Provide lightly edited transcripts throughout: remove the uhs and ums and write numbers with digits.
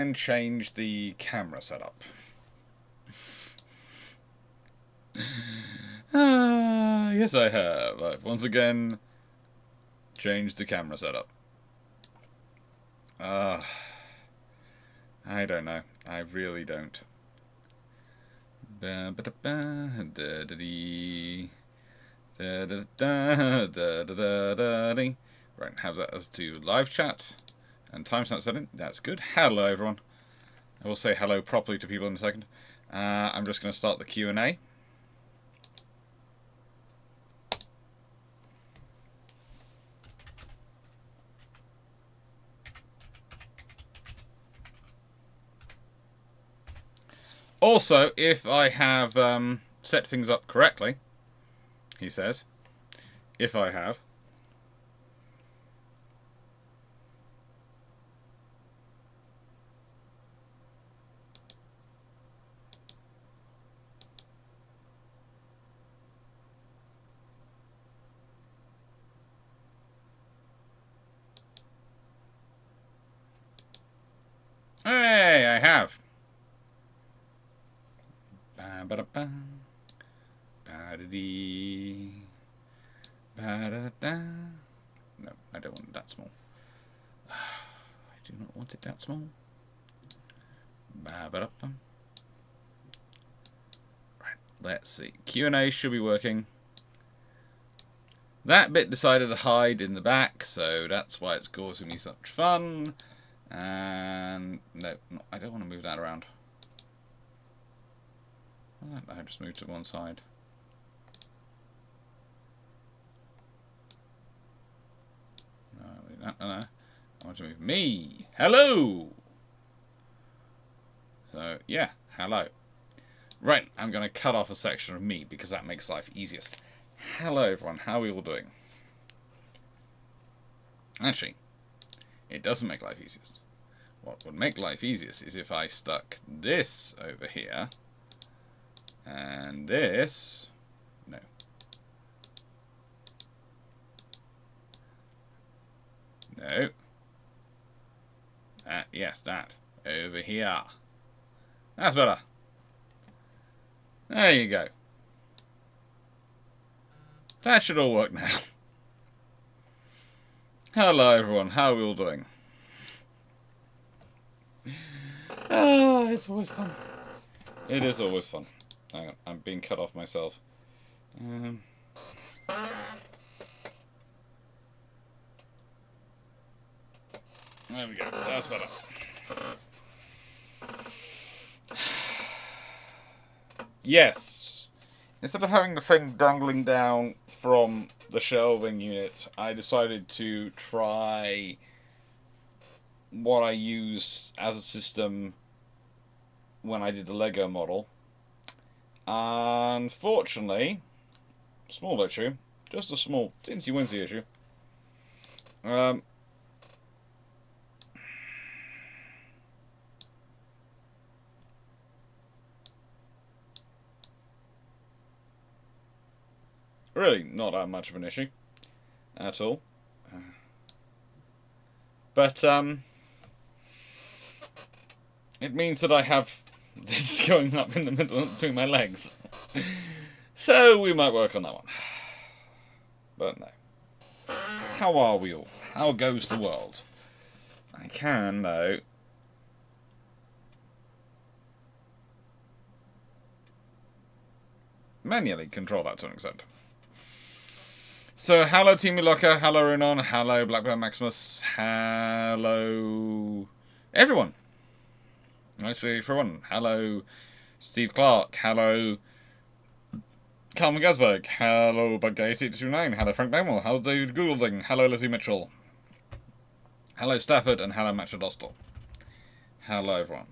And change the camera setup. Yes, I have. I've once again changed the camera setup. I don't know. I really don't. Right, have that as to live chat and timestamp setting. That's good. Hello, everyone. I will say hello properly to people in a second. I'm just going to start the Q&A. Also, if I have set things up correctly, he says, if I have. Hey, I have. No, I don't want it that small. I do not want it that small. Right, let's see. Q&A should be working. That bit decided to hide in the back, so that's why it's causing me such fun. And no, I don't want to move that around. I just moved to one side. No. I want to move me. Hello. So yeah, hello. Right, I'm going to cut off a section of me because that makes life easiest. Hello everyone, how are we all doing? Actually, it doesn't make life easiest. What would make life easiest is if I stuck this over here and this. No. No. Yes, that. Over here. That's better. There you go. That should all work now. Hello everyone, how are we all doing? It's always fun. It is always fun. Hang on, I'm being cut off myself. There we go, that's better. Yes! Instead of having the thing dangling down from the shelving unit, I decided to try what I used as a system when I did the Lego model. Unfortunately, small issue, just a small teensy-winsy issue. Really not that much of an issue at all. But it means that I have this going up in the middle between my legs. So we might work on that one. But no. How are we all? How goes the world? I can, though, manually control that to an extent. So, hello Team Locker, hello Runon, hello Blackburn Maximus, hello everyone. Nice to see everyone. Hello Steve Clarke, hello Carmen Gasberg, hello Buggate829, hello Frank Bangwell, hello David Goulding, hello Lizzie Mitchell, hello Stafford, and hello Matchadostel. Hello everyone.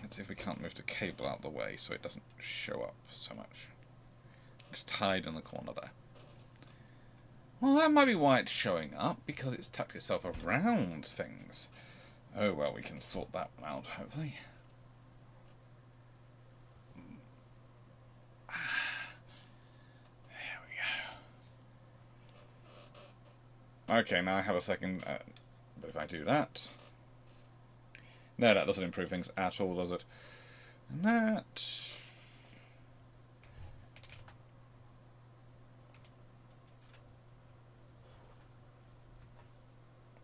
Let's see if we can't move the cable out of the way so it doesn't show up so much. Just hide in the corner there. Well, that might be why it's showing up, because it's tucked itself around things. Oh well, we can sort that one out, hopefully. There we go. Okay, now I have a second, but if I do that... No, that doesn't improve things at all, does it? And that...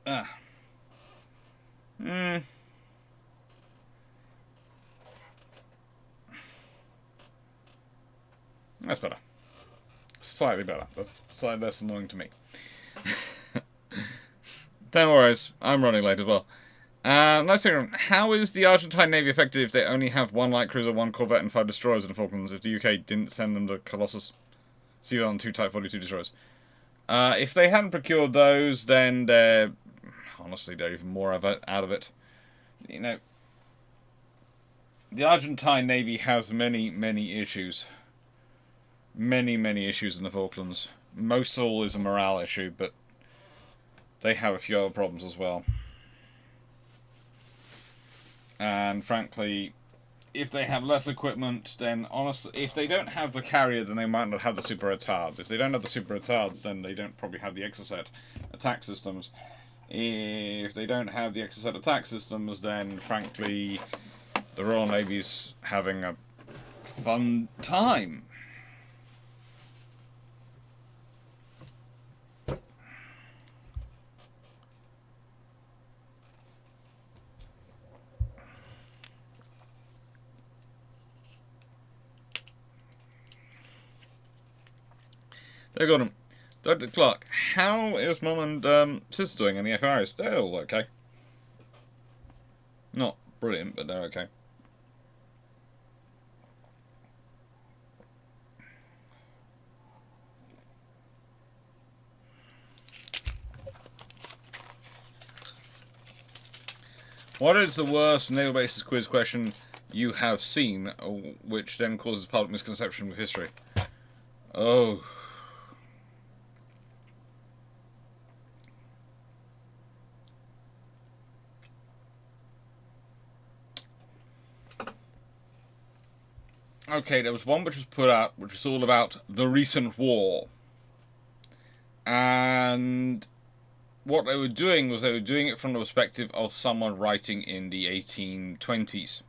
Ah. That's better. Slightly better. That's slightly less annoying to me. Don't worry, I'm running late as well. Let's see. How is the Argentine Navy effective if they only have one light cruiser, one corvette, and 5 destroyers in the Falklands? If the UK didn't send them the Colossus, Sea on 2 Type 42 destroyers. If they hadn't procured those, then they're honestly they're even more out of it. You know, the Argentine Navy has many issues. Many issues in the Falklands. Most all is a morale issue, but they have a few other problems as well. And frankly, if they have less equipment, then honestly, if they don't have the carrier, then they might not have the super retards. If they don't have the super retards, then they don't probably have the Exocet attack systems. If they don't have the Exocet attack systems, then frankly, the Royal Navy's having a fun time. They got him. Dr. Clarke, how is Mum and Sister doing in the FRAs? They're all okay. Not brilliant, but they're okay. What is the worst naval basis quiz question you have seen, which then causes public misconception with history? Oh. Okay, there was one which was put out, which was all about the recent war. And what they were doing was they were doing it from the perspective of someone writing in the 1820s.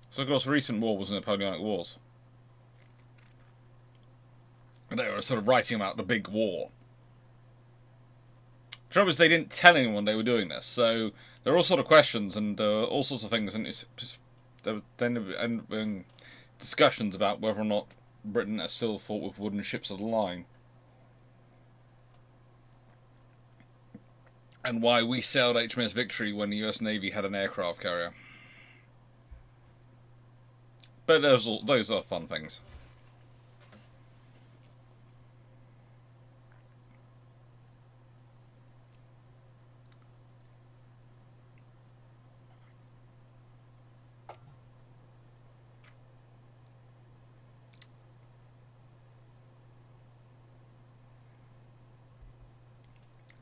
So, of course, the recent war was the Napoleonic Wars. And they were sort of writing about the big war. The trouble is they didn't tell anyone they were doing this. So, there are all sort of questions and all sorts of things. And there were then discussions about whether or not Britain has still fought with wooden ships of the line. And why we sailed HMS Victory when the US Navy had an aircraft carrier. But those are fun things.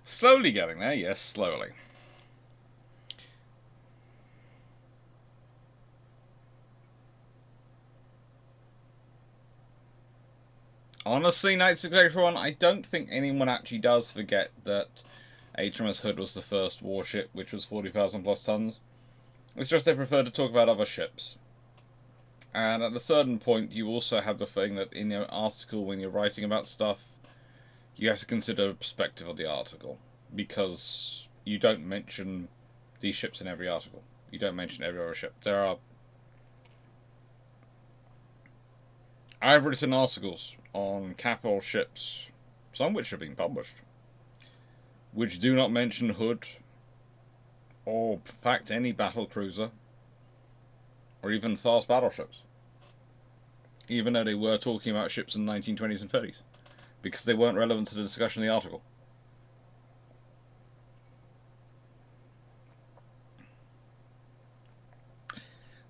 Slowly getting there, yes, slowly. Honestly, 9681, I don't think anyone actually does forget that HMS Hood was the first warship, which was 40,000 plus tons. It's just they prefer to talk about other ships. And at a certain point, you also have the thing that in your article, when you're writing about stuff, you have to consider the perspective of the article. Because you don't mention these ships in every article. You don't mention every other ship. I've written articles on capital ships, some which have been published, which do not mention Hood, or in fact any battle cruiser, or even fast battleships. Even though they were talking about ships in the 1920s and 30s. Because they weren't relevant to the discussion in the article.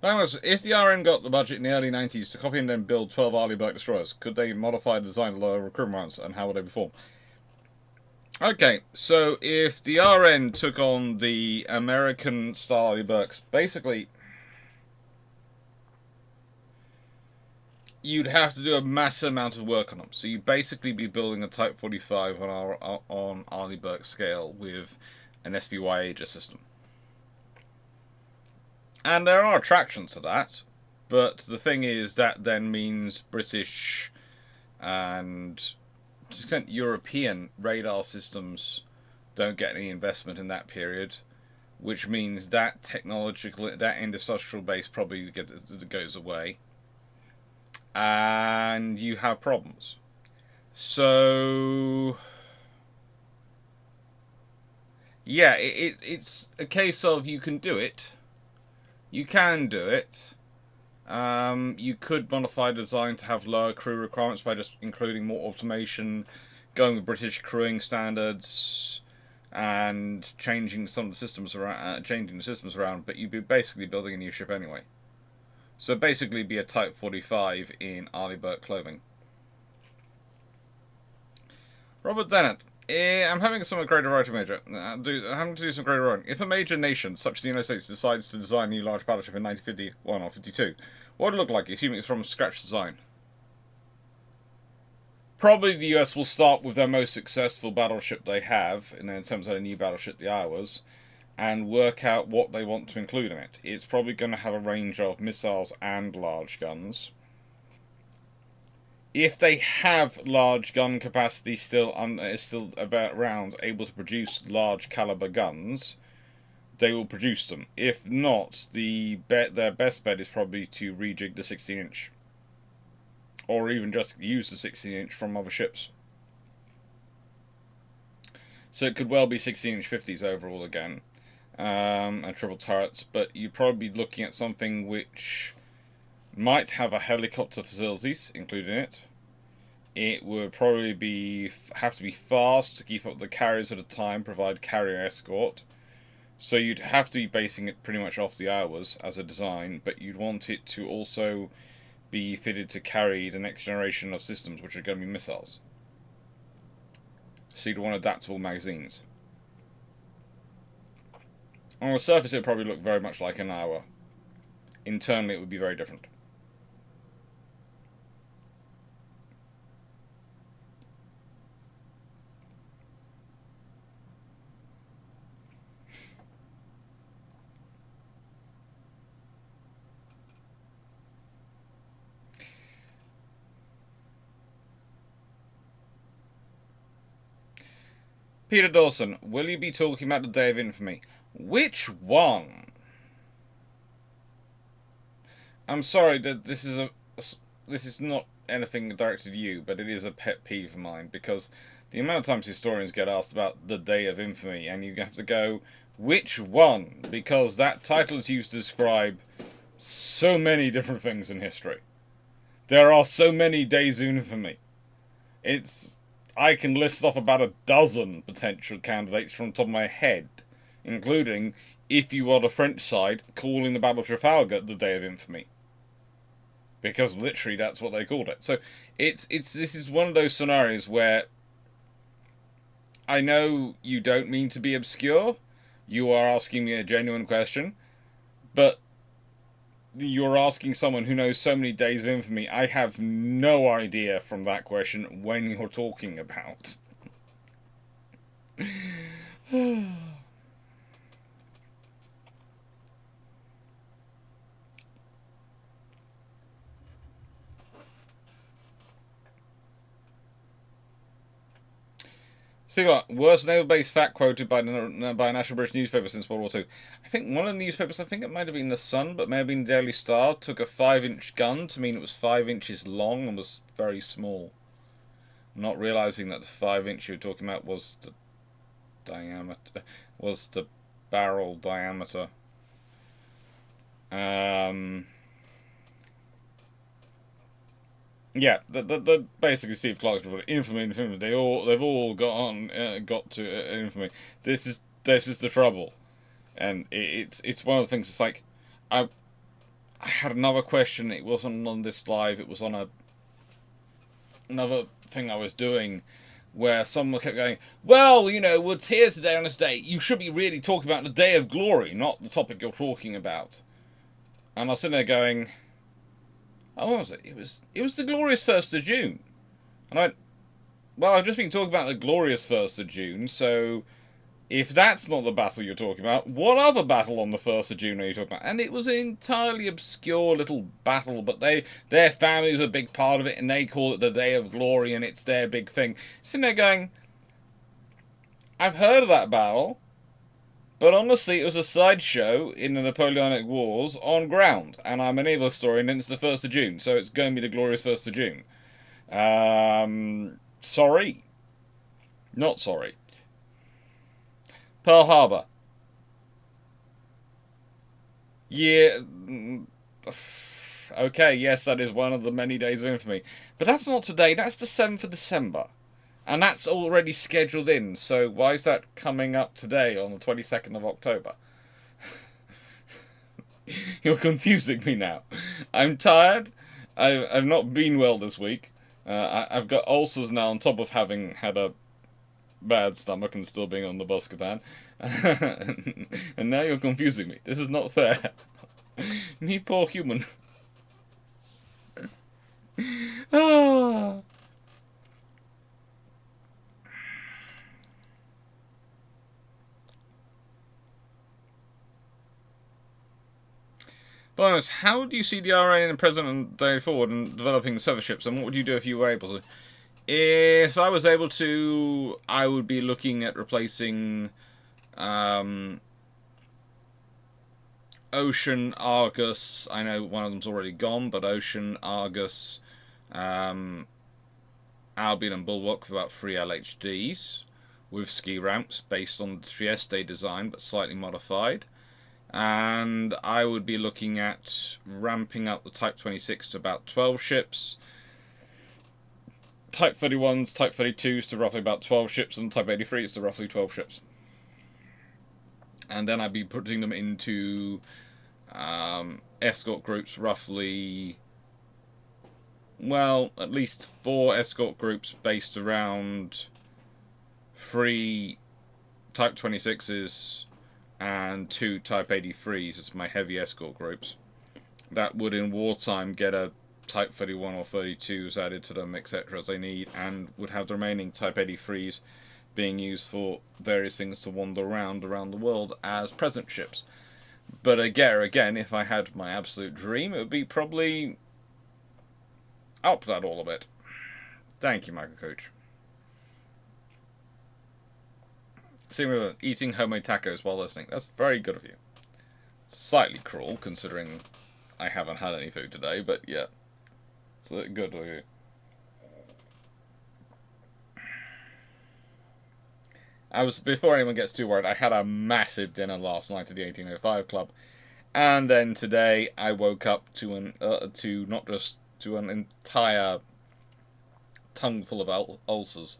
If the RN got the budget in the early 90s to copy and then build 12 Arleigh-Burke destroyers, could they modify the design to lower recruitment rounds, and how would they perform? Okay, so if the RN took on the American-style Arleigh-Burkes, basically, you'd have to do a massive amount of work on them. So you'd basically be building a Type 45 on Arleigh-Burke scale with an SBY Aegis system. And there are attractions to that, but the thing is that then means British and to an extent European radar systems don't get any investment in that period, which means that that industrial base probably goes away, and you have problems. So yeah, it's a case of you can do it. You can do it. You could modify the design to have lower crew requirements by just including more automation, going with British crewing standards, and changing some of the systems around. But you'd be basically building a new ship anyway. So basically, be a Type 45 in Arleigh Burke clothing. Robert Dennett. I'm having some greater writing major. I'm having to do some greater writing. If a major nation, such as the United States, decides to design a new large battleship in 1951 or 52, what would it look like, assuming it's from scratch design? Probably the US will start with their most successful battleship they have, in terms of a new battleship, the Iowas, and work out what they want to include in it. It's probably going to have a range of missiles and large guns. If they have large gun capacity still around, able to produce large caliber guns, they will produce them. If not, their best bet is probably to rejig the 16-inch. Or even just use the 16-inch from other ships. So it could well be 16-inch 50s overall again, and triple turrets, but you'd probably be looking at something which might have a helicopter facilities included in it. It would probably have to be fast to keep up the carriers at a time, provide carrier escort. So you'd have to be basing it pretty much off the Iowas as a design, but you'd want it to also be fitted to carry the next generation of systems, which are going to be missiles. So you'd want adaptable magazines. On the surface, it would probably look very much like an Iowa. Internally, it would be very different. Peter Dawson, will you be talking about the Day of Infamy? Which one? I'm sorry that this is not anything directed at you, but it is a pet peeve of mine, because the amount of times historians get asked about the Day of Infamy, and you have to go, which one? Because that title is used to describe so many different things in history. There are so many days of infamy. I can list off about a dozen potential candidates from the top of my head, including, if you are the French side, calling the Battle of Trafalgar the Day of Infamy. Because literally that's what they called it. So this is one of those scenarios where I know you don't mean to be obscure. You are asking me a genuine question, but you're asking someone who knows so many days of infamy. I have no idea from that question when you're talking about. See what? Worst naval base fact quoted by a national British newspaper since World War II. I think one of the newspapers, I think it might have been The Sun, but may have been the Daily Star, took a 5-inch gun to mean it was 5 inches long and was very small. Not realising that the 5-inch you were talking about was the diameter, was the barrel diameter. Yeah, the basically Steve Clarke's infamy. They've all got to infamy. This is the trouble, and it's one of the things. It's like I had another question. It wasn't on this live. It was on another thing I was doing, where someone kept going, well, you know, we're here today on this day. You should be really talking about the Day of Glory, not the topic you're talking about. And I was sitting there going, oh, what was it? It was the glorious 1st of June. And I went, well, I've just been talking about the glorious 1st of June, so If that's not the battle you're talking about, what other battle on the 1st of June are you talking about? And it was an entirely obscure little battle, but their family was a big part of it, and they call it the Day of Glory, and it's their big thing. Sitting there going, I've heard of that battle, but honestly, it was a sideshow in the Napoleonic Wars on ground, and I'm a naval historian, and it's the 1st of June, so it's going to be the glorious 1st of June. Sorry. Not sorry. Pearl Harbor. Yeah. Okay, yes, that is one of the many days of infamy. But that's not today, that's the 7th of December. And that's already scheduled in, so why is that coming up today on the 22nd of October? You're confusing me now. I'm tired. I've not been well this week. I've got ulcers now on top of having had a bad stomach and still being on the Buscopan. And now you're confusing me. This is not fair. Me poor human. Ah. Bonus, how do you see the RA and the President day forward and developing the service ships, and what would you do if you were able to? If I was able to, I would be looking at replacing Ocean, Argus. I know one of them's already gone, but Ocean, Argus, Albion and Bulwark for about 3 LHDs with ski ramps based on the Trieste design but slightly modified. And I would be looking at ramping up the Type 26 to about 12 ships, Type 31s, Type 32s to roughly about 12 ships, and Type 83s to roughly 12 ships. And then I'd be putting them into escort groups, roughly, well, at least 4 escort groups based around 3 Type 26s and 2 Type 83s as my heavy escort groups. That would in wartime get a Type 31 or 32s added to them, etc. as they need, and would have the remaining Type 83s being used for various things to wander around the world as present ships. But again, if I had my absolute dream, it would be probably up that all a bit. Thank you, Michael Coach. Seeing eating homemade tacos while listening. That's very good of you. It's slightly cruel, considering I haven't had any food today, but yeah. It's good of you. Before anyone gets too worried, I had a massive dinner last night at the 1805 Club. And then today I woke up to an entire tongue full of ulcers.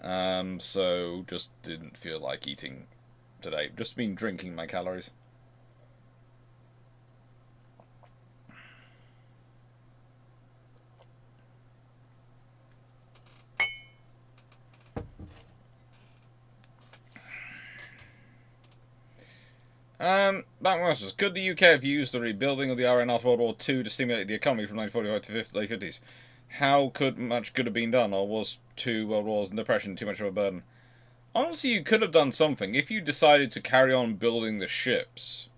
So just didn't feel like eating today. Just been drinking my calories. Backmasters, could the UK have used the rebuilding of the RN after World War II to stimulate the economy from 1945 to the late 50s? How much could have been done, or was 2 world wars and depression too much of a burden? Honestly, you could have done something if you decided to carry on building the ships.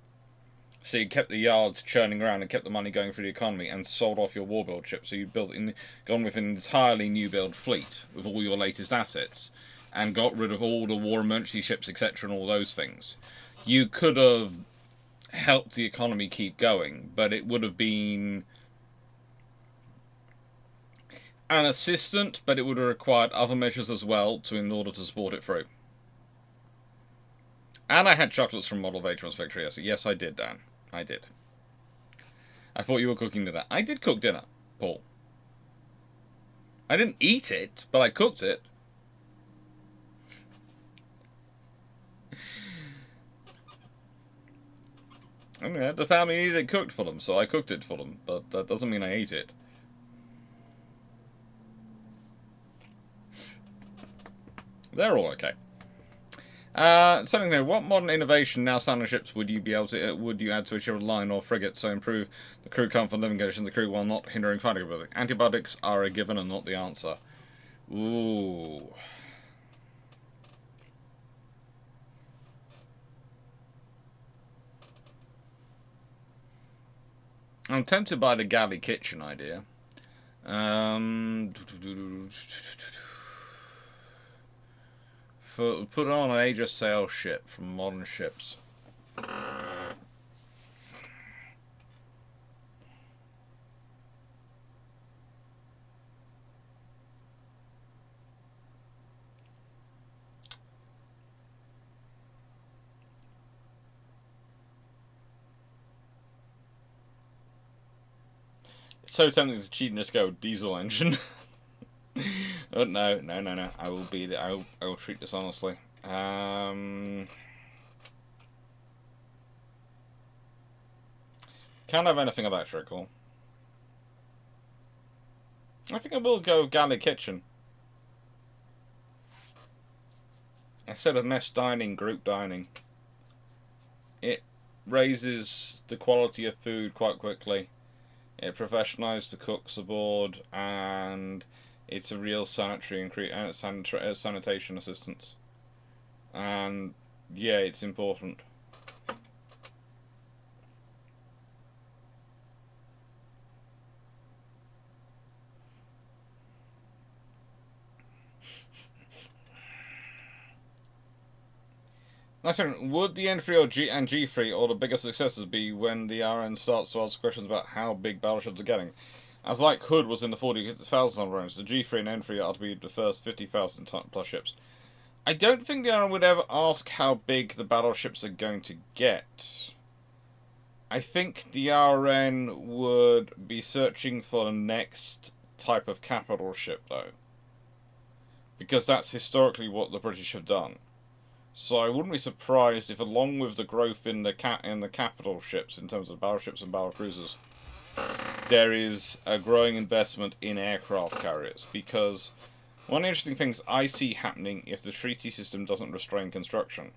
So you kept the yards churning around and kept the money going through the economy and sold off your war build ships. So you gone with an entirely new build fleet with all your latest assets and got rid of all the war emergency ships, etc. and all those things. You could have helped the economy keep going, but it would have been an assistant, but it would have required other measures as well in order to support it through. And I had chocolates from Model Vatrons Victory. Yes, I did, Dan. I did. I thought you were cooking dinner. I did cook dinner, Paul. I didn't eat it, but I cooked it. I mean, the family needed it cooked for them, so I cooked it for them, but that doesn't mean I ate it. They're all okay. Something there. What modern innovation now standard ships would you add to a ship line or frigate so improve the crew comfort and living conditions of the crew while not hindering fighting ability? Antibiotics are a given and not the answer. Ooh. I'm tempted by the galley kitchen idea. Put on an Age of Sail ship from modern ships. It's so tempting to cheat and just go diesel engine. But no. I will treat this honestly. Can't have anything electrical. I think I will go galley kitchen. Instead of mess dining, group dining. It raises the quality of food quite quickly. It professionalizes the cooks aboard, and it's a real sanitary and sanitation assistance. And yeah, it's important. Would the N3 or G3 or the bigger successes be when the RN starts to ask questions about how big battleships are getting? As like Hood was in the 40,000 range, the G3 and N3 are to be the first 50,000 plus ships. I don't think the RN would ever ask how big the battleships are going to get. I think the RN would be searching for the next type of capital ship, though. Because that's historically what the British have done. So I wouldn't be surprised if, along with the growth in the capital ships, in terms of battleships and battlecruisers, there is a growing investment in aircraft carriers. Because one of the interesting things I see happening if the treaty system doesn't restrain construction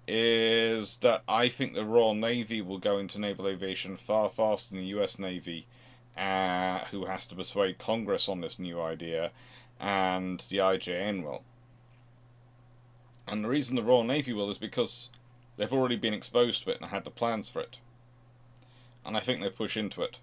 is that I think the Royal Navy will go into naval aviation far faster than the US Navy, who has to persuade Congress on this new idea, and the IJN will. And the reason the Royal Navy will is because they've already been exposed to it and had the plans for it. And I think they push into it.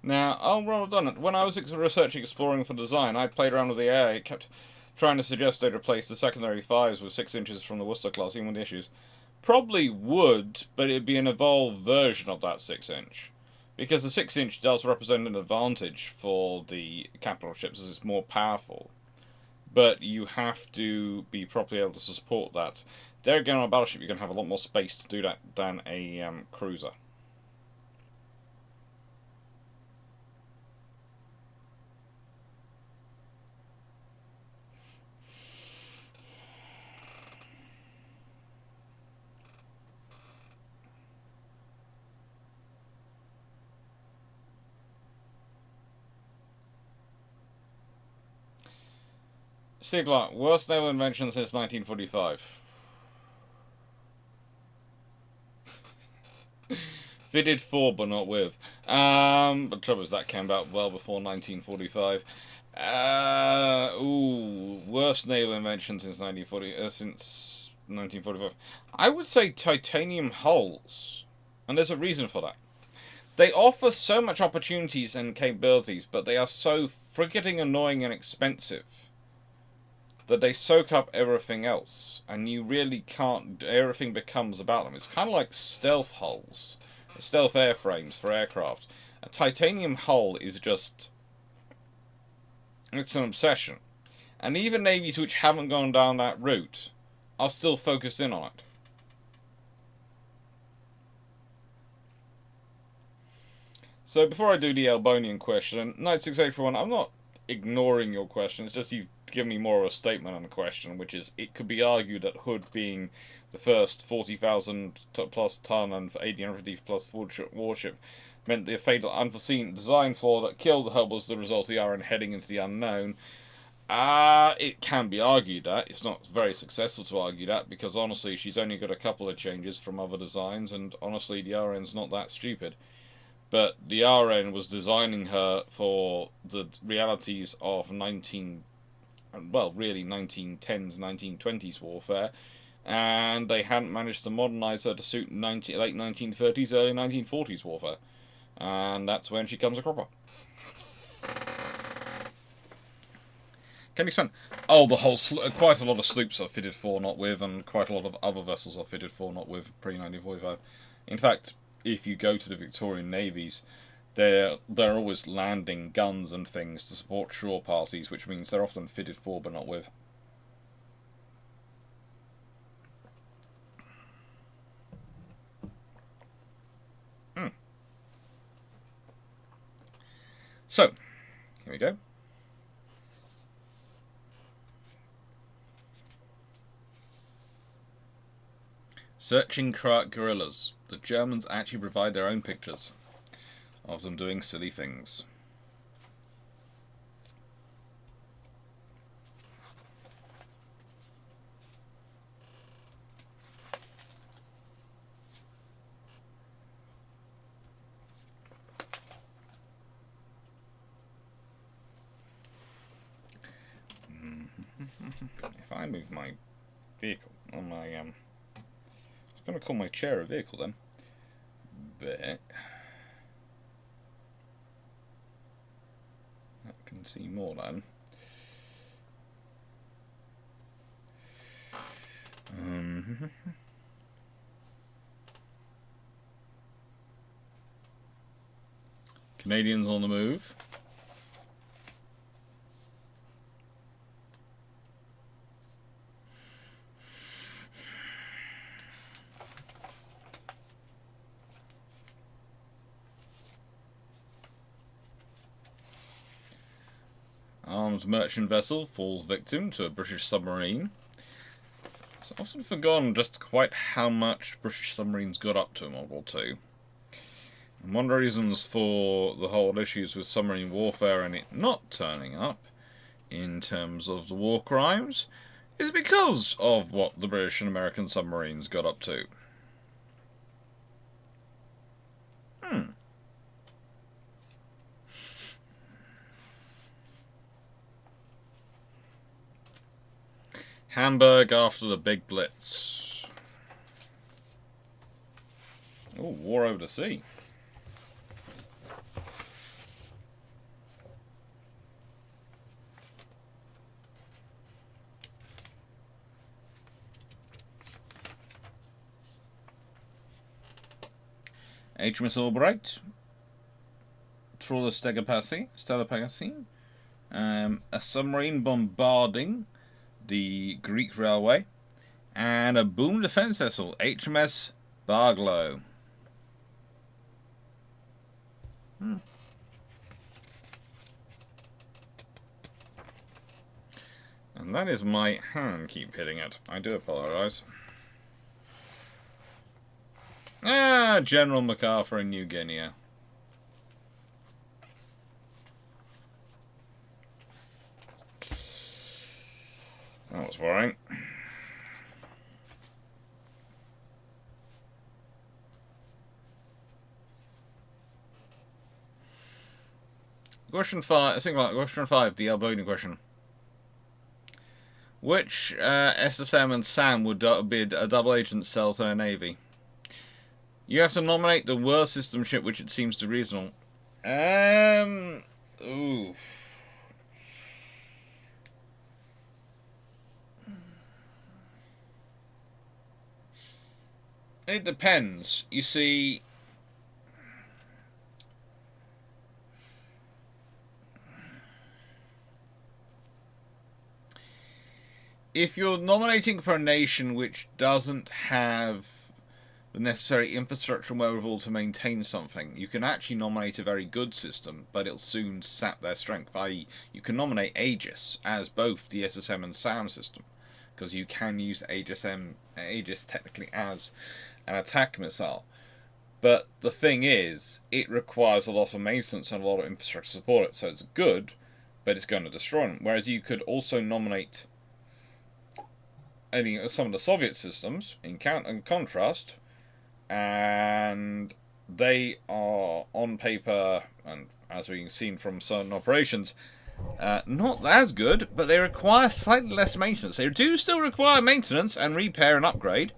Now, well done. When I was researching exploring for design, I played around with the AI. It kept trying to suggest they'd replace the secondary 5s with 6 inches from the Worcester class, even with the issues. Probably would, but it'd be an evolved version of that 6-inch. Because the 6-inch does represent an advantage for the capital ships as it's more powerful. But you have to be properly able to support that. There again, on a battleship, you're going to have a lot more space to do that than a cruiser. Steve Clarke, worst naval invention since 1945. Fitted for, but not with. But the trouble is that came about well before 1945. Worst naval invention since 1945. I would say titanium hulls, and there's a reason for that. They offer so much opportunities and capabilities, but they are so frigging annoying and expensive that they soak up everything else, and you really can't. Everything becomes about them. It's kind of like stealth hulls, stealth airframes for aircraft. A titanium hull is just. It's an obsession. And even navies which haven't gone down that route are still focused in on it. So before I do the Albonian question, Knight 681, I'm not ignoring your question, it's just you've given me more of a statement on the question, which is, it could be argued that Hood being the first 40,000 plus ton and 1850 plus warship meant the fatal unforeseen design flaw that killed the hub was the result of the RN heading into the unknown. It can be argued that. It's not very successful to argue that, because honestly she's only got a couple of changes from other designs, and honestly the RN's not that stupid. but the RN was designing her for the realities of really 1910s, 1920s warfare, and they hadn't managed to modernise her to suit late 1930s, early 1940s warfare, and that's when she comes a cropper. Can you expand? Oh, the whole quite a lot of sloops are fitted for, not with, and quite a lot of other vessels are fitted for, not with pre-1945. In fact, if you go to the Victorian navies, they're always landing guns and things to support shore parties, which means they're often fitted for but not with. So, here we go. Searching Clarke guerrillas. The Germans actually provide their own pictures of them doing silly things. If I move my vehicle on my I was going to call my chair a vehicle then, but I can see more then. Canadians on the move. Armed merchant vessel falls victim to a British submarine. It's often forgotten just quite how much British submarines got up to in World War II. And one of the reasons for the whole issues with submarine warfare and it not turning up in terms of the war crimes is because of what the British and American submarines got up to. Hamburg after the big blitz. Oh, war over the sea. HMS Albright. Trawler Stella Pegasi. A submarine bombarding the Greek railway, and a boom defense vessel, HMS Barglow. And that is my hand keep hitting it. I do apologise. General MacArthur in New Guinea. That was worrying. Question 5, question 5, the Albanian question. Which SSM and SAM would be a double agent cell to a navy? You have to nominate the worst system ship which it seems to reasonable. Ooh. It depends. You see, if you're nominating for a nation which doesn't have the necessary infrastructure and wherewithal to maintain something, you can actually nominate a very good system, but it'll soon sap their strength. I.e., you can nominate Aegis as both the SSM and SAM system, because you can use Aegis technically as an attack missile. But the thing is, it requires a lot of maintenance and a lot of infrastructure to support it, so it's good, but it's going to destroy them. Whereas you could also nominate some of the Soviet systems in contrast, and they are on paper, and as we've seen from certain operations, not as good, but they require slightly less maintenance. They do still require maintenance and repair and upgrade,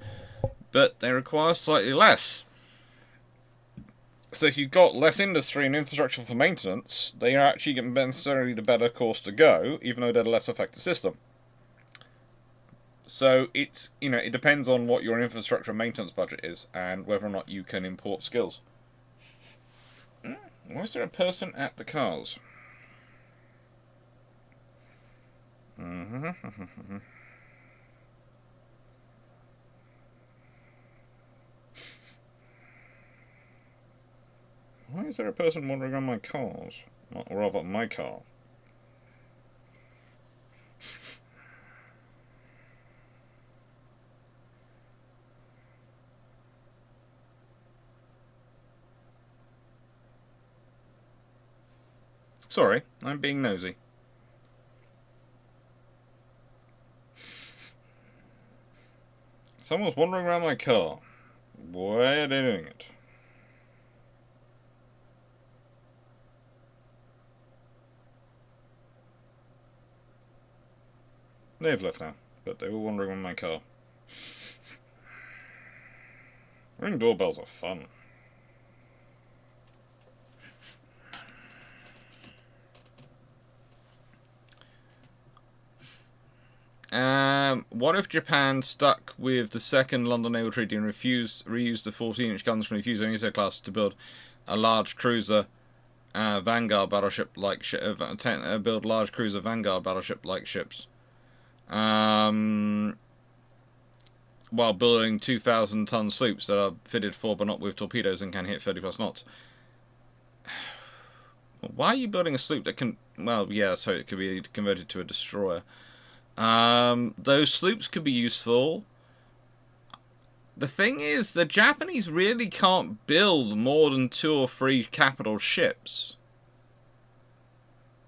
but they require slightly less. So if you've got less industry and infrastructure for maintenance, they are actually necessarily the better course to go, even though they're the less effective system. So it's, it depends on what your infrastructure maintenance budget is and whether or not you can import skills. Why is there a person at the cars? Why is there a person wandering around my cars? Or rather, my car. Sorry, I'm being nosy. Someone's wandering around my car. Why are they doing it? They've left now, but they were wandering around my car. Ring doorbells are fun. What if Japan stuck with the second London Naval Treaty and reused the 14-inch guns from the Hutchinsons class to build a large cruiser Vanguard battleship-like build large cruiser Vanguard battleship-like ships, while building 2,000-ton sloops that are fitted for but not with torpedoes and can hit 30+ knots? Why are you building a sloop that can? Well, yeah, so it could be converted to a destroyer. Those sloops could be useful. The thing is, the Japanese really can't build more than 2 or 3 capital ships.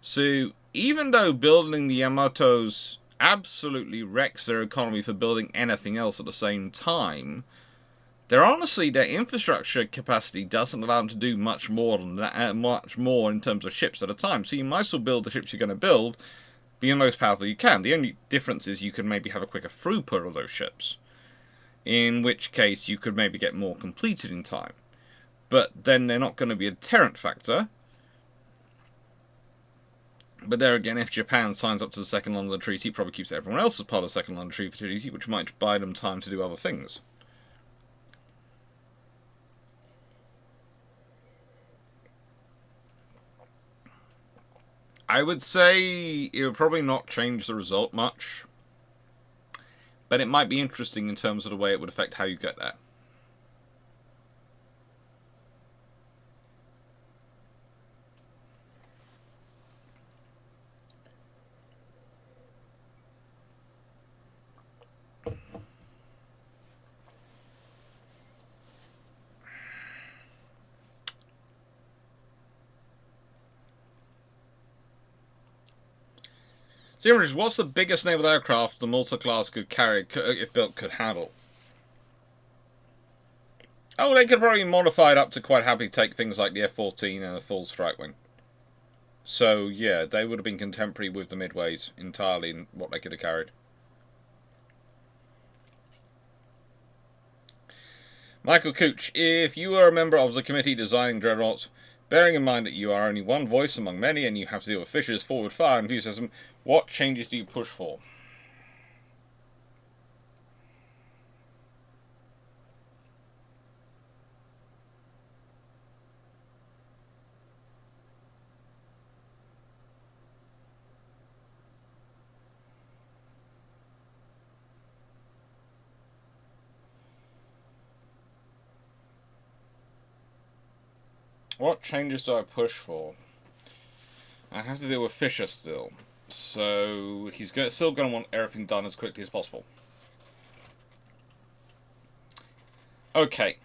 So, even though building the Yamatos absolutely wrecks their economy for building anything else at the same time, their infrastructure capacity doesn't allow them to do much more than that, much more in terms of ships at a time. So you might as well build the ships you're going to build, be the most powerful you can. The only difference is you can maybe have a quicker throughput of those ships, in which case you could maybe get more completed in time. But then they're not going to be a deterrent factor. But there again, if Japan signs up to the Second London Treaty, it probably keeps everyone else as part of the Second London Treaty, which might buy them time to do other things. I would say it would probably not change the result much, but it might be interesting in terms of the way it would affect how you get there. So, what's the biggest naval aircraft the Malta class could carry, if built, could handle? Oh, they could probably modify it up to quite happily take things like the F-14 and a full strike wing. So, yeah, they would have been contemporary with the Midways entirely in what they could have carried. Michael Cooch, if you were a member of the committee designing Dreadnoughts, bearing in mind that you are only one voice among many and you have to deal with Fisher's forward fire enthusiasm, what changes do you push for? What changes do I push for? I have to deal with Fisher still. So he's still going to want everything done as quickly as possible. Okay.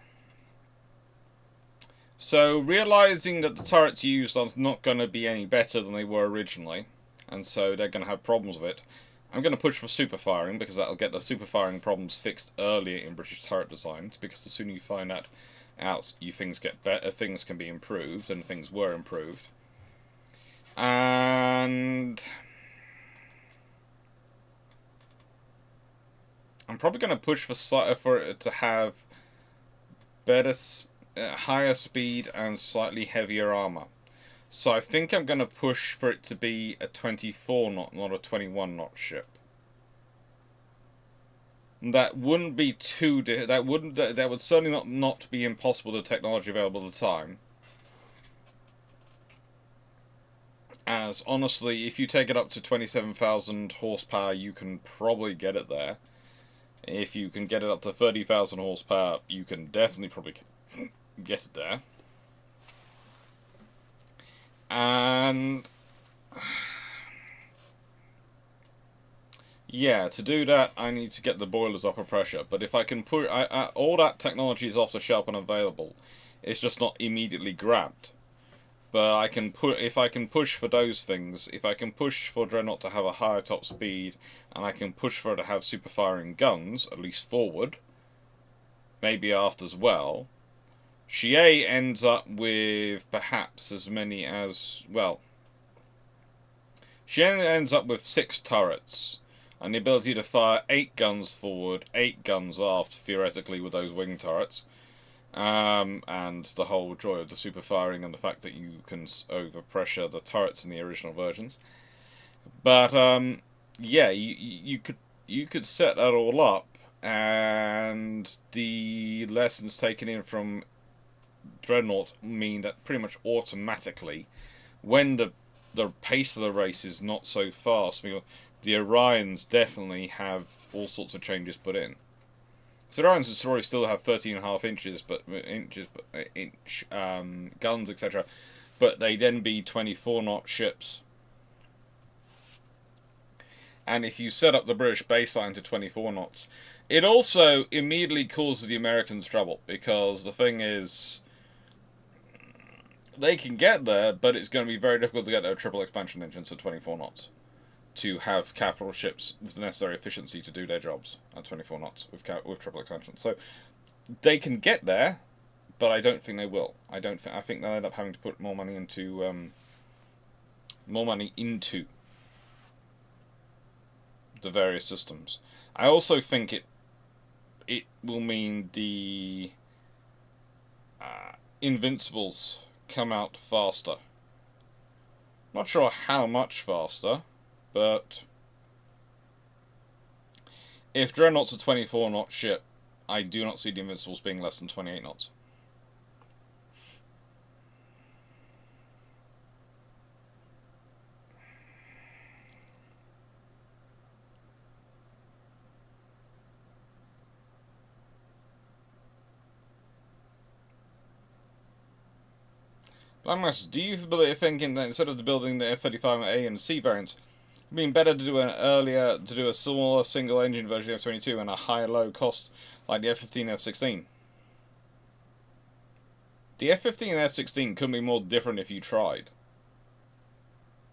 So realizing that the turrets used are not going to be any better than they were originally, and so they're going to have problems with it, I'm going to push for super firing, because that'll get the super firing problems fixed earlier in British turret designs, because the sooner you find out out, things get better, things can be improved, and things were improved. And I'm probably going to push for it to have better, higher speed and slightly heavier armor. So I think I'm going to push for it to be a 24 knot, not a 21 knot ship. That wouldn't be too. That would certainly not be impossible. The technology available at the time. As honestly, if you take it up to 27,000 horsepower, you can probably get it there. If you can get it up to 30,000 horsepower, you can definitely probably get it there. And yeah, to do that, I need to get the boilers up a pressure. But if I can put all that technology is off the shelf and available, it's just not immediately grabbed. But I can if I can push for those things, if I can push for Dreadnought to have a higher top speed, and I can push for it to have super firing guns, at least forward, maybe aft as well, Chie ends up with perhaps as many as, well, Chie ends up with 6 turrets, and the ability to fire 8 guns forward, 8 guns aft, theoretically, with those wing turrets. And the whole joy of the super firing and the fact that you can overpressure the turrets in the original versions. But yeah, you could set that all up, and the lessons taken in from Dreadnought mean that pretty much automatically, when the pace of the race is not so fast, the Orions definitely have all sorts of changes put in. So the Orions would probably still have 13.5 inch guns, etc. But they then be 24 knot ships. And if you set up the British baseline to 24 knots, it also immediately causes the Americans trouble, because the thing is, they can get there, but it's going to be very difficult to get their triple expansion engines at 24 knots. To have capital ships with the necessary efficiency to do their jobs at 24 knots with triple expansion. So they can get there, but I don't think they will. I think they'll end up having to put more money into the various systems. I also think it will mean the Invincibles come out faster. Not sure how much faster. But if Dreadnought's a 24 knot ship, I do not see the Invincibles being less than 28 knots. Blackmass, do you think that instead of building the F-35A and C variants, it'd been better to do a smaller single engine version of F-22 and a high low cost like the F-15 and F-16? The F-15 and F-16 couldn't be more different if you tried.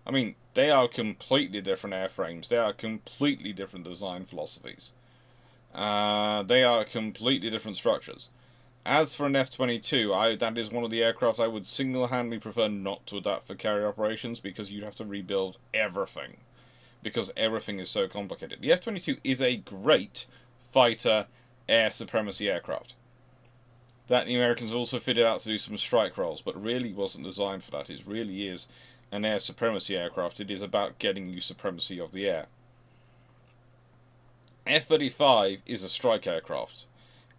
I mean, they are completely different airframes. They are completely different design philosophies. They are completely different structures. As for an F-22, that is one of the aircraft I would single-handedly prefer not to adapt for carrier operations, because you'd have to rebuild everything. Because everything is so complicated. The F-22 is a great fighter air supremacy aircraft. That the Americans also fitted out to do some strike roles, but really wasn't designed for that. It really is an air supremacy aircraft. It is about getting you supremacy of the air. F-35 is a strike aircraft.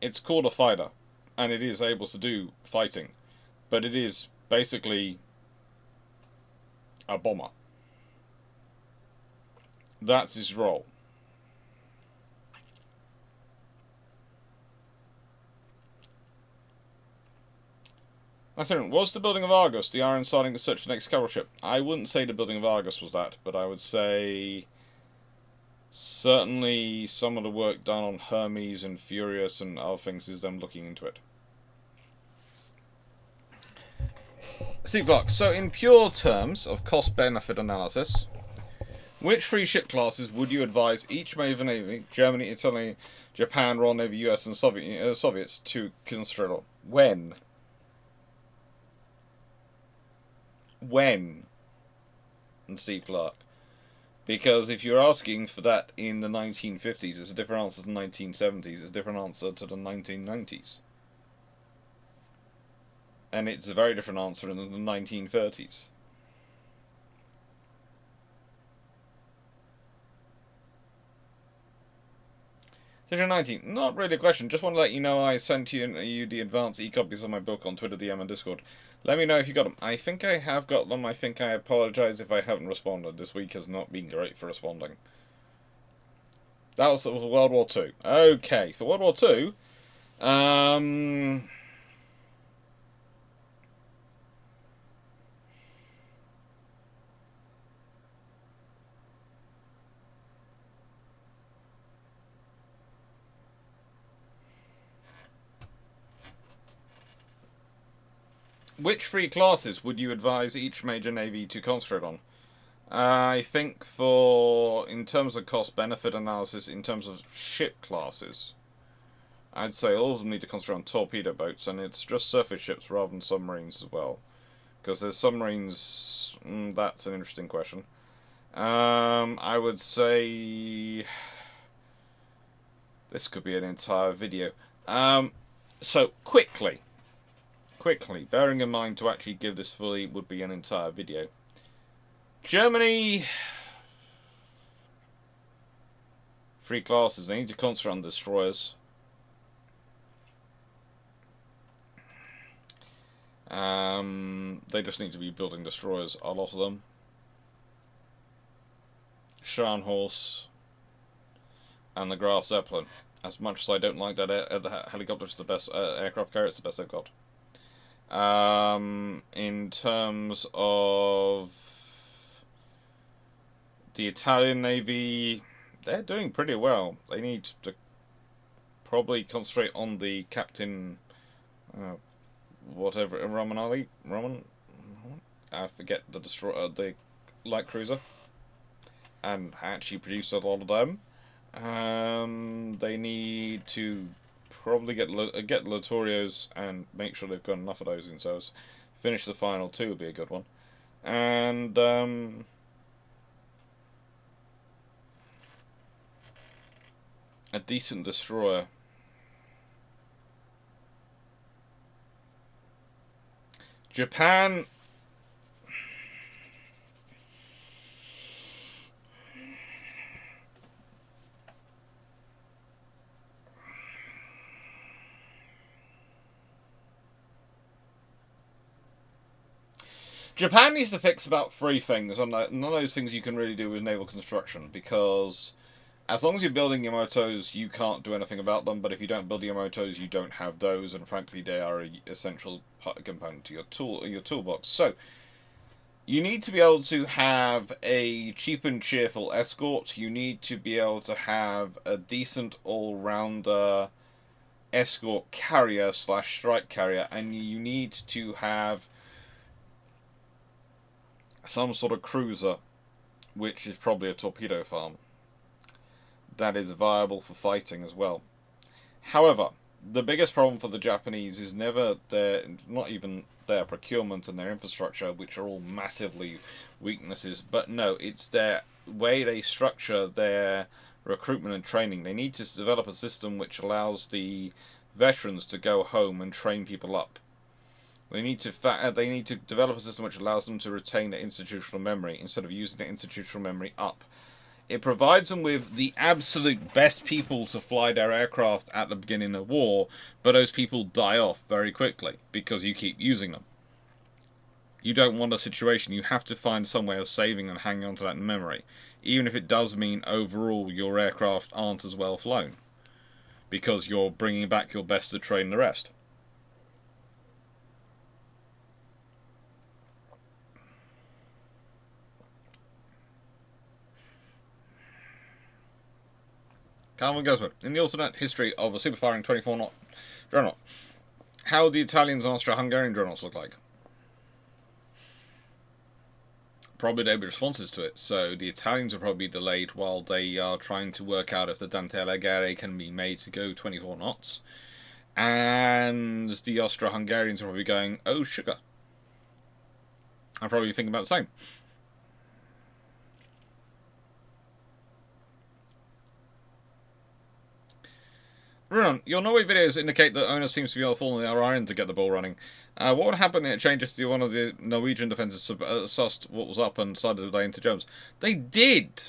It's called a fighter, and it is able to do fighting, but it is basically a bomber. That's his role. Was the building of Argus the Iron starting to search for the next capital ship? I wouldn't say the building of Argus was that, but I would say certainly some of the work done on Hermes and Furious and other things is them looking into it. Steve Clarke, so in pure terms of cost-benefit analysis, which 3 ship classes would you advise each major navy, Germany, Italy, Japan, Royal Navy, US, and Soviets, to consider When? And Steve Clarke. Because if you're asking for that in the 1950s, it's a different answer to the 1970s, it's a different answer to the 1990s. And it's a very different answer in the 1930s. Section 19. Not really a question. Just want to let you know I sent you the advanced e-copies of my book on Twitter, DM, and Discord. Let me know if you got them. I think I have got them. I think I apologise if I haven't responded. This week has not been great for responding. That was World War II. Okay, for World War II, which three classes would you advise each major navy to concentrate on? I think in terms of cost-benefit analysis, in terms of ship classes, I'd say all of them need to concentrate on torpedo boats, and it's just surface ships rather than submarines as well. Because there's submarines, that's an interesting question. I would say this could be an entire video. So quickly, bearing in mind to actually give this fully would be an entire video. Germany, three classes. They need to concentrate on destroyers. They just need to be building destroyers, a lot of them. Scharnhorst and the Graf Zeppelin. As much as I don't like that the helicopter's the best aircraft carrier, it's the best they've got. In terms of the Italian Navy, they're doing pretty well. They need to probably concentrate on the Captain, whatever, Roman. I forget the the light cruiser, and actually produce a lot of them. They need to probably get Littorios and make sure they've got enough of those in service. Finish the final two would be a good one. And a decent destroyer. Japan. Japan needs to fix about three things, and none of those things you can really do with naval construction, because as long as you're building your motos, you can't do anything about them, but if you don't build your motos, you don't have those, and frankly, they are an essential component to your toolbox. So, you need to be able to have a cheap and cheerful escort, you need to be able to have a decent all-rounder escort carrier / strike carrier, and you need to have some sort of cruiser, which is probably a torpedo farm, that is viable for fighting as well. However, the biggest problem for the Japanese is not even their procurement and their infrastructure, which are all massively weaknesses, but no, it's their way they structure their recruitment and training. They need to develop a system which allows the veterans to go home and train people up. They need to develop a system which allows them to retain their institutional memory instead of using their institutional memory up. It provides them with the absolute best people to fly their aircraft at the beginning of war, but those people die off very quickly because you keep using them. You don't want a situation. You have to find some way of saving and hanging on to that memory, even if it does mean overall your aircraft aren't as well flown, because you're bringing back your best to train the rest. Calvin Guzman, in the alternate history of a superfiring 24-knot dreadnought, how do the Italians and Austro-Hungarian dreadnoughts look like? Probably there'll be responses to it, so the Italians will probably be delayed while they are trying to work out if the Dante Alighieri can be made to go 24 knots. And the Austro-Hungarians are probably going, oh, sugar. I'm probably thinking about the same. Runan, your Norway videos indicate that owners seems to be all falling their iron to get the ball running. What would happen in a change if one of the Norwegian defences sussed what was up and decided to lay into Germans? They did!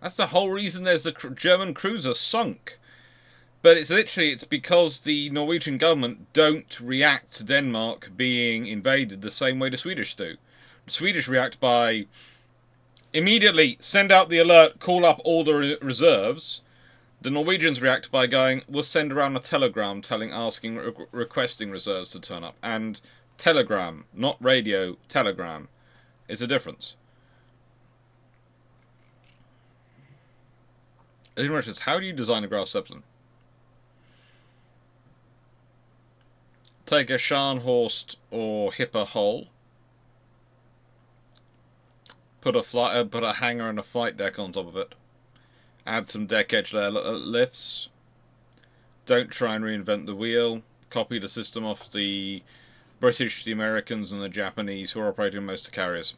That's the whole reason there's a German cruiser sunk. But it's because the Norwegian government don't react to Denmark being invaded the same way the Swedish do. The Swedish react by immediately send out the alert, call up all the reserves. The Norwegians react by going, we'll send around a telegram requesting reserves to turn up. And telegram, not radio, telegram, is a difference. How do you design a grass zeppelin? Take a Scharnhorst or Hipper hull. Put a hangar and a flight deck on top of it. Add some deck edge lifts. Don't try and reinvent the wheel. Copy the system off the British, the Americans, and the Japanese, who are operating most of the carriers.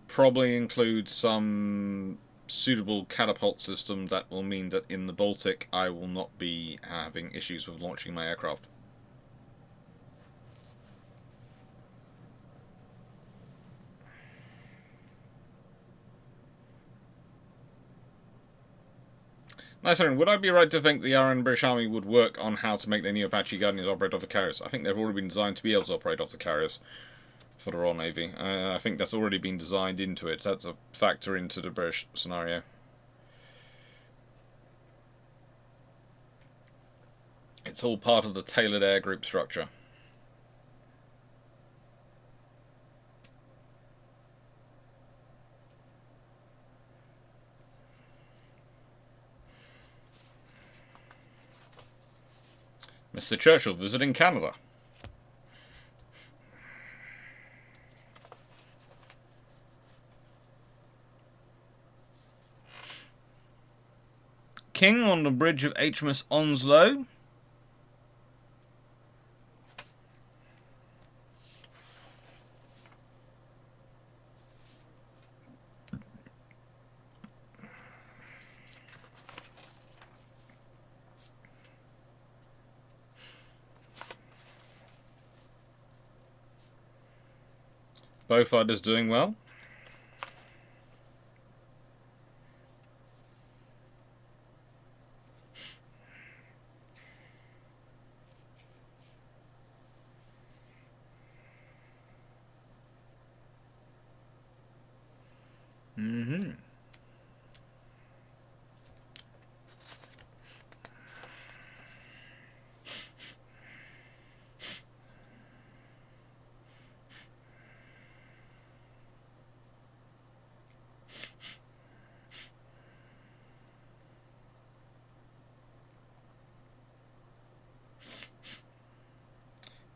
Probably include some suitable catapult system that will mean that in the Baltic I will not be having issues with launching my aircraft. Nice one. Would I be right to think the RN British Army would work on how to make their new Apache Guardians operate off the carriers? I think they've already been designed to be able to operate off the carriers for the Royal Navy. I think that's already been designed into it. That's a factor into the British scenario. It's all part of the tailored air group structure. Mr. Churchill visiting Canada. King on the bridge of HMS Onslow. Beaufort doing well.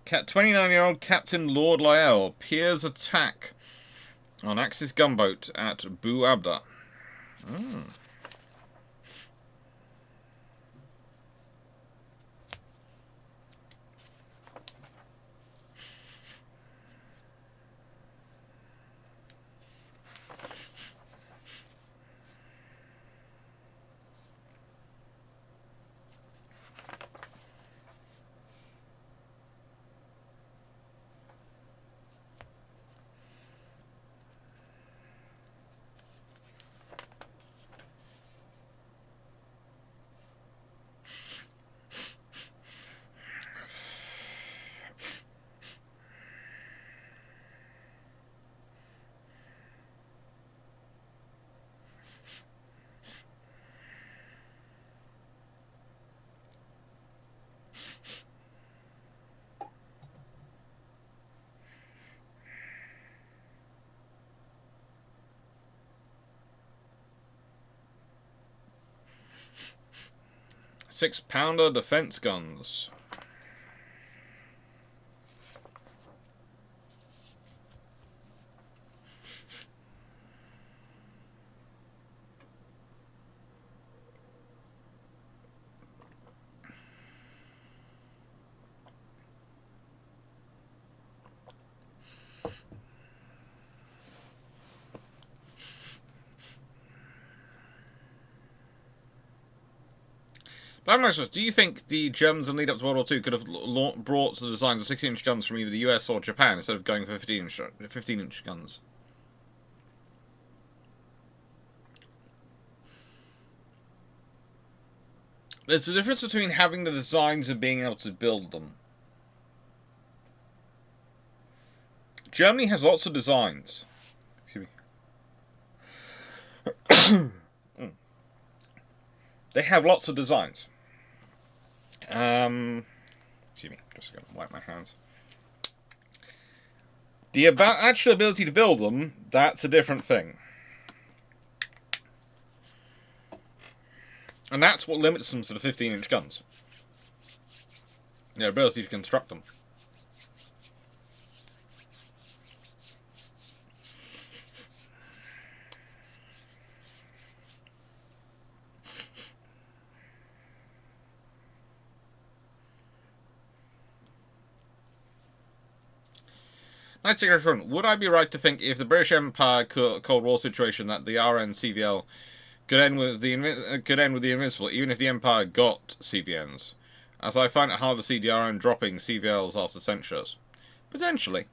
Cat 29-year-old Captain Lord Lyell peers attack on Axis gunboat at Bu Abda. Six-pounder defense guns. Do you think the Germans in lead up to World War II could have brought the designs of 16-inch guns from either the US or Japan instead of going for 15-inch guns? There's a difference between having the designs and being able to build them. Germany has lots of designs. Excuse me. They have lots of designs. Excuse me, just going to wipe my hands. The actual ability to build them, that's a different thing. And that's what limits them to the 15-inch guns. Their ability to construct them. Would I be right to think if the British Empire Cold War situation that the RN CVL could end with the Invincible, even if the Empire got CVNs? As I find it hard to see the RN dropping CVLs after censures. Potentially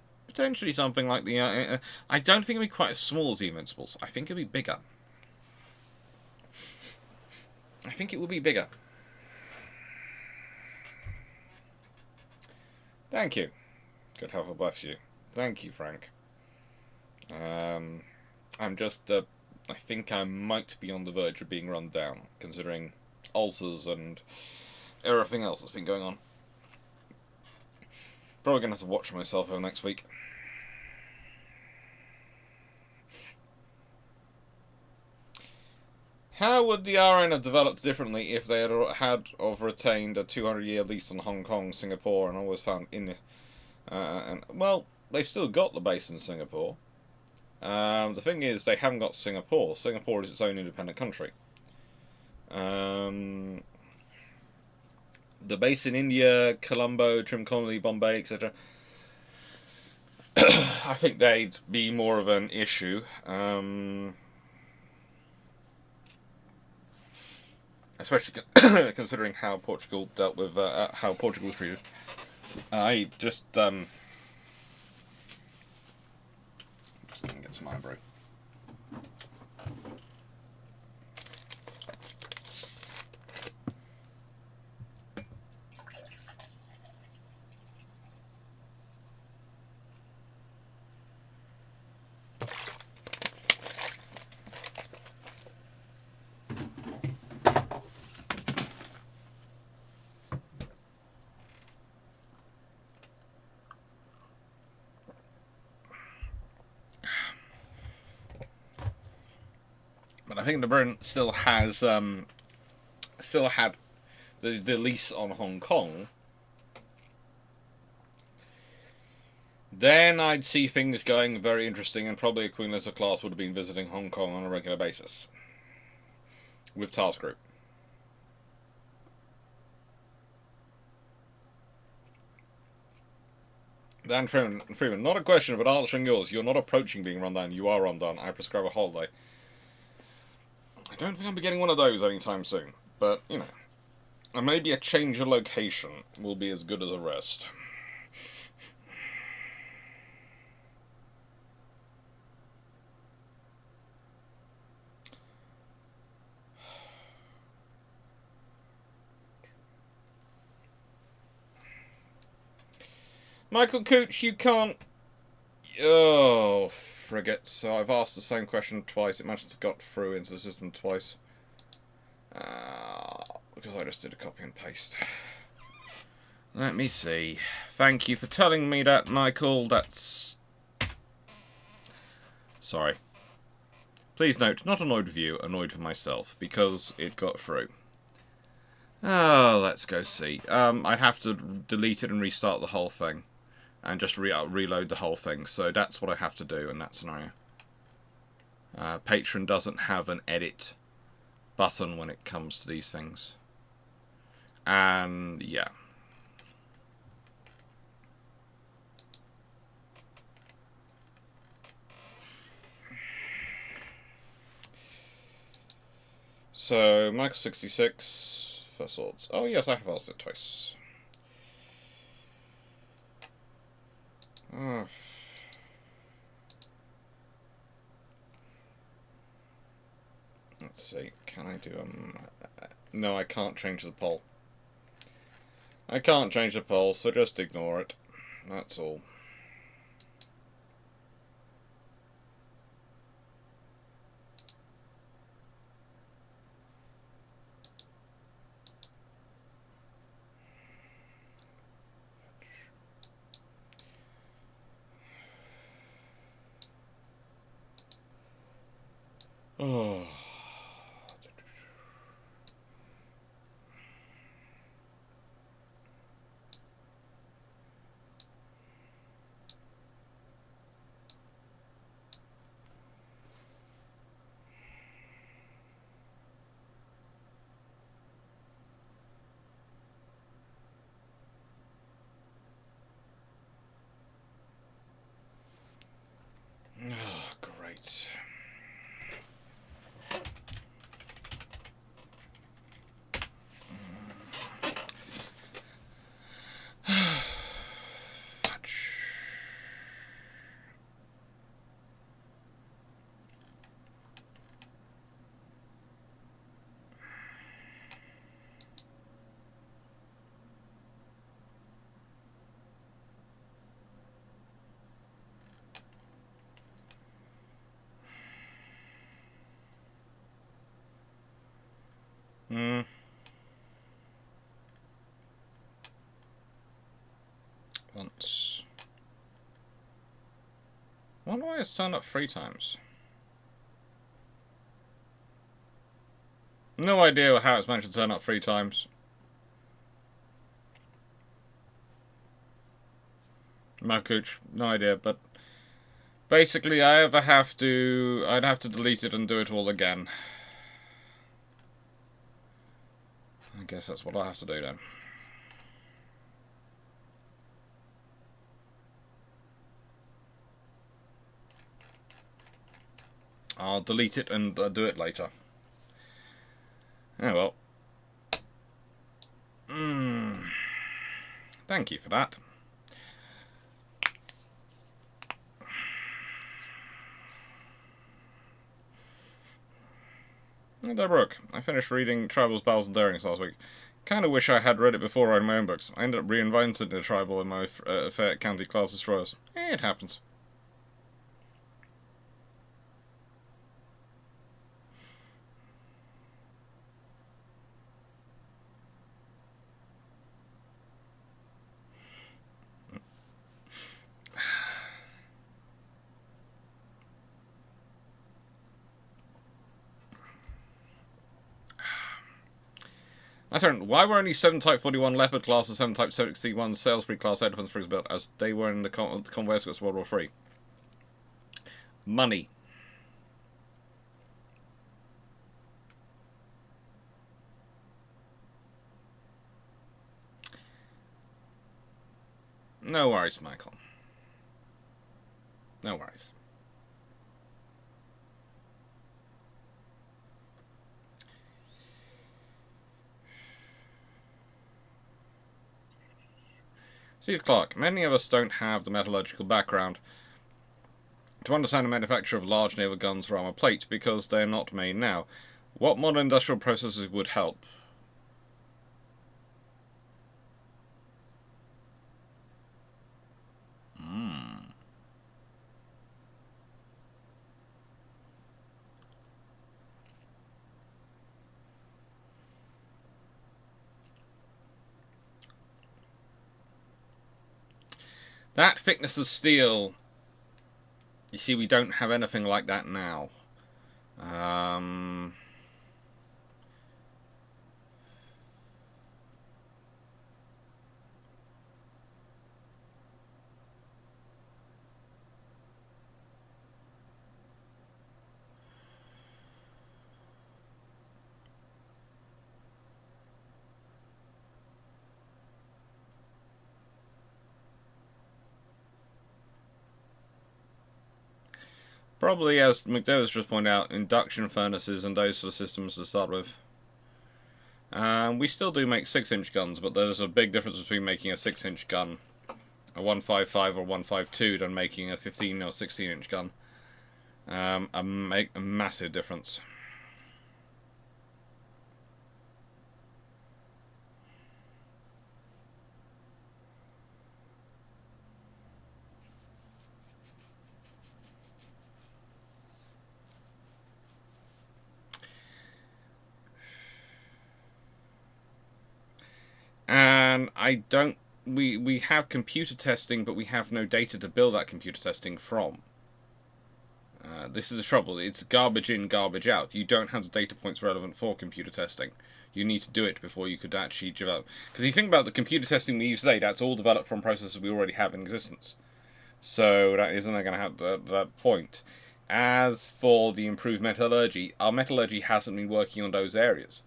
something like the. I don't think it'll be quite as small as the Invincibles. I think it'll be bigger. I think it will be bigger. Thank you. Good health bless you. Thank you, Frank. I'm just, I think I might be on the verge of being run down, considering ulcers and everything else that's been going on. Probably going to have to watch myself over next week. How would the RN have developed differently if they had retained a 200-year lease in Hong Kong, Singapore, and always found in... well... They've still got the base in Singapore. The thing is, they haven't got Singapore. Singapore is its own independent country. The base in India, Colombo, Trimcolley, Bombay, etc. I think they'd be more of an issue. Especially considering how Portugal dealt with how Portugal was treated. I just gonna get some eyebrow. But I think the Britain still had the lease on Hong Kong. Then I'd see things going very interesting, and probably a Queen Elizabeth class would have been visiting Hong Kong on a regular basis with Task Group. Dan Freeman, not a question, but answering yours. You're not approaching being run down. You are run down. I prescribe a holiday. I don't think I'll be getting one of those anytime soon. But, you know, maybe a change of location will be as good as a rest. Michael Cooch, you can't... Oh, frigate. So I've asked the same question twice. It managed to got through into the system twice. Because I just did a copy and paste. Let me see. Thank you for telling me that, Michael. That's... Sorry. Please note, not annoyed with you, annoyed with myself, because it got through. Oh, let's go see. I have to delete it and restart the whole thing. And just reload the whole thing. So that's what I have to do in that scenario. Patreon doesn't have an edit button when it comes to these things. And yeah. So Michael 66 Alpha swords. Oh yes, I have asked it twice. Oh. Let's see. Can I do no, I can't change the poll. I can't change the poll, so just ignore it. That's all. Oh. Oh, great. Once. Why do I turn up 3 times? No idea how it's managed to turn up 3 times. Makooch, no idea, but basically I'd have to delete it and do it all again. I guess that's what I'll have to do then. I'll delete it and do it later. Oh well. Thank you for that. Brooke, I finished reading Tribal's Battles and Darings last week. Kinda wish I had read it before I read my own books. I ended up reinventing the Tribal in my Fayette County class destroyers. It happens. My turn. Why were only 7 Type 41 Leopard class and 7 Type 61 Salisbury class air defense frigates built as they were in the convoy escorts World War III? Money. No worries, Michael. No worries. Steve Clarke, many of us don't have the metallurgical background to understand the manufacture of large naval guns or armor plate because they are not made now. What modern industrial processes would help? That thickness of steel, you see, we don't have anything like that now. Probably, as McDowell's just pointed out, induction furnaces and those sort of systems to start with. We still do make 6-inch guns, but there's a big difference between making a 6-inch gun, a 155 or 152, than making a 15 or 16-inch gun. A massive difference. And I don't. We have computer testing, but we have no data to build that computer testing from. This is the trouble. It's garbage in, garbage out. You don't have the data points relevant for computer testing. You need to do it before you could actually develop. Because you think about the computer testing we use today, that's all developed from processes we already have in existence. So that isn't going to have that point. As for the improved metallurgy, our metallurgy hasn't been working on those areas.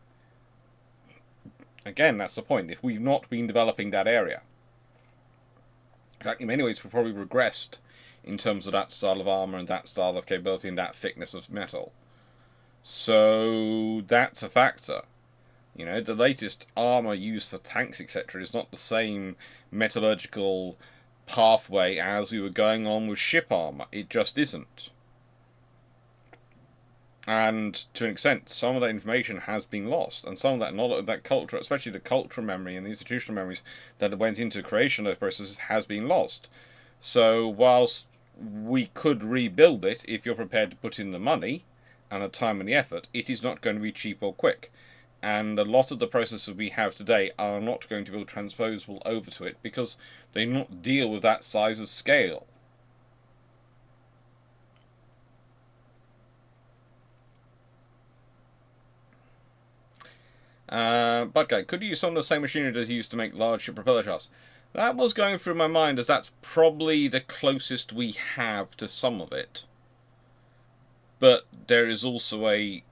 Again, that's the point. If we've not been developing that area, in fact, in many ways, we've probably regressed in terms of that style of armor and that style of capability and that thickness of metal. So that's a factor. You know, the latest armor used for tanks, etc., is not the same metallurgical pathway as we were going on with ship armor. It just isn't. And to an extent, some of that information has been lost, and some of that knowledge, that culture, especially the cultural memory and the institutional memories that went into the creation of those processes, has been lost. So whilst we could rebuild it if you're prepared to put in the money and the time and the effort, it is not going to be cheap or quick. And a lot of the processes we have today are not going to be transposable over to it because they do not deal with that size of scale. Bad guy, could you use some of the same machinery that is used to make large ship propeller shafts? That was going through my mind, as that's probably the closest we have to some of it. But there is also a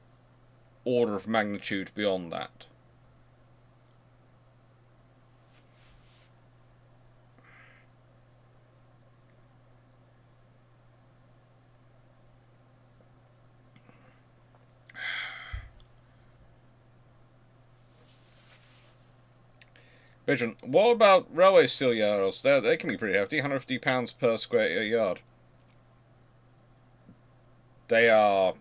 order of magnitude beyond that. Vision, what about railway steel yards? They can be pretty hefty, £150 per square yard. They are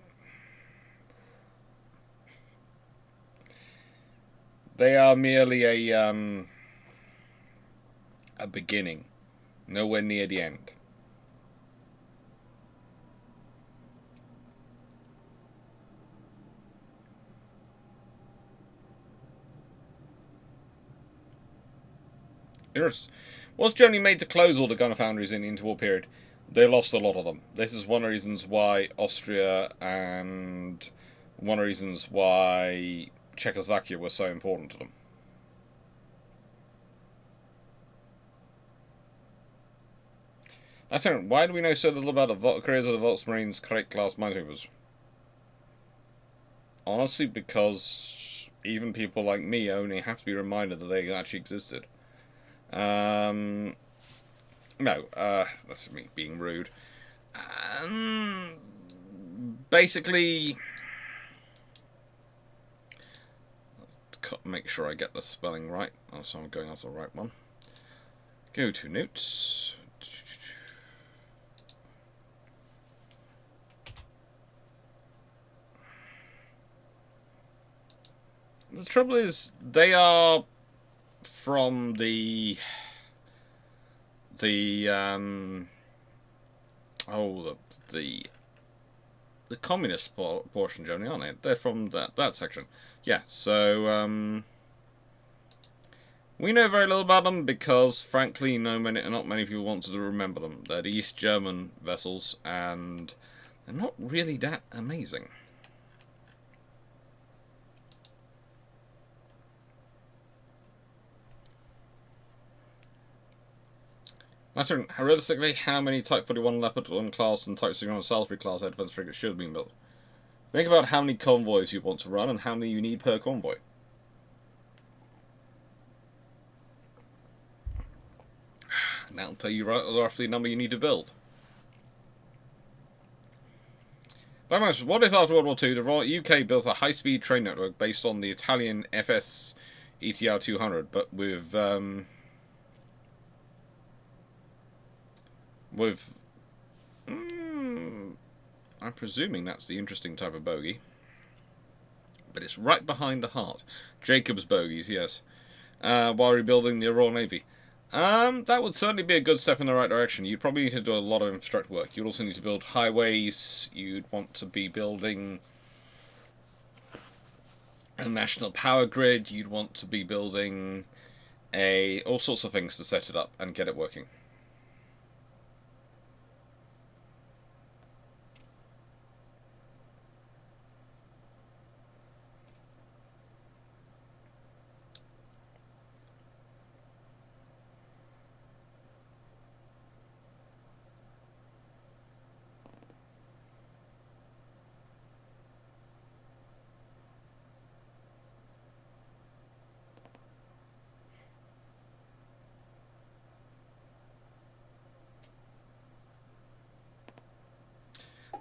merely a beginning, nowhere near the end. Was Germany made to close all the gunner foundries in the interwar period? They lost a lot of them. This is one of the reasons why Austria and one of the reasons why Czechoslovakia was so important to them. That's it. Why do we know so little about the careers of the Volksmarines Clarke class minesweepers? Honestly, because even people like me only have to be reminded that they actually existed. No, that's me being rude. Basically, make sure I get the spelling right. Oh, so I'm going off the right one. Go to notes. The trouble is, they are from the communist portion, Germany, aren't they? They're from that section. Yeah, so we know very little about them because, frankly, not many people want to remember them. They're the East German vessels, and they're not really that amazing. Realistically, how many Type 41 Leopard 1 class and Type 61 Salisbury class air defense frigates should have been built? Think about how many convoys you want to run and how many you need per convoy. And that'll tell you roughly the number you need to build. What if after World War II, the Royal UK built a high-speed train network based on the Italian FS ETR 200, but with I'm presuming that's the interesting type of bogey, but it's right behind the heart. Jacob's bogies, yes. While rebuilding the Royal Navy. That would certainly be a good step in the right direction. You'd probably need to do a lot of infrastructure work. You'd also need to build highways. You'd want to be building a national power grid. You'd want to be building all sorts of things to set it up and get it working.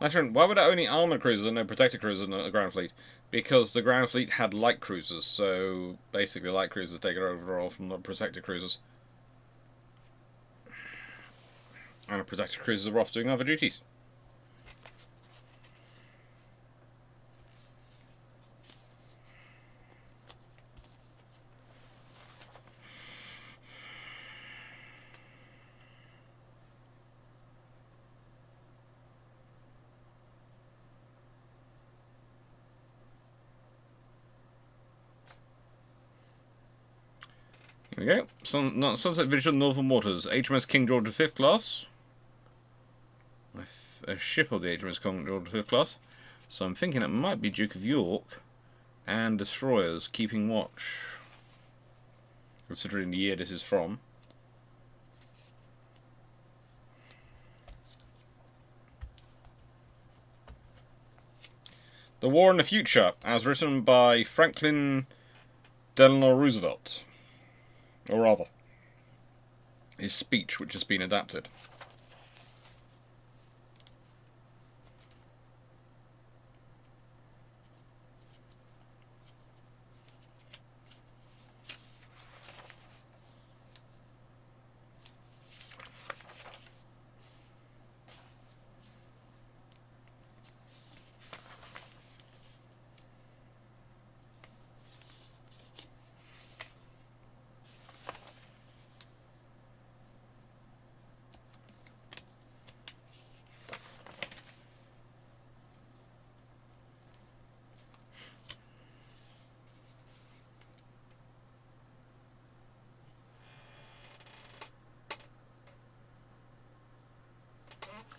My friend, why would I only armoured cruisers and no protector cruisers in the ground fleet? Because the ground fleet had light cruisers, so basically light cruisers take it overall from the protector cruisers. And the protector cruisers are off doing other duties. Here we go. Sunset Vigil, Northern Waters. HMS King George V class. A ship of the HMS King George V class. So I'm thinking it might be Duke of York and destroyers keeping watch. Considering the year this is from. The War in the Future, as written by Franklin Delano Roosevelt. Or rather, his speech, which has been adapted.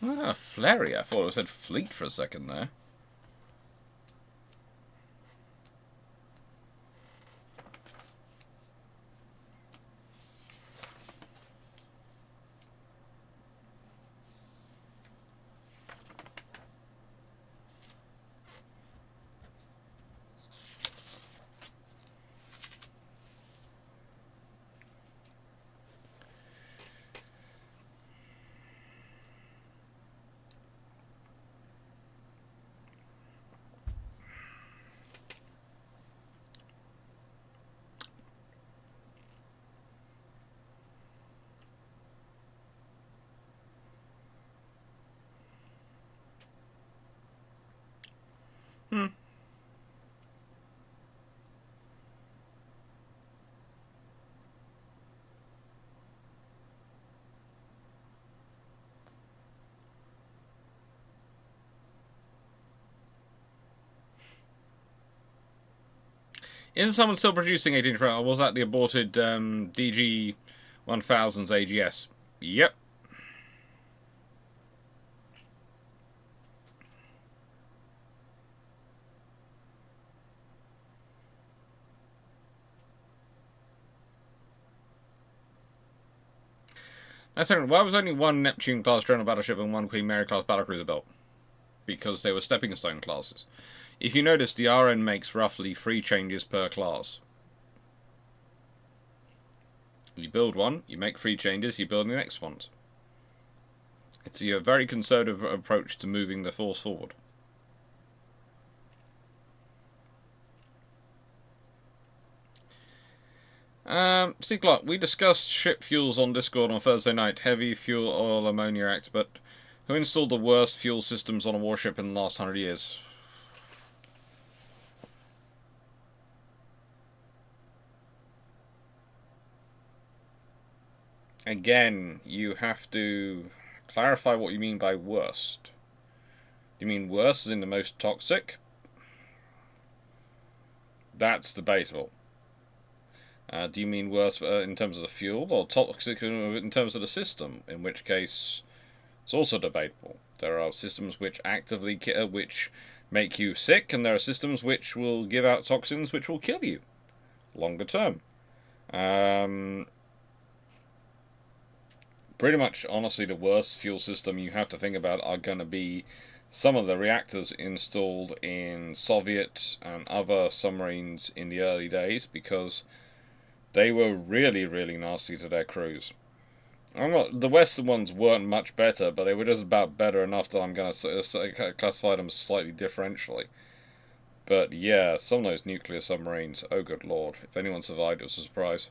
Ah, Flary. I thought it said fleet for a second there. Isn't someone still producing 18 or was that the aborted DG 1000's AGS? Yep. Why was only one Neptune-class general battleship and one Queen Mary-class battlecruiser built? Because they were stepping stone classes. If you notice, the RN makes roughly 3 changes per class. You build one, you make 3 changes, you build the next one. It's a very conservative approach to moving the force forward. See, Clarke, we discussed ship fuels on Discord on Thursday night. Heavy fuel oil ammonia but who installed the worst fuel systems on a warship in the last 100 years? Again, you have to clarify what you mean by worst. Do you mean worse as in the most toxic? That's debatable. Do you mean worse in terms of the fuel, or toxic in terms of the system? In which case, it's also debatable. There are systems which actively which make you sick, and there are systems which will give out toxins which will kill you longer term. Pretty much, honestly, the worst fuel system you have to think about are going to be some of the reactors installed in Soviet and other submarines in the early days, because they were really, really nasty to their crews. The Western ones weren't much better, but they were just about better enough that I'm going to classify them slightly differentially. But yeah, some of those nuclear submarines, oh good lord, if anyone survived, it was a surprise.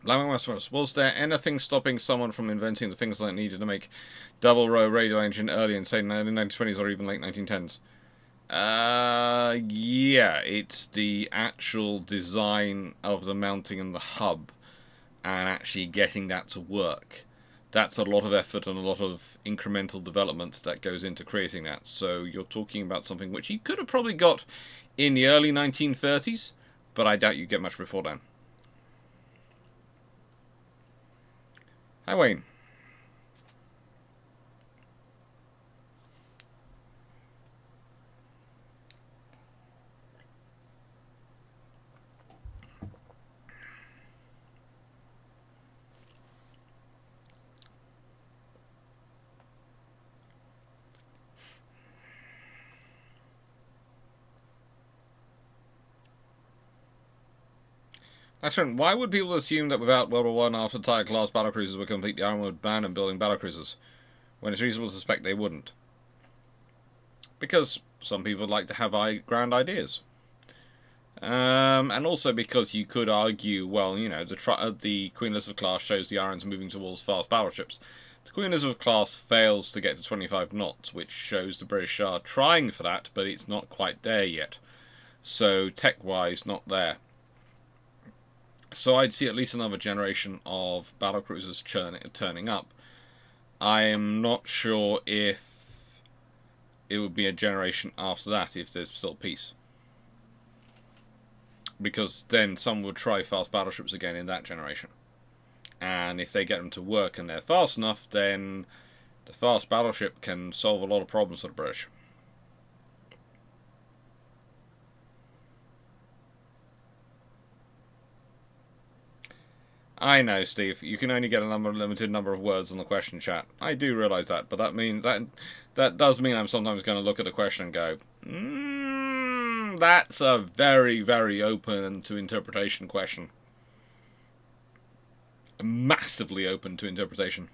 Was there anything stopping someone from inventing the things that needed to make double row radio engine early in, say, the 1920s or even late 1910s? Yeah, it's the actual design of the mounting and the hub and actually getting that to work. That's a lot of effort and a lot of incremental development that goes into creating that. So you're talking about something which you could have probably got in the early 1930s, but I doubt you get much before then. Hi, Wayne. Actually, why would people assume that without World War I, after Tiger class battlecruisers would complete the Iron would ban and building battlecruisers, when it's reasonable to suspect they wouldn't? Because some people like to have grand ideas. And also because you could argue, well, you know, the Queen Elizabeth class shows the Irons moving towards fast battleships. The Queen Elizabeth class fails to get to 25 knots, which shows the British are trying for that, but it's not quite there yet. So, tech-wise, not there. So I'd see at least another generation of battlecruisers turning up. I am not sure if it would be a generation after that if there's still peace. Because then some would try fast battleships again in that generation. And if they get them to work and they're fast enough, then the fast battleship can solve a lot of problems for the British. I know, Steve. You can only get a limited number of words on the question chat. I do realise that, but that means that does mean I'm sometimes going to look at the question and go, that's a very, very open to interpretation question. Massively open to interpretation.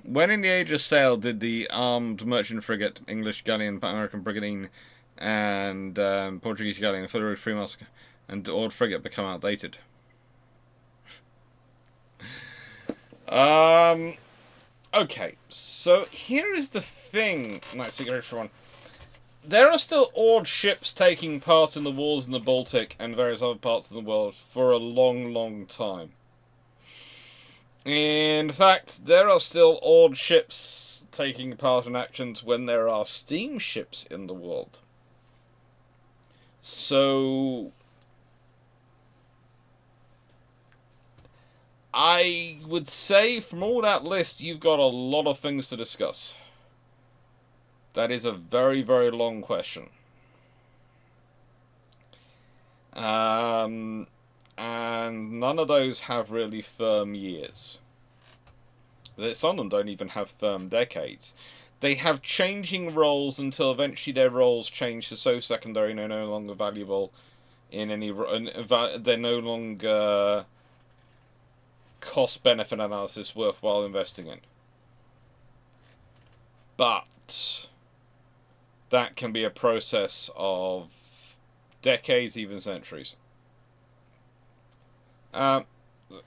When in the Age of Sail did the armed merchant frigate, English galleon, American brigantine, and Portuguese galleon, Federal Freemaster, and old frigate become outdated? Okay, so here is the thing. Nice cigarette for one. There are still odd ships taking part in the wars in the Baltic and various other parts of the world for a long, long time. In fact, there are still odd ships taking part in actions when there are steamships in the world. So I would say from all that list, you've got a lot of things to discuss. That is a very, very long question. And none of those have really firm years. Some of them don't even have firm decades. They have changing roles until eventually their roles change to so secondary and they're no longer valuable in any. They're no longer cost-benefit analysis worthwhile investing in. But that can be a process of decades, even centuries.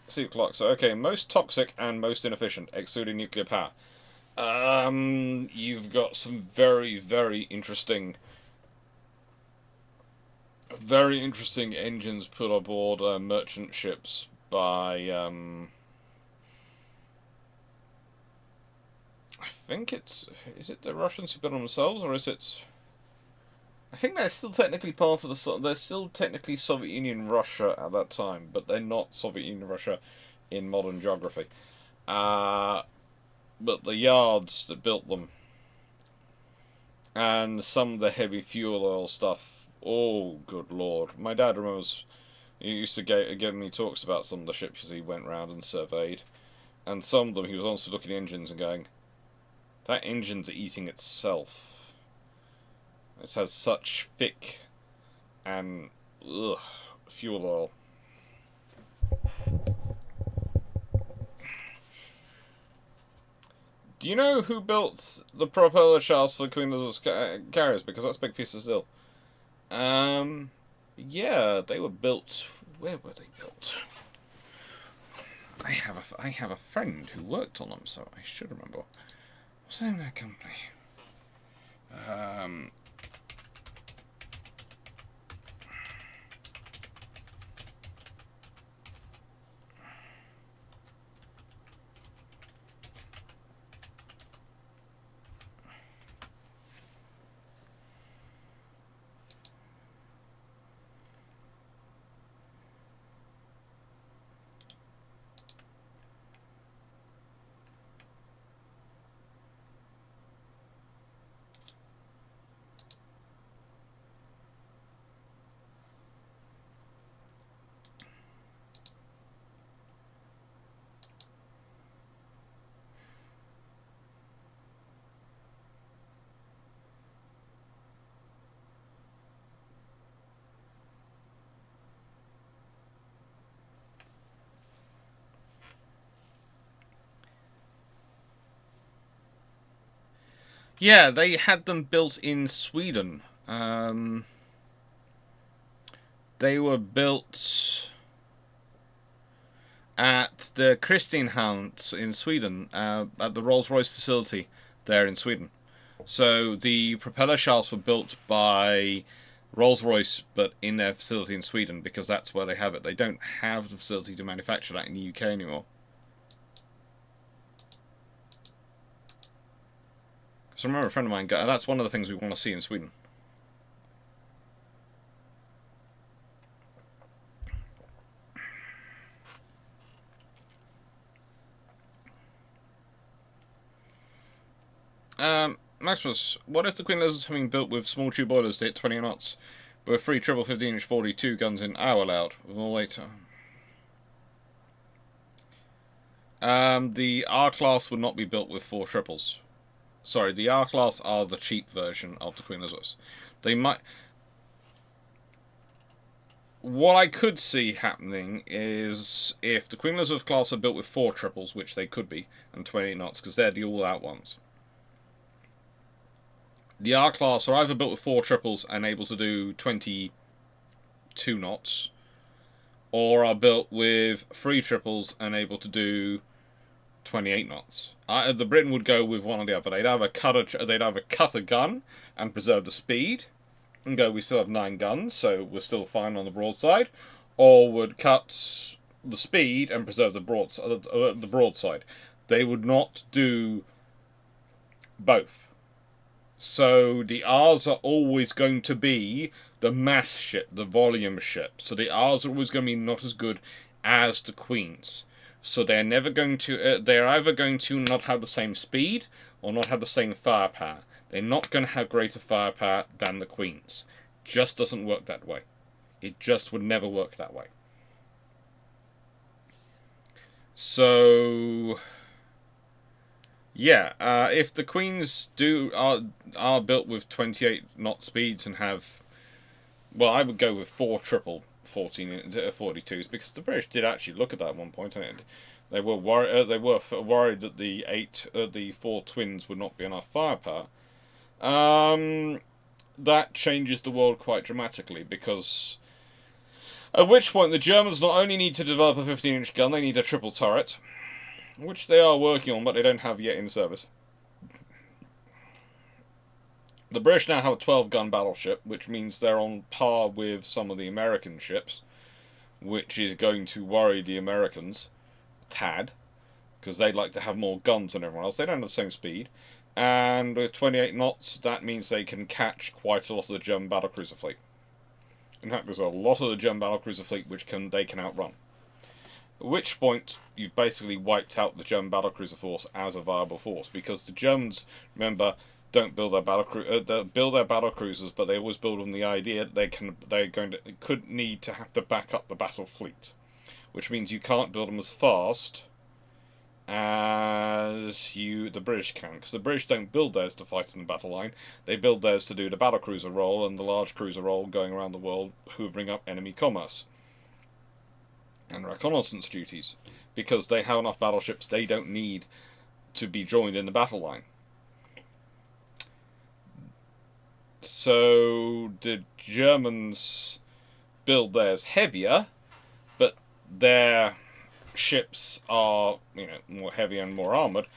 See, Clarke. So, okay, most toxic and most inefficient, excluding nuclear power. You've got some very, very interesting engines put aboard merchant ships by I think is it the Russians who built them themselves, or is it? I think they're still technically part of they're still technically Soviet Union Russia at that time, but they're not Soviet Union Russia in modern geography. But the yards that built them and some of the heavy fuel oil stuff. Oh, good lord! My dad remembers. He used to give me talks about some of the ships he went round and surveyed, and some of them he was honestly looking at the engines and going, "That engine's eating itself." It has such thick and fuel oil. Do you know who built the propeller shafts for Queen Elizabeth's carriers? Because that's a big piece of steel. Yeah, they were built. Where were they built? I have a friend who worked on them, so I should remember. What's the name of that company? Yeah, they had them built in Sweden. They were built at the Kristinhamn in Sweden, at the Rolls-Royce facility there in Sweden. So the propeller shafts were built by Rolls-Royce, but in their facility in Sweden, because that's where they have it. They don't have the facility to manufacture that in the UK anymore. Because I remember a friend of mine, that's one of the things we want to see in Sweden. Maximus, what if the Queen Elizabeth having built with small tube boilers to hit 20 knots, with 3 triple 15-inch 42 guns in hour allowed, with more weight? The R-Class would not be built with 4 triples. Sorry, the R-Class are the cheap version of the Queen Elizabeth. They might... What I could see happening is if the Queen Elizabeth class are built with 4 triples, which they could be, and 28 knots, because they're the all-out ones. The R-Class are either built with 4 triples and able to do 22 knots, or are built with 3 triples and able to do 28 knots. The Britain would go with one or the other. They'd either cut a gun and preserve the speed, and go, we still have 9 guns, so we're still fine on the broadside, or would cut the speed and preserve the broadside. They would not do both. So the R's are always going to be the mass ship, the volume ship. So the R's are always going to be not as good as the Queens. So they're never going to. They're either going to not have the same speed or not have the same firepower. They're not going to have greater firepower than the Queens. Just doesn't work that way. It just would never work that way. So Yeah, if the Queens are built with 28 knot speeds and have, well, I would go with 4 triple 42s, because the British did actually look at that at one point, and they were worried. Worried that the 4 twins would not be enough firepower. That changes the world quite dramatically, because at which point the Germans not only need to develop a 15-inch gun, they need a triple turret, which they are working on, but they don't have yet in service. The British now have a 12-gun battleship, which means they're on par with some of the American ships, which is going to worry the Americans a tad, because they'd like to have more guns than everyone else. They don't have the same speed, and with 28 knots, that means they can catch quite a lot of the German battlecruiser fleet. In fact, there's a lot of the German battlecruiser fleet which they can outrun. At which point, you've basically wiped out the German battlecruiser force as a viable force, because the Germans, remember, don't build their build their battlecruisers, but they always build on the idea that could need to have to back up the battle fleet, which means you can't build them as fast as the British can, because the British don't build theirs to fight in the battle line. They build theirs to do the battlecruiser role and the large cruiser role, going around the world hoovering up enemy commerce and reconnaissance duties, because they have enough battleships they don't need to be joined in the battle line. So the Germans build theirs heavier, but their ships are, more heavy and more armoured,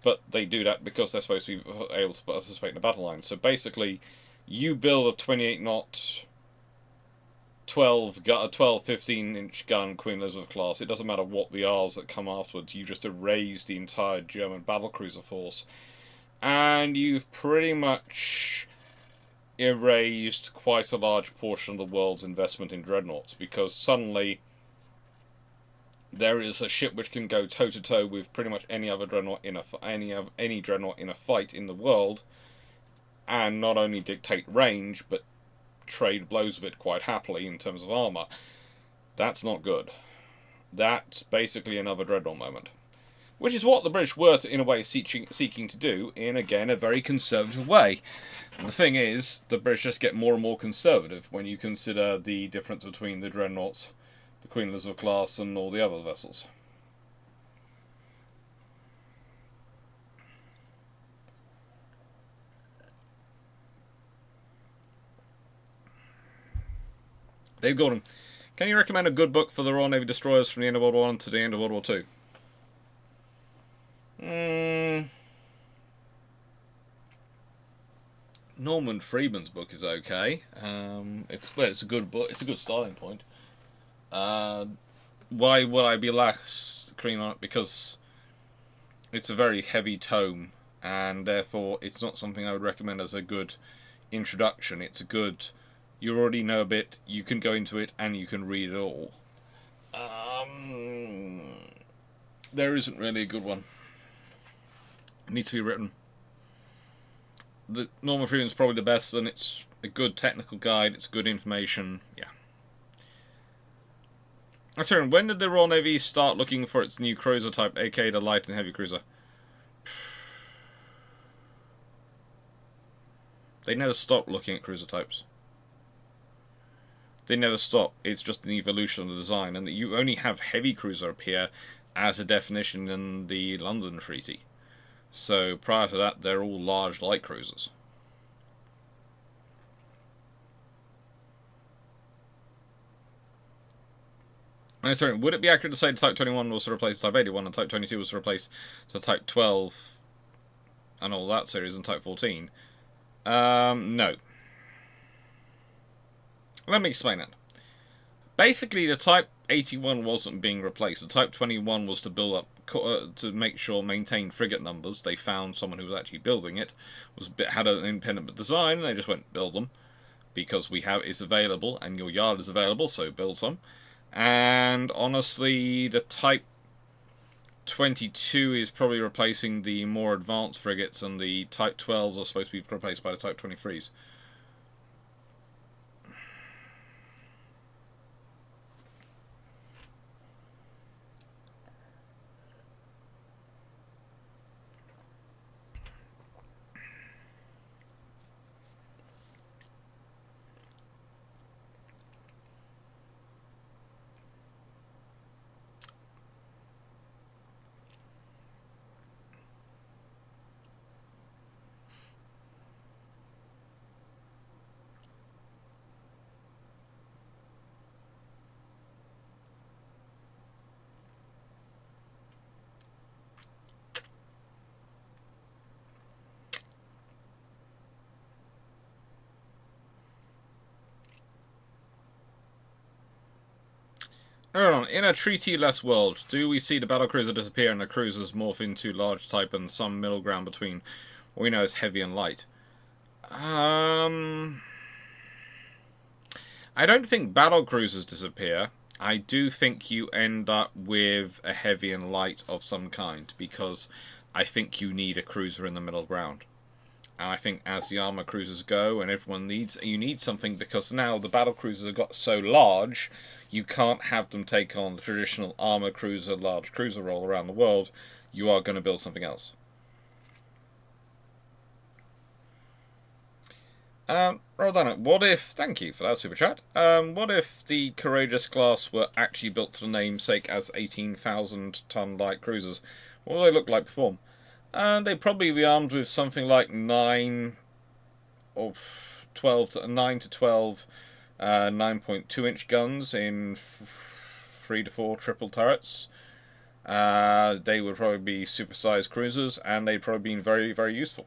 but they do that because they're supposed to be able to participate in the battle line. So basically, you build a 28 knot 15-inch gun Queen Elizabeth class. It doesn't matter what the R's that come afterwards. You just erase the entire German battlecruiser force, and you've pretty much erased quite a large portion of the world's investment in dreadnoughts, because suddenly there is a ship which can go toe to toe with pretty much any other dreadnought any dreadnought in a fight in the world, and not only dictate range but trade blows with it quite happily in terms of armor. That's not good. That's basically another dreadnought moment, which is what the British were, in a way, seeking to do in, again, a very conservative way. And the thing is, the British just get more and more conservative when you consider the difference between the dreadnoughts, the Queen Elizabeth class, and all the other vessels. Dave Gordon, can you recommend a good book for the Royal Navy destroyers from the end of World War I to the end of World War II? Norman Freeman's book is okay. It's a good book. It's a good starting point. Why would I be less keen on it? Because it's a very heavy tome, and therefore it's not something I would recommend as a good introduction. It's a good, you already know a bit, you can go into it and you can read it all. There isn't really a good one. It needs to be written. The Norman Freeman's probably the best, and it's a good technical guide, it's good information, yeah. Sorry, when did the Royal Navy start looking for its new cruiser type, aka the light and heavy cruiser? They never stopped looking at cruiser types. They never stop. It's just an evolution of the design, and that you only have heavy cruiser appear as a definition in the London Treaty. So prior to that, they're all large light cruisers. No, sorry, would it be accurate to say Type 21 was to replace Type 81 and Type 22 was to replace the Type 12 and all that series and Type 14? No. Let me explain that. Basically, the Type 81 wasn't being replaced. The Type 21 was to build up, to maintain frigate numbers. They found someone who was actually building it, had an independent design, and they just went, build them, because it's available, and your yard is available, so build some. And honestly, the Type 22 is probably replacing the more advanced frigates, and the Type 12s are supposed to be replaced by the Type 23s. Hold on. In a treaty-less world, do we see the battlecruiser disappear and the cruisers morph into large type and some middle ground between what we know as heavy and light? I don't think battlecruisers disappear. I do think you end up with a heavy and light of some kind, because I think you need a cruiser in the middle ground. And I think as the armor cruisers go, and everyone needs, you need something, because now the battle cruisers have got so large, you can't have them take on the traditional armor cruiser, large cruiser role around the world. You are going to build something else. Rodana, what if, thank you for that super chat, what if the Courageous class were actually built to the namesake as 18,000 ton light cruisers? What would they look like perform? They'd probably be armed with something like 9 or 12 to 9 to 12 9.2 inch guns in 3 to 4 triple turrets. They would probably be supersized cruisers, and they'd probably be very, very useful.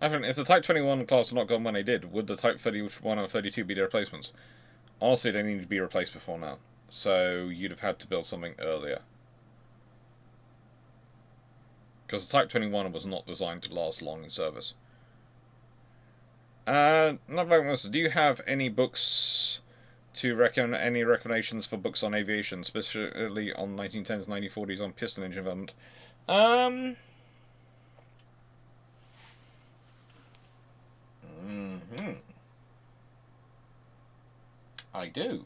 I think if the Type 21 class had not gone when they did, would the Type 31 or 32 be the replacements? Honestly, they need to be replaced before now. So you'd have had to build something earlier. Because the Type 21 was not designed to last long in service. Do you have any books to recommend, any recommendations for books on aviation, specifically on 1910s, 1940s on piston engine development? I do.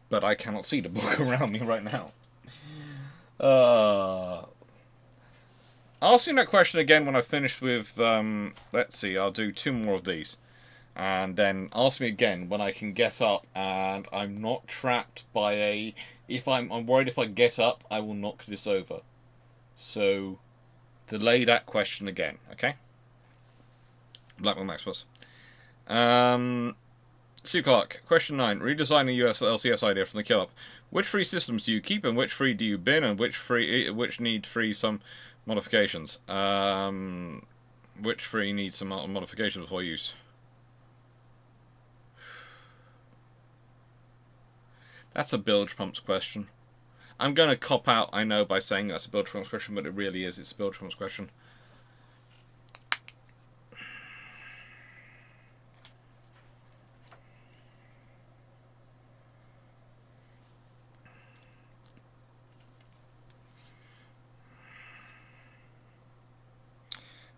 But I cannot see the book around me right now. Ask me that question again when I finish with, let's see, I'll do 2 more of these. And then ask me again when I can get up and I'm not trapped by a... I'm worried if I get up, I will knock this over. So, delay that question again, okay? Blackmore Maximus. Sue Clarke, question 9. Redesign the US LCS idea from the kill-up. Which 3 systems do you keep, and which 3 do you bin, and which need some modifications? Which 3 need some modifications before use? That's a bilge pumps question. I'm going to cop out, I know, by saying that's a bilge pumps question, but it really is. It's a bilge pumps question.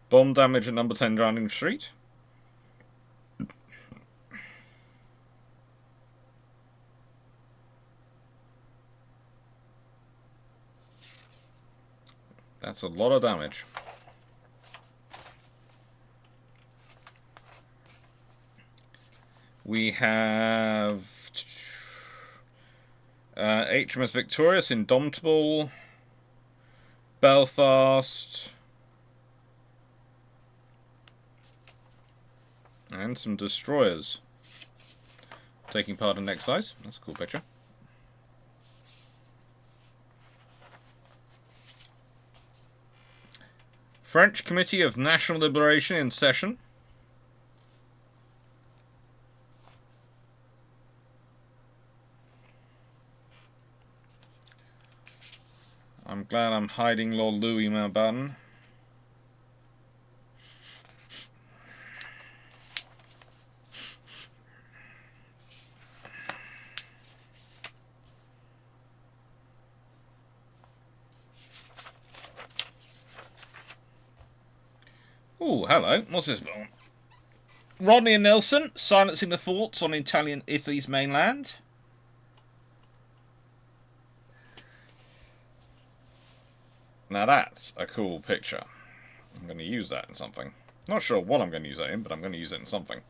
Bomb damage at number 10 Drowning Street. That's a lot of damage. We have HMS Victorious, Indomitable, Belfast, and some destroyers taking part in exercise. That's a cool picture. French Committee of National Liberation in session. I'm glad I'm hiding Lord Louis Mountbatten. Ooh, hello. What's this? Rodney and Nelson, silencing the thoughts on Italian Italy's mainland. Now that's a cool picture. I'm going to use that in something. Not sure what I'm going to use that in, but I'm going to use it in something.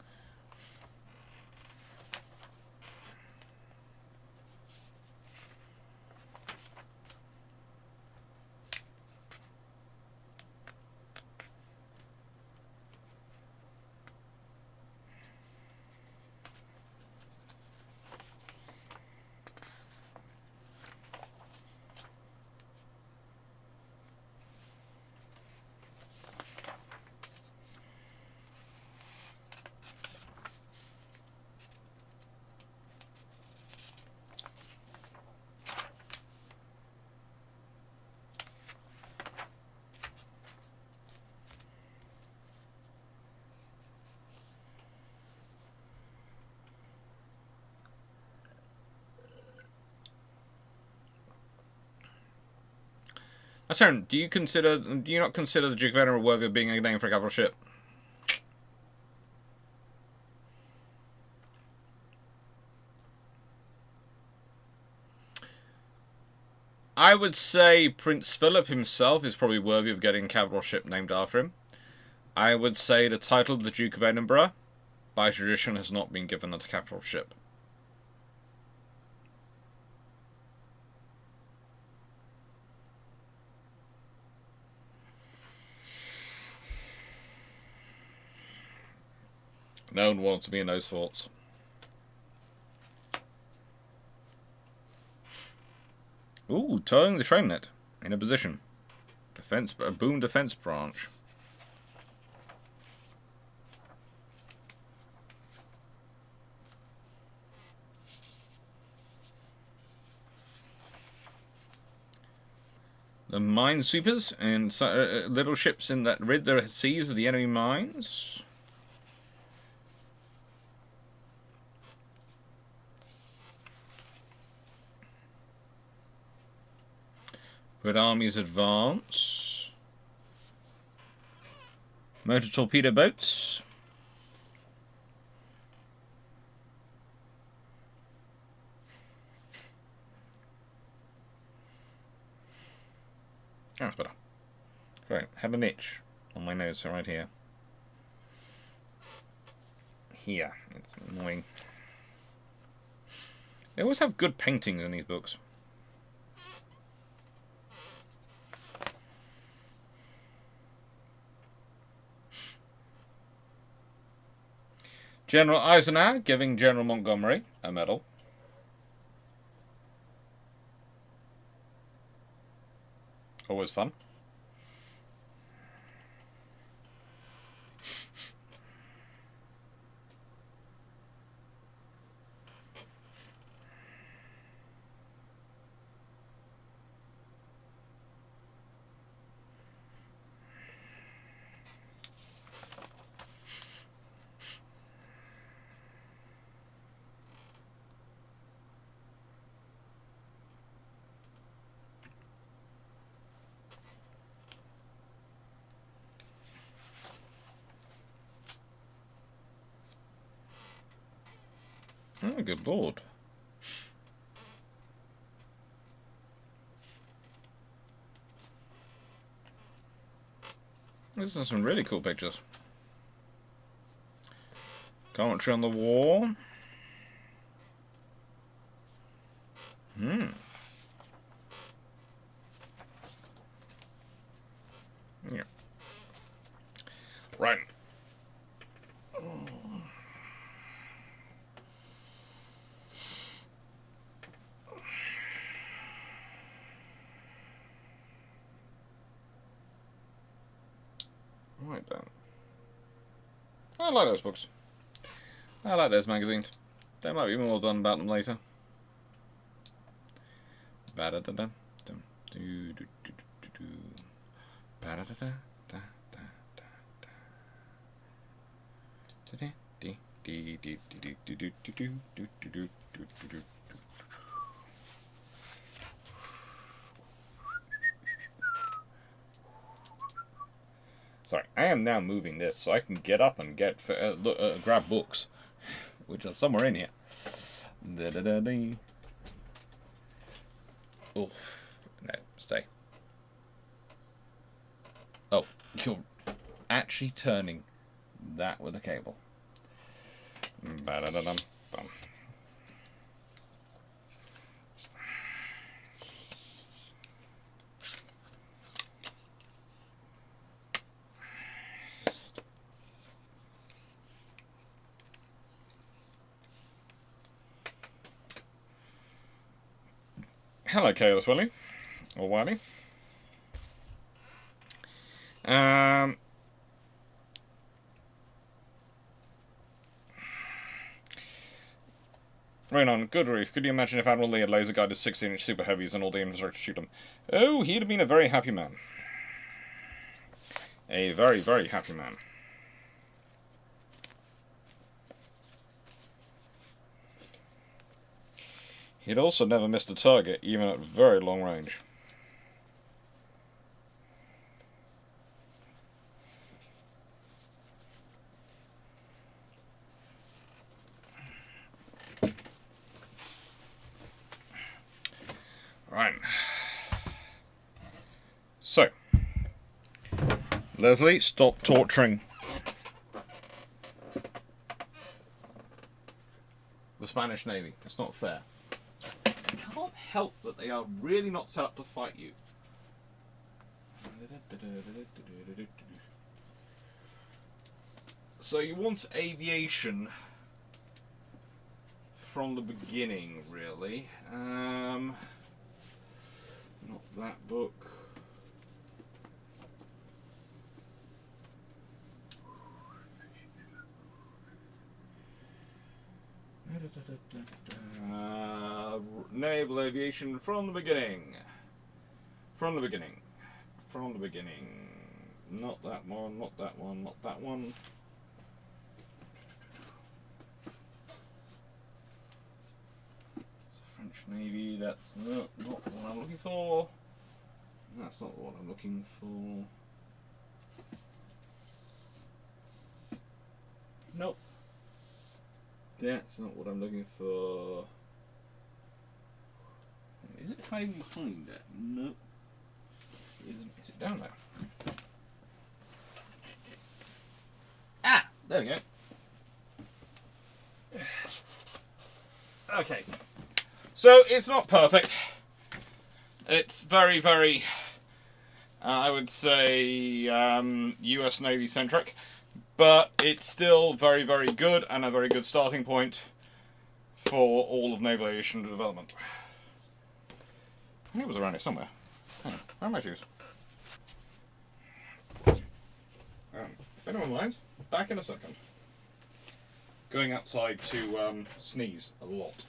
Terran, do you not consider the Duke of Edinburgh worthy of being a name for a capital ship? I would say Prince Philip himself is probably worthy of getting a capital ship named after him. I would say the title of the Duke of Edinburgh, by tradition, has not been given as a capital ship. No one wants to be in those thoughts. Ooh, towing the train net in a position. Defense, a boom defense branch. The minesweepers and little ships in that rid their seas of the enemy mines. Red armies advance. Motor torpedo boats. Oh, that's better. Great. Have an itch on my nose right here. Here. It's annoying. They always have good paintings in these books. General Eisenhower giving General Montgomery a medal. Always fun. Oh, good lord. This is some really cool pictures. Commentary on the war. Yeah. Right. Right then. I like those books. I like those magazines. There might be more done about them later. Ba-da-da-da. Do-do-do-do-do. Ba-da-da-da. Sorry, I am now moving this so I can get up and grab books, which are somewhere in here. Oh, no, stay. Oh, you're actually turning that with a cable. Ba-da-da-dum, bum. Hello, Careless Willie. Or Wiley. Rain on, good reef. Could you imagine if Admiral Lee had laser guided 16-inch super heavies and all the infrastructure to shoot them? Oh, he'd have been a very happy man. A very, very happy man. He'd also never missed a target, even at very long range. Leslie, stop torturing the Spanish Navy. It's not fair. I can't help that they are really not set up to fight you. So you want aviation from the beginning, really. Not that book. Naval aviation from the beginning. From the beginning. From the beginning. Not that one, not that one, not that one. French Navy, that's not what I'm looking for. That's not what I'm looking for. Nope. That's not what I'm looking for. Is it hiding behind it? Nope. It isn't. Is it down there? Ah! There we go. Okay. So, it's not perfect. It's very, very, I would say, US Navy centric. But it's still very, very good and a very good starting point for all of naval aviation development. I think it was around here somewhere. Hang on, where are my shoes? If anyone minds, back in a second. Going outside to sneeze a lot.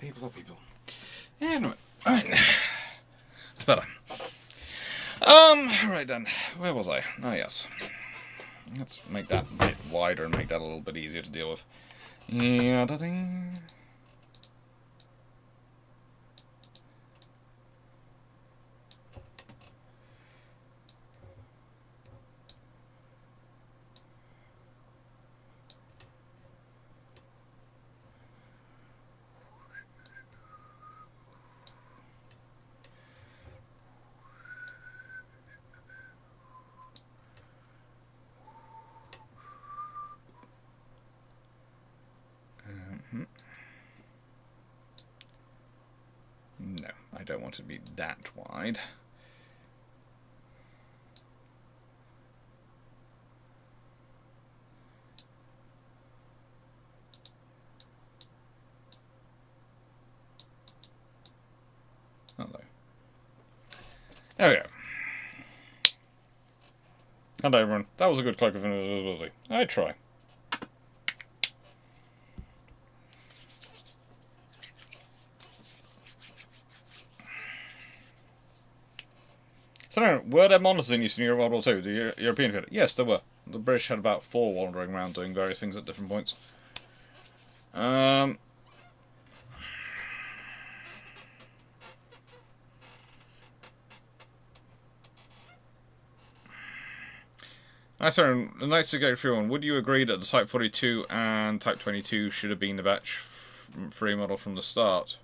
People are people. Anyway, right. It's better. Right then. Where was I? Oh, yes. Let's make that a bit wider and make that a little bit easier to deal with. Yeah, No, I don't want it to be that wide. Hello. There we go. Hello everyone. That was a good cloak of invisibility. I try. So, were there monitors in Eastern Europe World War II? The European period? Yes, there were. The British had about 4 wandering around doing various things at different points. So, the Nights to go through one. Would you agree that the Type 42 and Type 22 should have been the batch 3 model from the start?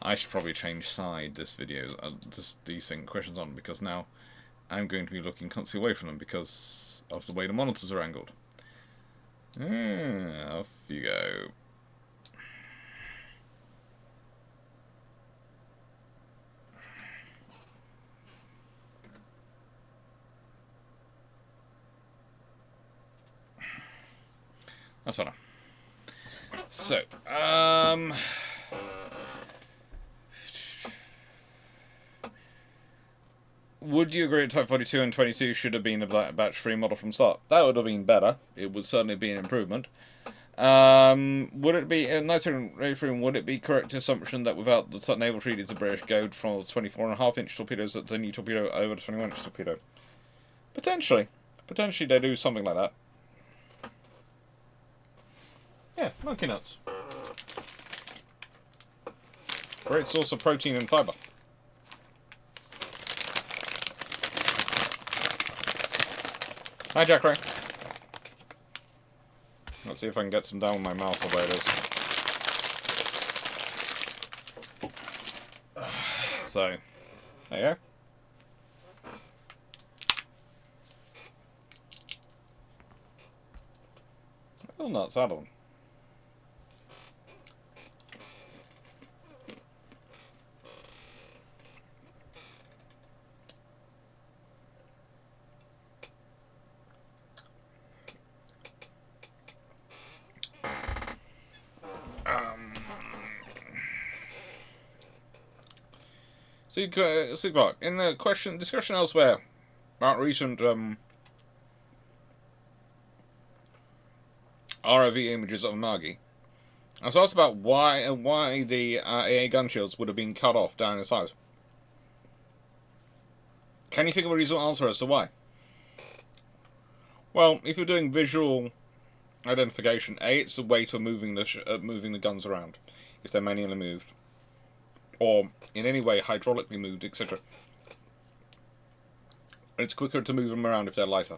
I should probably change side this video, these questions on, because now I'm going to be looking constantly away from them because of the way the monitors are angled. Off you go. That's better. So, would you agree that Type 42 and 22 should have been a batch 3 model from start? That would have been better. It would certainly be an improvement. Would it be would it be correct assumption that without the naval treaties, the British go from 24.5-inch torpedoes to the new torpedo over to 21-inch torpedo? Potentially they do something like that. Yeah, monkey nuts. Great source of protein and fiber. Hi, Jack Ray. Let's see if I can get some down with my mouth the way it is. So, there you go. Oh, nuts, that one. See, Clarke, in the discussion elsewhere about recent ROV images of Margi, I was asked about why the AA gun shields would have been cut off down in size. Can you think of a reasonable answer as to why? Well, if you're doing visual identification, A, it's a way to moving the guns around if they're manually moved, or in any way hydraulically moved, etc. It's quicker to move them around if they're lighter.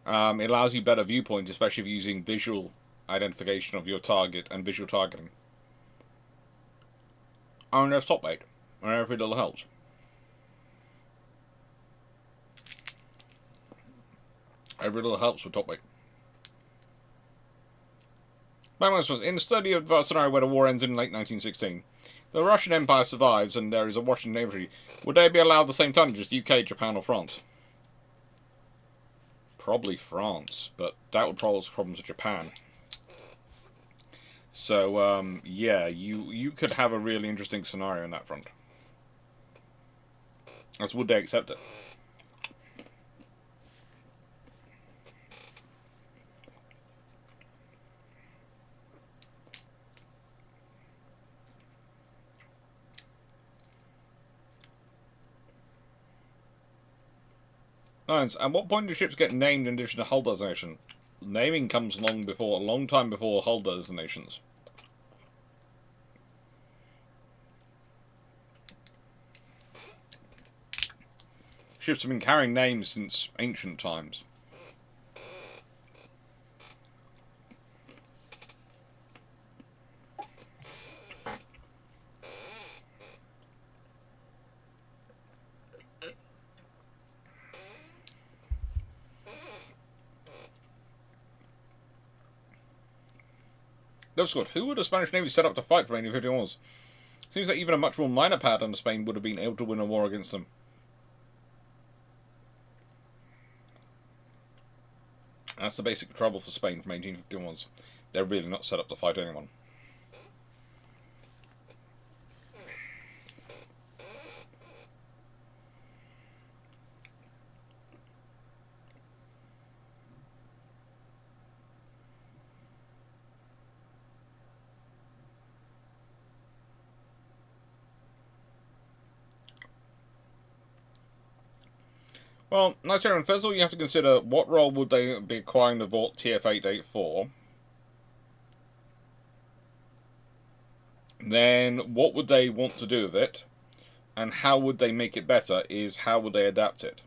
It allows you better viewpoint, especially if you're using visual identification of your target and visual targeting. And there's top weight, and every little helps. Every little helps with top weight. In the study of a scenario where the war ends in late 1916, the Russian Empire survives and there is a Washington Navy, would they be allowed the same tonnage as UK, Japan, or France? Probably France, but that would cause problems with Japan. So, yeah, you could have a really interesting scenario in that front. As would they accept it? Nice. At what point do ships get named in addition to hull designation? Naming comes a long time before hull designations. Ships have been carrying names since ancient times. That's good. Who would the Spanish Navy set up to fight for 1851? Seems that even a much more minor power than Spain would have been able to win a war against them. That's the basic trouble for Spain from 1851. They're really not set up to fight anyone. Well, Nigerian, first of all, you have to consider what role would they be acquiring the Vought TF-884. Then, what would they want to do with it? And how would they make it better is how would they adapt it?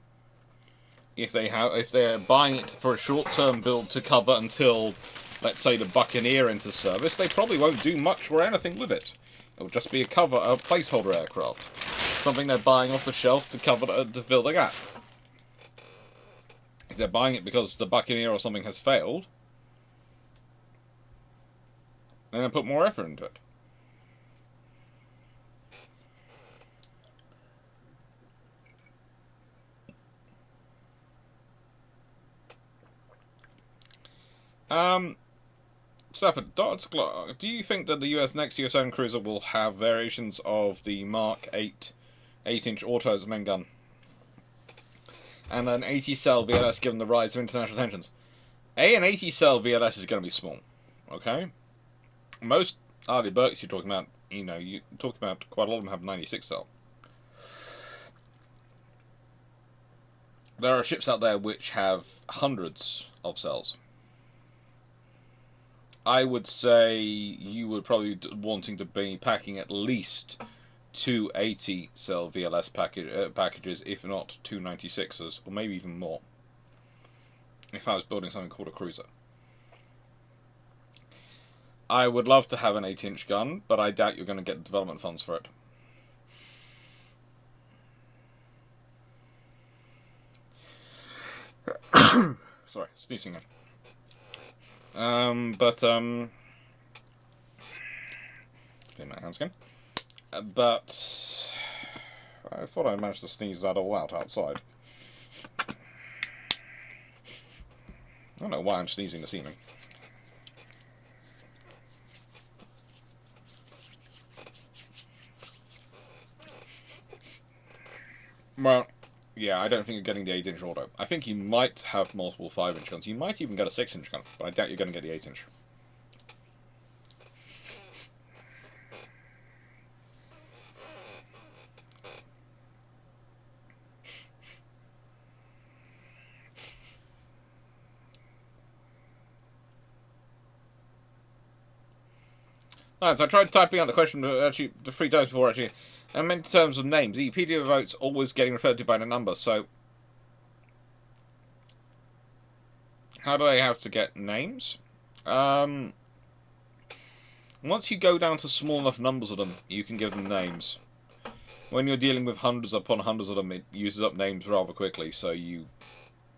If they're buying it for a short-term build to cover until, let's say, the Buccaneer enters service, they probably won't do much or anything with it. It'll just be a placeholder aircraft. Something they're buying off the shelf to to fill the gap. If they're buying it because the Buccaneer or something has failed, then they'll put more effort into it. Stafford, Dr. Clarke, do you think that the next US owned cruiser will have variations of the Mark 8 8-inch auto as a main gun? And an 80 cell VLS given the rise of international tensions? An 80 cell VLS is going to be small. Okay? Most Arleigh Burkes you're talking about, you talk about quite a lot of them have 96 cell. There are ships out there which have hundreds of cells. I would say you would probably be wanting to be packing at least 280 cell VLS packages, if not 296s, or maybe even more, if I was building something called a cruiser. I would love to have an 8-inch gun, but I doubt you're going to get development funds for it. Sorry, sneezing again. Clean my hands again. But I thought I managed to sneeze that all out outside. I don't know why I'm sneezing this evening. Well, yeah, I don't think you're getting the 8-inch auto. I think you might have multiple 5-inch guns. You might even get a 6-inch gun, but I doubt you're going to get the 8-inch. Right, so I tried typing out the question actually the 3 times before actually. I meant in terms of names. The Wikipedia vote's always getting referred to by the number, so how do I have to get names? Once you go down to small enough numbers of them, you can give them names. When you're dealing with hundreds upon hundreds of them, it uses up names rather quickly, so you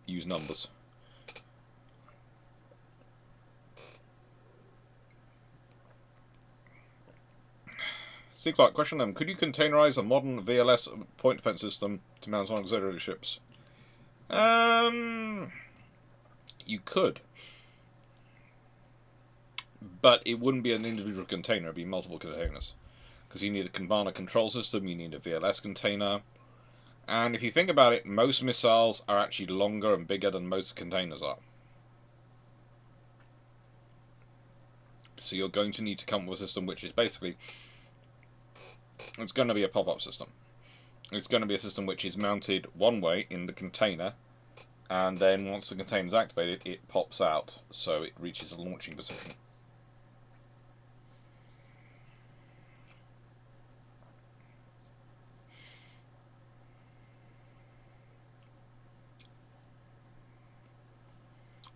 use numbers. C. Clarke, question them. Could you containerize a modern VLS point defense system to mount on auxiliary ships? You could. But it wouldn't be an individual container, it'd be multiple containers. Because you need a Kavana control system, you need a VLS container. And if you think about it, most missiles are actually longer and bigger than most containers are. So you're going to need to come up with a system which is basically... It's going to be a pop-up system. It's going to be a system which is mounted one way in the container, and then once the container is activated, it pops out, so it reaches a launching position.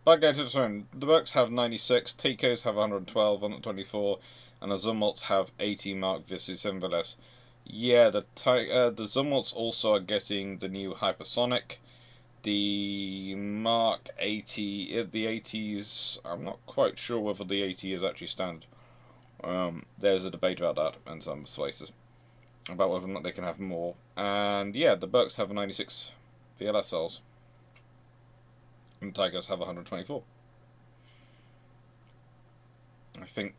Back to the turn. The Burkes have 96, TKs have 112, 124, and the Zumwalts have 80 Mark VC7 VLS. Yeah, the Zumwalts also are getting the new hypersonic. The Mark 80, the 80s, I'm not quite sure whether the 80 is actually standard. There's a debate about that in some places, about whether or not they can have more. And yeah, the Burkes have 96 VLS cells. And Tigers have 124. I think...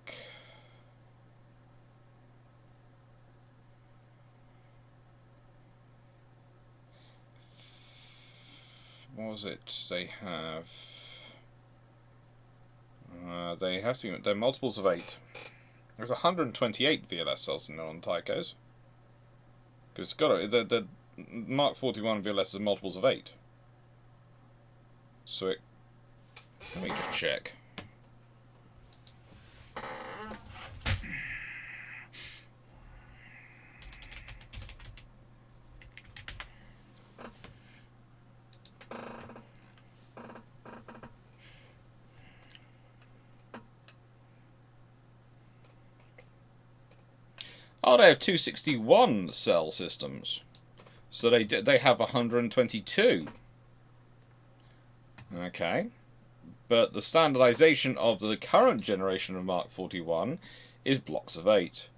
What was it? They have to be... They're multiples of 8. There's 128 VLS cells in on Tychos. Because the Mark 41 VLS is multiples of 8. So it... Let me just check. Oh, they have 261 cell systems. So they have 122. Okay. But the standardization of the current generation of Mark 41 is blocks of 8.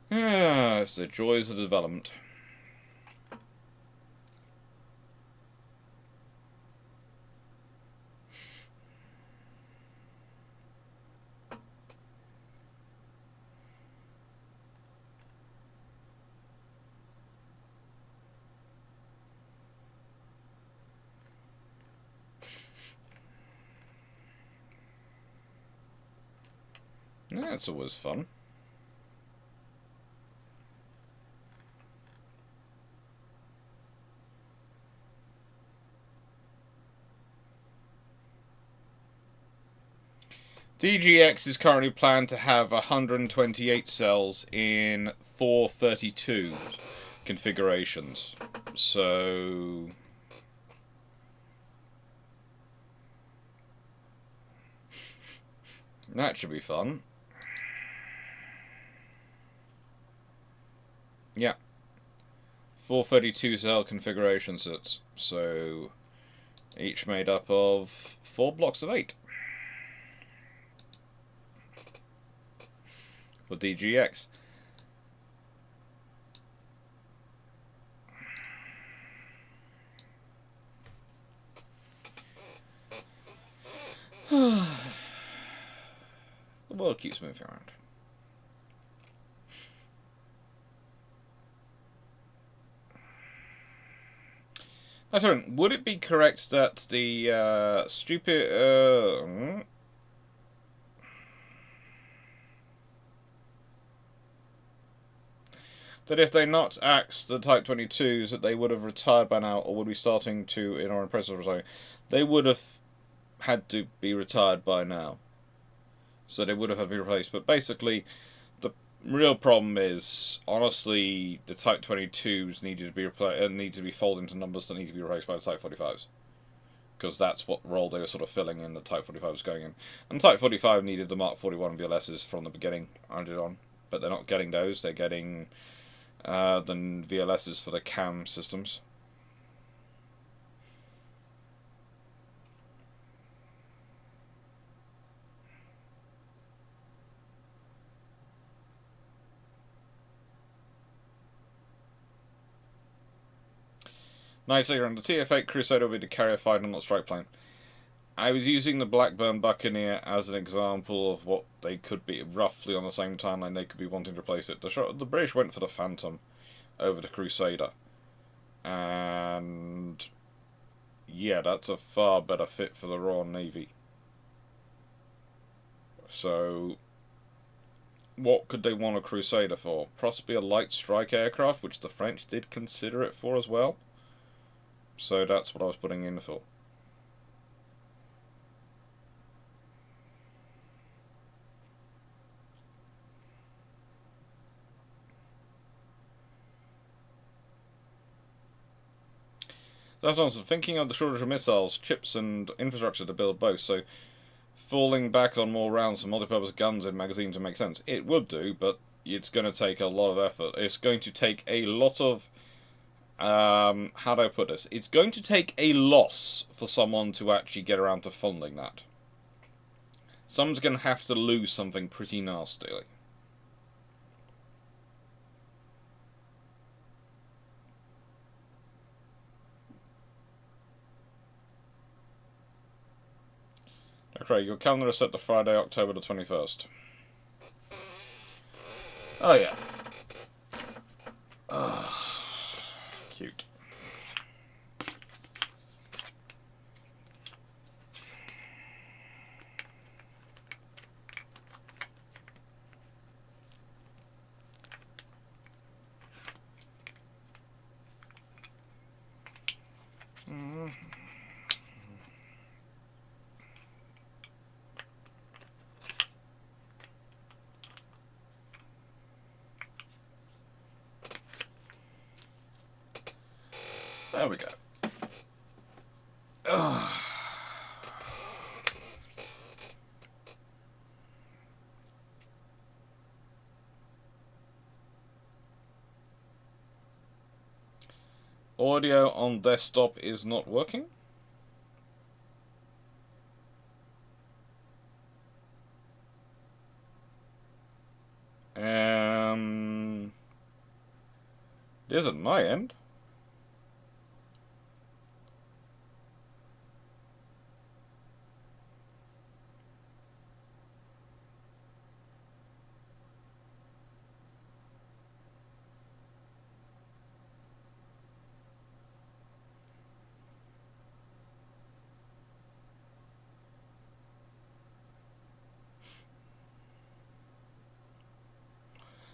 Ah, it's the joys of development. That's always fun. DGX is currently planned to have 128 cells in 432 configurations. So that should be fun. Yeah. 432 cell configuration sets. So each made up of 4 blocks of 8. For DGX. The world keeps moving around. I don't. Would it be correct that the stupid that if they not axed the Type 22s, that they would have retired by now, or would be starting to in our impressive retiring? They would have had to be retired by now. So they would have had to be replaced. But basically, the real problem is, honestly, the Type 22s needed to be need to be folded into numbers that need to be replaced by the Type 45s. Because that's what role they were sort of filling in, the Type 45s going in. And Type 45 needed the Mark 41 VLSs from the beginning, added on. But they're not getting those, they're getting the VLSs for the CAM systems. Nice later on, the TF-8 Crusader will be the carrier fighter, not strike plane. I was using the Blackburn Buccaneer as an example of what they could be, roughly on the same timeline they could be wanting to replace it. The British went for the Phantom over the Crusader. And yeah, that's a far better fit for the Royal Navy. So what could they want a Crusader for? Possibly a light strike aircraft, which the French did consider it for as well. So that's what I was putting in for. That's also thinking of the shortage of missiles, chips, and infrastructure to build both. So falling back on more rounds and multi-purpose guns in magazines would make sense. It would do, but it's going to take a lot of effort. It's going to take a lot of how do I put this? It's going to take a loss for someone to actually get around to funding that. Someone's going to have to lose something pretty nastily. Okay, your calendar is set to Friday, October the 21st. Oh, yeah. Cute. There we go. Audio on desktop is not working. It is at my end.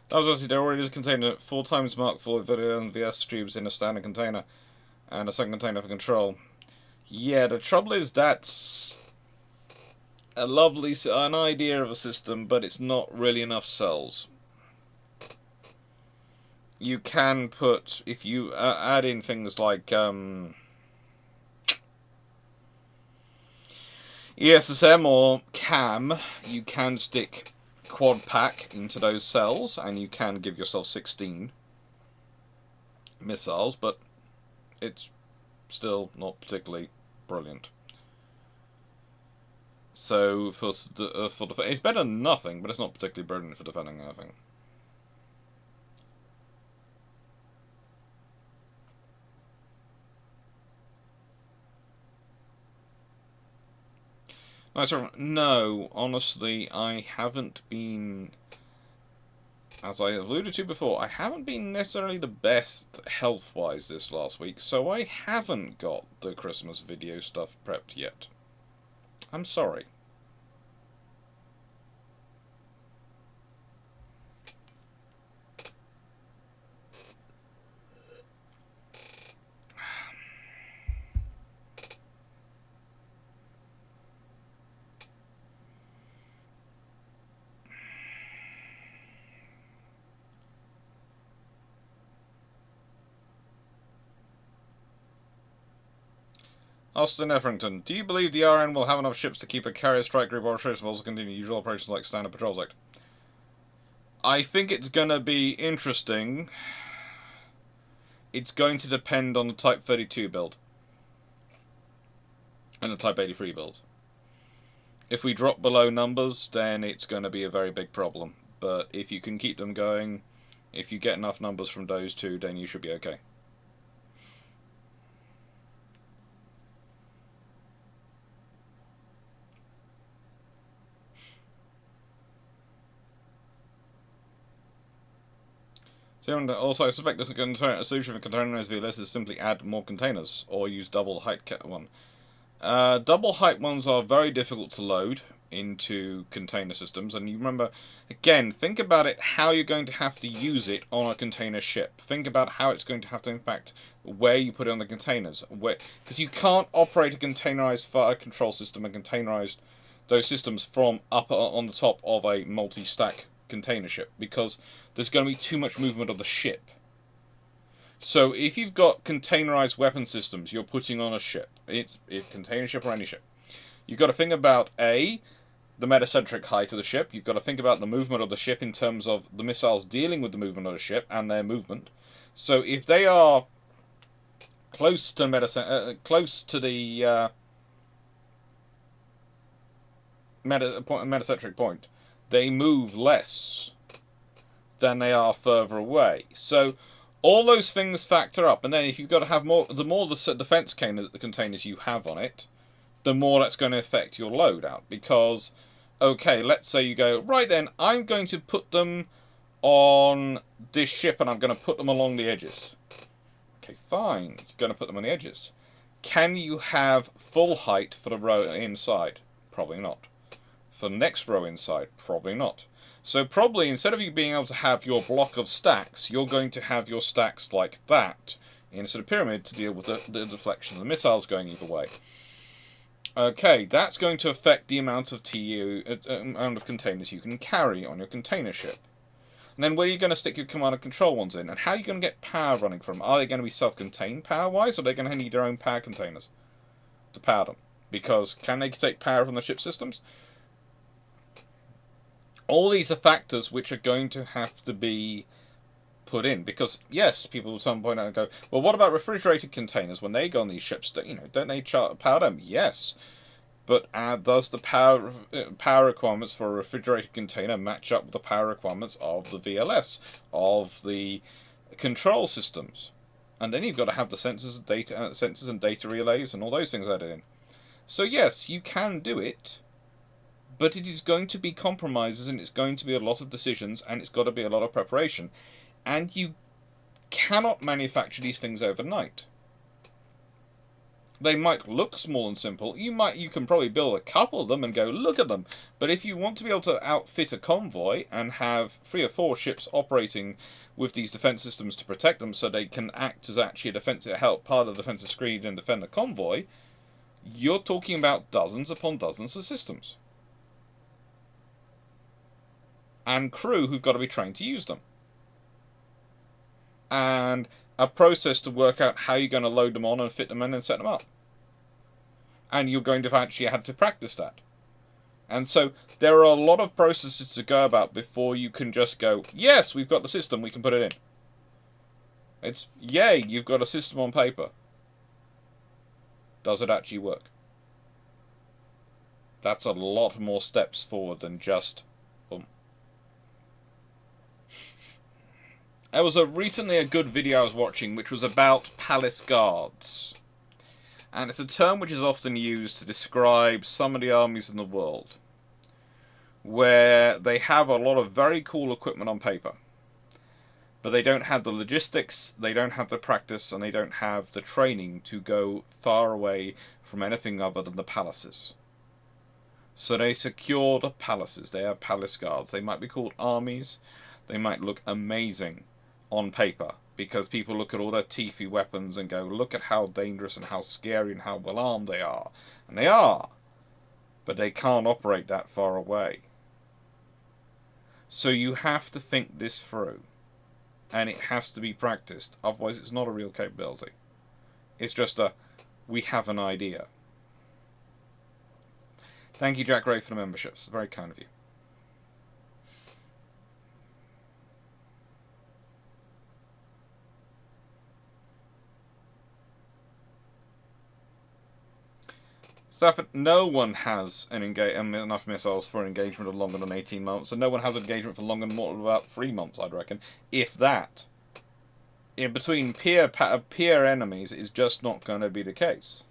That was actually, there already is a container 4 times Mark 4 video and VS tubes in a standard container. And a second container for control. Yeah, the trouble is that's a lovely an idea of a system, but it's not really enough cells. You can put, if you add in things like ESSM or CAM, you can stick quad pack into those cells, and you can give yourself 16 missiles, but it's still not particularly brilliant. So for it's better than nothing, but it's not particularly brilliant for defending anything. No, honestly, I haven't been, as I alluded to before, I haven't been necessarily the best health-wise this last week, so I haven't got the Christmas video stuff prepped yet. I'm sorry. Austin Effrington, do you believe the RN will have enough ships to keep a carrier strike group operations and also continue usual operations like standard patrols? I think it's going to be interesting. It's going to depend on the Type 32 build and the Type 83 build. If we drop below numbers, then it's going to be a very big problem. But if you can keep them going, if you get enough numbers from those two, then you should be okay. Also, I suspect the solution for containerized VLS is simply add more containers or use double height one. Double height ones are very difficult to load into container systems, and you remember, again, think about it, how you're going to have to use it on a container ship. Think about how it's going to have to impact where you put it on the containers, because you can't operate a containerized fire control system and containerize those systems from up on the top of a multi-stack container ship, because there's going to be too much movement of the ship. So if you've got containerized weapon systems you're putting on a ship, it's a container ship or any ship, you've got to think about the metacentric height of the ship. You've got to think about the movement of the ship in terms of the missiles dealing with the movement of the ship and their movement. So if they are close to the metacentric point, they move less than they are further away. So all those things factor up, and then if you've got to have more, the more the defense containers you have on it, the more that's going to affect your loadout. Because, okay, let's say you go, right then, I'm going to put them on this ship and I'm going to put them along the edges. Okay, fine, you're going to put them on the edges. Can you have full height for the row inside? Probably not. For the next row inside? Probably not. So probably, instead of you being able to have your block of stacks, you're going to have your stacks like that, in a sort of pyramid, to deal with the deflection of the missiles going either way. Okay, that's going to affect the amount of amount of containers you can carry on your container ship. And then where are you going to stick your command and control ones in? And how are you going to get power running from? Are they going to be self-contained power-wise, or are they going to need their own power containers to power them? Because can they take power from the ship systems? All these are factors which are going to have to be put in, because yes, people at some point out and go, well, what about refrigerated containers when they go on these ships? Don't they power them? Yes, but does the power requirements for a refrigerated container match up with the power requirements of the VLS, of the control systems? And then you've got to have the sensors and data relays and all those things added in. So yes, you can do it. But it is going to be compromises, and it's going to be a lot of decisions, and it's got to be a lot of preparation. And you cannot manufacture these things overnight. They might look small and simple. You can probably build a couple of them and go, look at them. But if you want to be able to outfit a convoy and have 3 or 4 ships operating with these defense systems to protect them so they can act as actually a defensive help, part of the defensive screen and defend the convoy, you're talking about dozens upon dozens of systems. And crew who've got to be trained to use them. And a process to work out how you're going to load them on and fit them in and set them up. And you're going to actually have to practice that. And so there are a lot of processes to go about before you can just go, yes, we've got the system, we can put it in. It's, yay, you've got a system on paper. Does it actually work? That's a lot more steps forward than just, boom. There was recently a good video I was watching which was about palace guards. And it's a term which is often used to describe some of the armies in the world, where they have a lot of very cool equipment on paper, but they don't have the logistics, they don't have the practice, and they don't have the training to go far away from anything other than the palaces. So they secure the palaces. They have palace guards. They might be called armies. They might look amazing on paper, because people look at all their teethy weapons and go, look at how dangerous and how scary and how well armed they are. And they are. But they can't operate that far away. So you have to think this through. And it has to be practiced. Otherwise it's not a real capability. It's just we have an idea. Thank you, Jack Ray, for the memberships. Very kind of you. Stafford, no one has enough missiles for an engagement of longer than 18 months, and no one has an engagement for longer than more than about 3 months, I'd reckon. If that. In between peer enemies is just not going to be the case.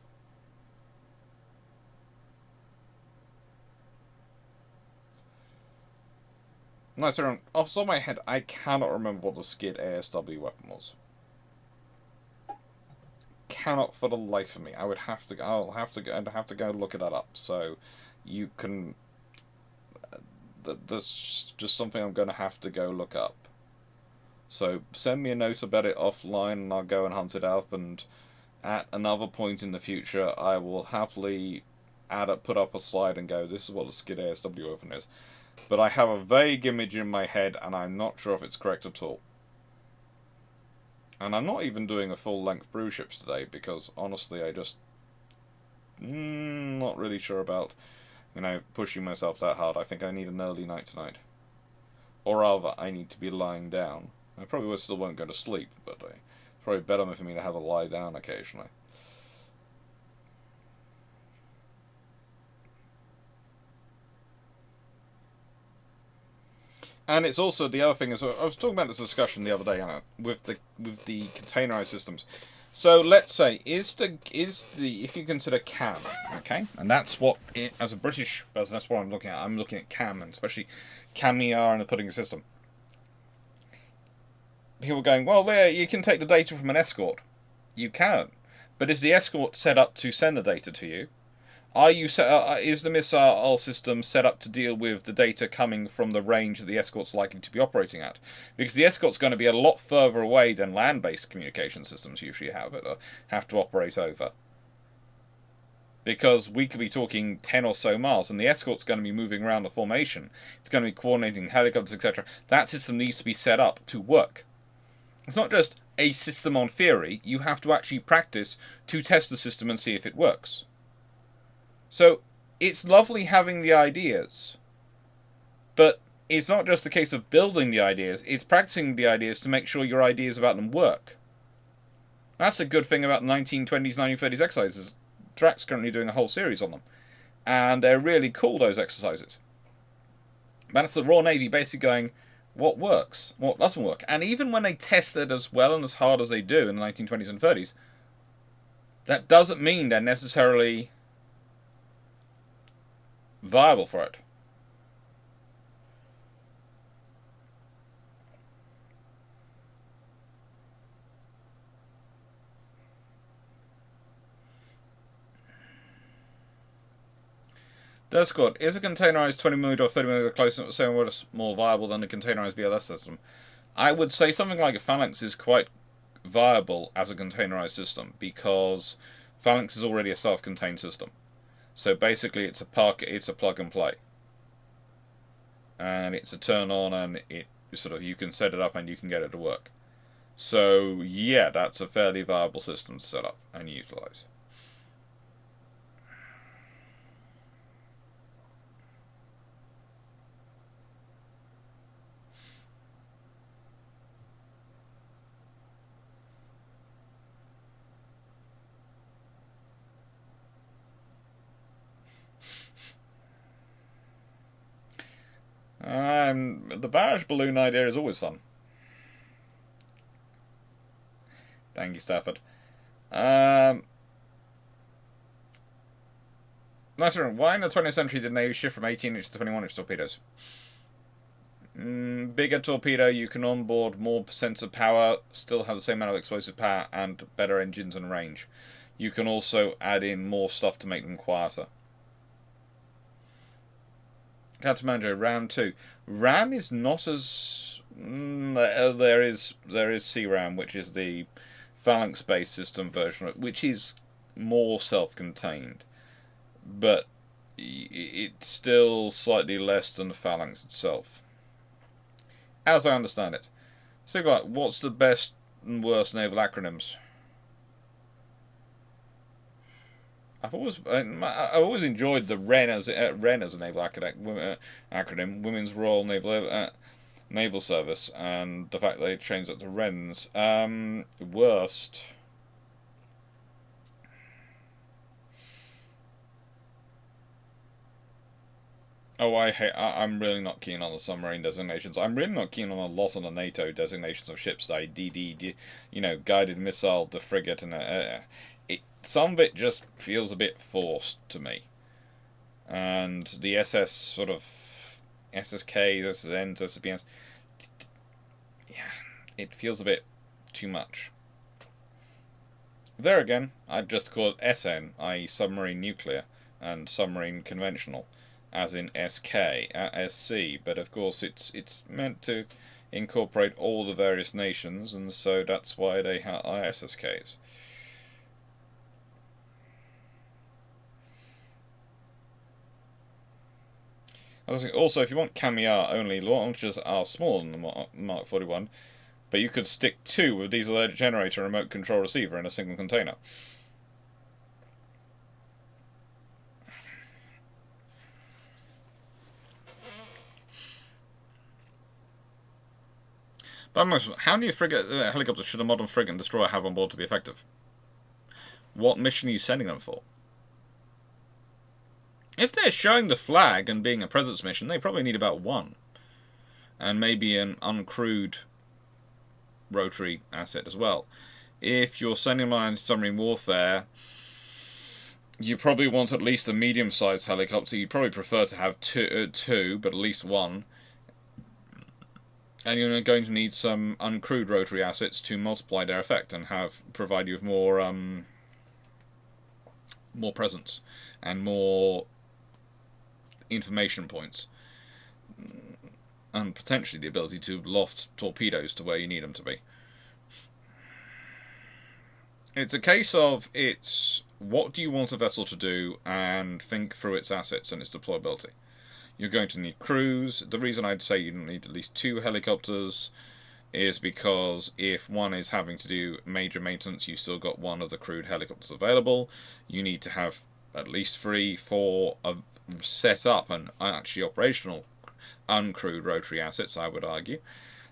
No, sorry, off the top of my head, I cannot remember what the Skid ASW weapon was. Cannot for the life of me. I'll have to go look that up. So you can. That's just something I'm going to have to go look up. So send me a note about it offline, and I'll go and hunt it up. And at another point in the future, I will happily put up a slide and go, "This is what the Skid ASW weapon is." But I have a vague image in my head, and I'm not sure if it's correct at all. And I'm not even doing a full-length Bruships today, because honestly I just not really sure about, pushing myself that hard. I think I need an early night tonight. Or rather, I need to be lying down. I probably still won't go to sleep, but it's probably better for me to have a lie down occasionally. And it's also, the other thing is, I was talking about this discussion the other day, Anna, with the containerized systems. So let's say, if you consider CAM, okay, and that's what as a British person, that's what I'm looking at. I'm looking at CAM, and especially CAM-ER and the pudding system. People are going, well, there you can take the data from an escort. You can, but is the escort set up to send the data to you? Is the missile system set up to deal with the data coming from the range that the escort's likely to be operating at? Because the escort's going to be a lot further away than land-based communication systems usually have to operate over. Because we could be talking 10 or so miles, and the escort's going to be moving around the formation. It's going to be coordinating helicopters, etc. That system needs to be set up to work. It's not just a system on theory. You have to actually practice to test the system and see if it works. So, it's lovely having the ideas, but it's not just a case of building the ideas, it's practicing the ideas to make sure your ideas about them work. That's a good thing about 1920s, 1930s exercises. Track's currently doing a whole series on them, and they're really cool, those exercises. But it's the Royal Navy basically going, what works, what doesn't work. And even when they test it as well and as hard as they do in the 1920s and 30s, that doesn't mean they're necessarily viable for it. Death Squad. Is a containerized 20mm or 30mm close somewhat more viable than a containerized VLS system? I would say something like a Phalanx is quite viable as a containerized system because Phalanx is already a self-contained system. So basically, it's a plug and play, and it's a turn on, and it sort of you can set it up and you can get it to work. So yeah, that's a fairly viable system to set up and utilize. The barrage balloon idea is always fun. Thank you, Stafford. Nice one. Why in the 20th century did Navy shift from 18-inch to 21-inch torpedoes? Bigger torpedo, you can onboard more sensor power, still have the same amount of explosive power, and better engines and range. You can also add in more stuff to make them quieter. Captain Manager, RAM 2. RAM is not as... there is CRAM, which is the Phalanx-based system version, which is more self-contained. But it's still slightly less than the Phalanx itself, as I understand it. So, what's the best and worst naval acronyms? I've always enjoyed the REN as a naval acronym, Women's Royal Naval Service, and the fact that they changed it to RENs. Worst. Oh, I'm really not keen on the submarine designations. I'm really not keen on a lot of the NATO designations of ships, like DD, guided missile, the frigate, and some of it just feels a bit forced to me. And the SS sort of SSKs, SSNs, SSBNs, yeah, it feels a bit too much. There again, I'd just call it SN, i.e. submarine nuclear, and submarine conventional, as in SC, but of course it's meant to incorporate all the various nations, and so that's why they are SSKs. Also, if you want CAMIA only, launchers are smaller than the Mark 41, but you could stick 2 with diesel generator and remote control receiver in a single container. But how many helicopters should a modern frigate and destroyer have on board to be effective? What mission are you sending them for? If they're showing the flag and being a presence mission, they probably need about 1. And maybe an uncrewed rotary asset as well. If you're sending them on submarine warfare, you probably want at least a medium-sized helicopter. You'd probably prefer to have two, but at least 1. And you're going to need some uncrewed rotary assets to multiply their effect and provide you with more presence and more information points, and potentially the ability to loft torpedoes to where you need them to be. It's a case of what do you want a vessel to do, and think through its assets and its deployability. You're going to need crews. The reason I'd say you need at least 2 helicopters is because if one is having to do major maintenance, you've still got 1 of the crewed helicopters available. You need to have at least 3 for a set up and actually operational uncrewed rotary assets, I would argue.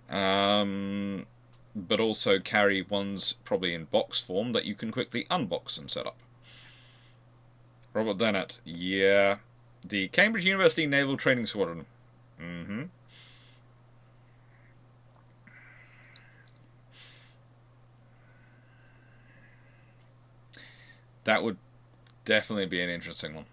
But also carry ones probably in box form that you can quickly unbox and set up. Robert Dennett, yeah. The Cambridge University Naval Training Squadron. That would definitely be an interesting one.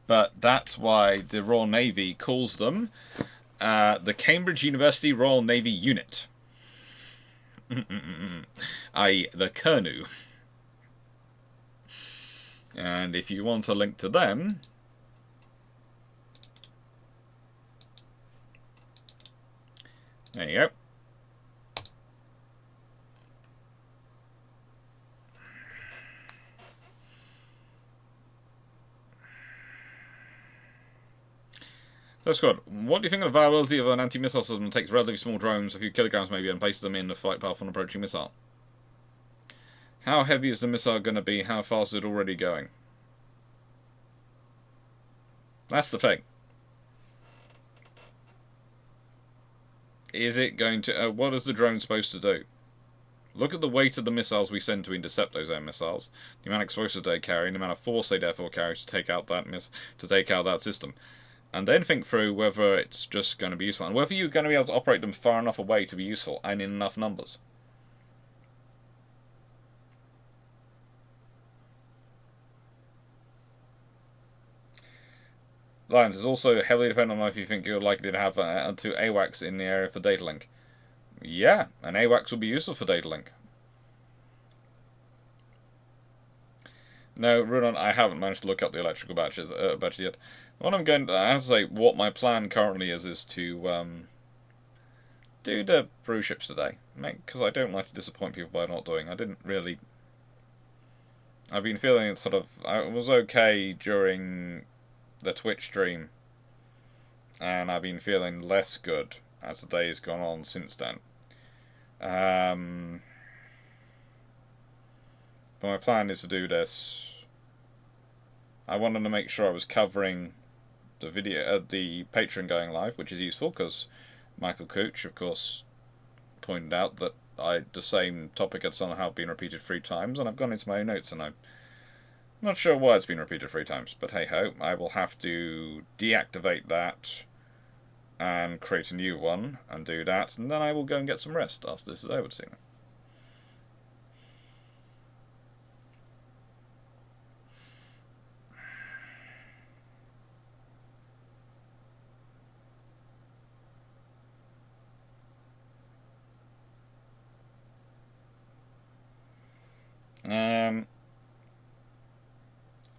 But that's why the Royal Navy calls them The Cambridge University Royal Navy Unit. i.e. the Kernu. And if you want a link to them, there you go. That's good. What do you think of the viability of an anti-missile system that takes relatively small drones, a few kilograms maybe, and places them in to fight powerful and approaching missile? How heavy is the missile going to be? How fast is it already going? That's the thing. Is it going to... what is the drone supposed to do? Look at the weight of the missiles we send to intercept those air missiles, the amount of explosives they carry, and the amount of force they therefore carry to take out that system. And then think through whether it's just going to be useful, and whether you're going to be able to operate them far enough away to be useful, and in enough numbers. Lions is also heavily dependent on if you think you're likely to have two AWACS in the area for data link. Yeah, an AWACS will be useful for data link. No, Runon, I haven't managed to look up the electrical batteries yet. What I have to say, what my plan currently is to do the Bruships today, because I don't like to disappoint people by not doing. I've been feeling I was okay during the Twitch stream, and I've been feeling less good as the day has gone on since then. But my plan is to do this. I wanted to make sure I was covering the video, the Patreon going live, which is useful because Michael Cooch, of course, pointed out that the same topic had somehow been repeated 3 times, and I've gone into my own notes, and I'm not sure why it's been repeated 3 times, but hey ho, I will have to deactivate that and create a new one and do that, and then I will go and get some rest after this is over to see me.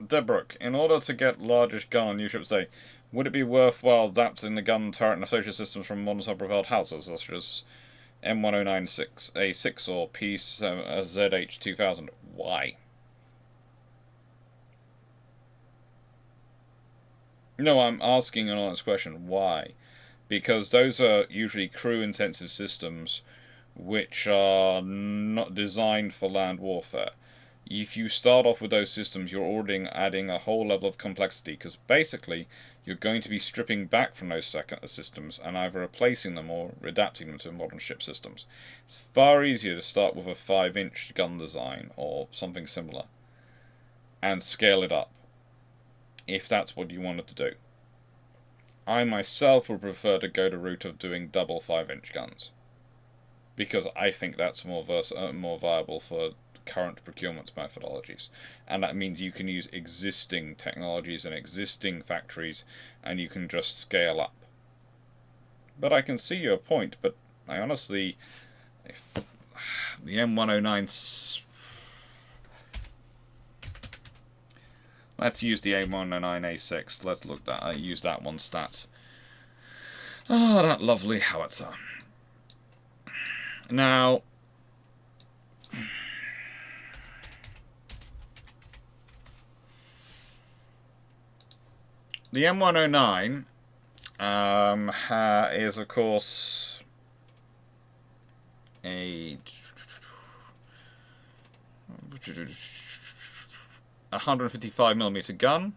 Debrook, in order to get largest gun on new ships, say, would it be worthwhile adapting the gun turret and associated systems from modern self-propelled howitzers such as M1096A6 or PZH2000? Why? No, I'm asking an honest question. Why? Because those are usually crew-intensive systems which are not designed for land warfare. If you start off with those systems, you're already adding a whole level of complexity, because basically you're going to be stripping back from those systems and either replacing them or adapting them to modern ship systems. It's far easier to start with a 5-inch gun design or something similar and scale it up, if that's what you wanted to do. I myself would prefer to go the route of doing double 5-inch guns, because I think that's more viable for current procurement methodologies, and that means you can use existing technologies and existing factories, and you can just scale up. But I can see your point, but I honestly, if the M109, let's use the M109A6. Let's look that. Use that one stats. Ah, that lovely howitzer. Now, the M109 is, of course, a 155mm gun,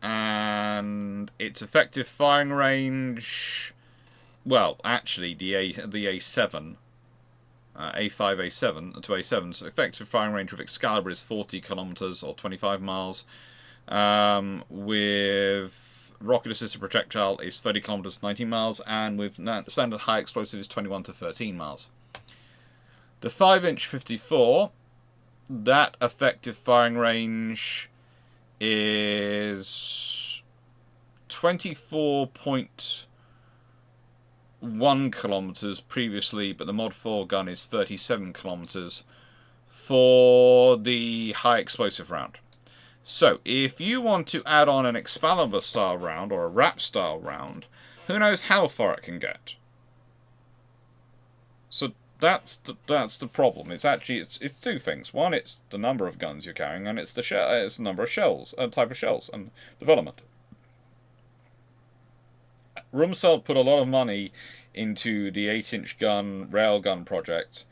and its effective firing range, well, actually, the A7, A5, A7 to A7's effective firing range with Excalibur is 40 kilometers or 25 miles. With rocket-assisted projectile is 30 kilometers, 19 miles, and with standard high explosive is 21 to 13 miles. The 5-inch 54, that effective firing range is 24.1 1 kilometers previously, but the Mod 4 gun is 37 kilometers for the high explosive round. So, if you want to add on an Excalibur style round or a Wrap style round, who knows how far it can get. So that's the problem. It's actually it's two things. One, it's the number of guns you're carrying, and it's the number of shells, type of shells, and development. Rumsfeld put a lot of money into the 8-inch gun railgun project,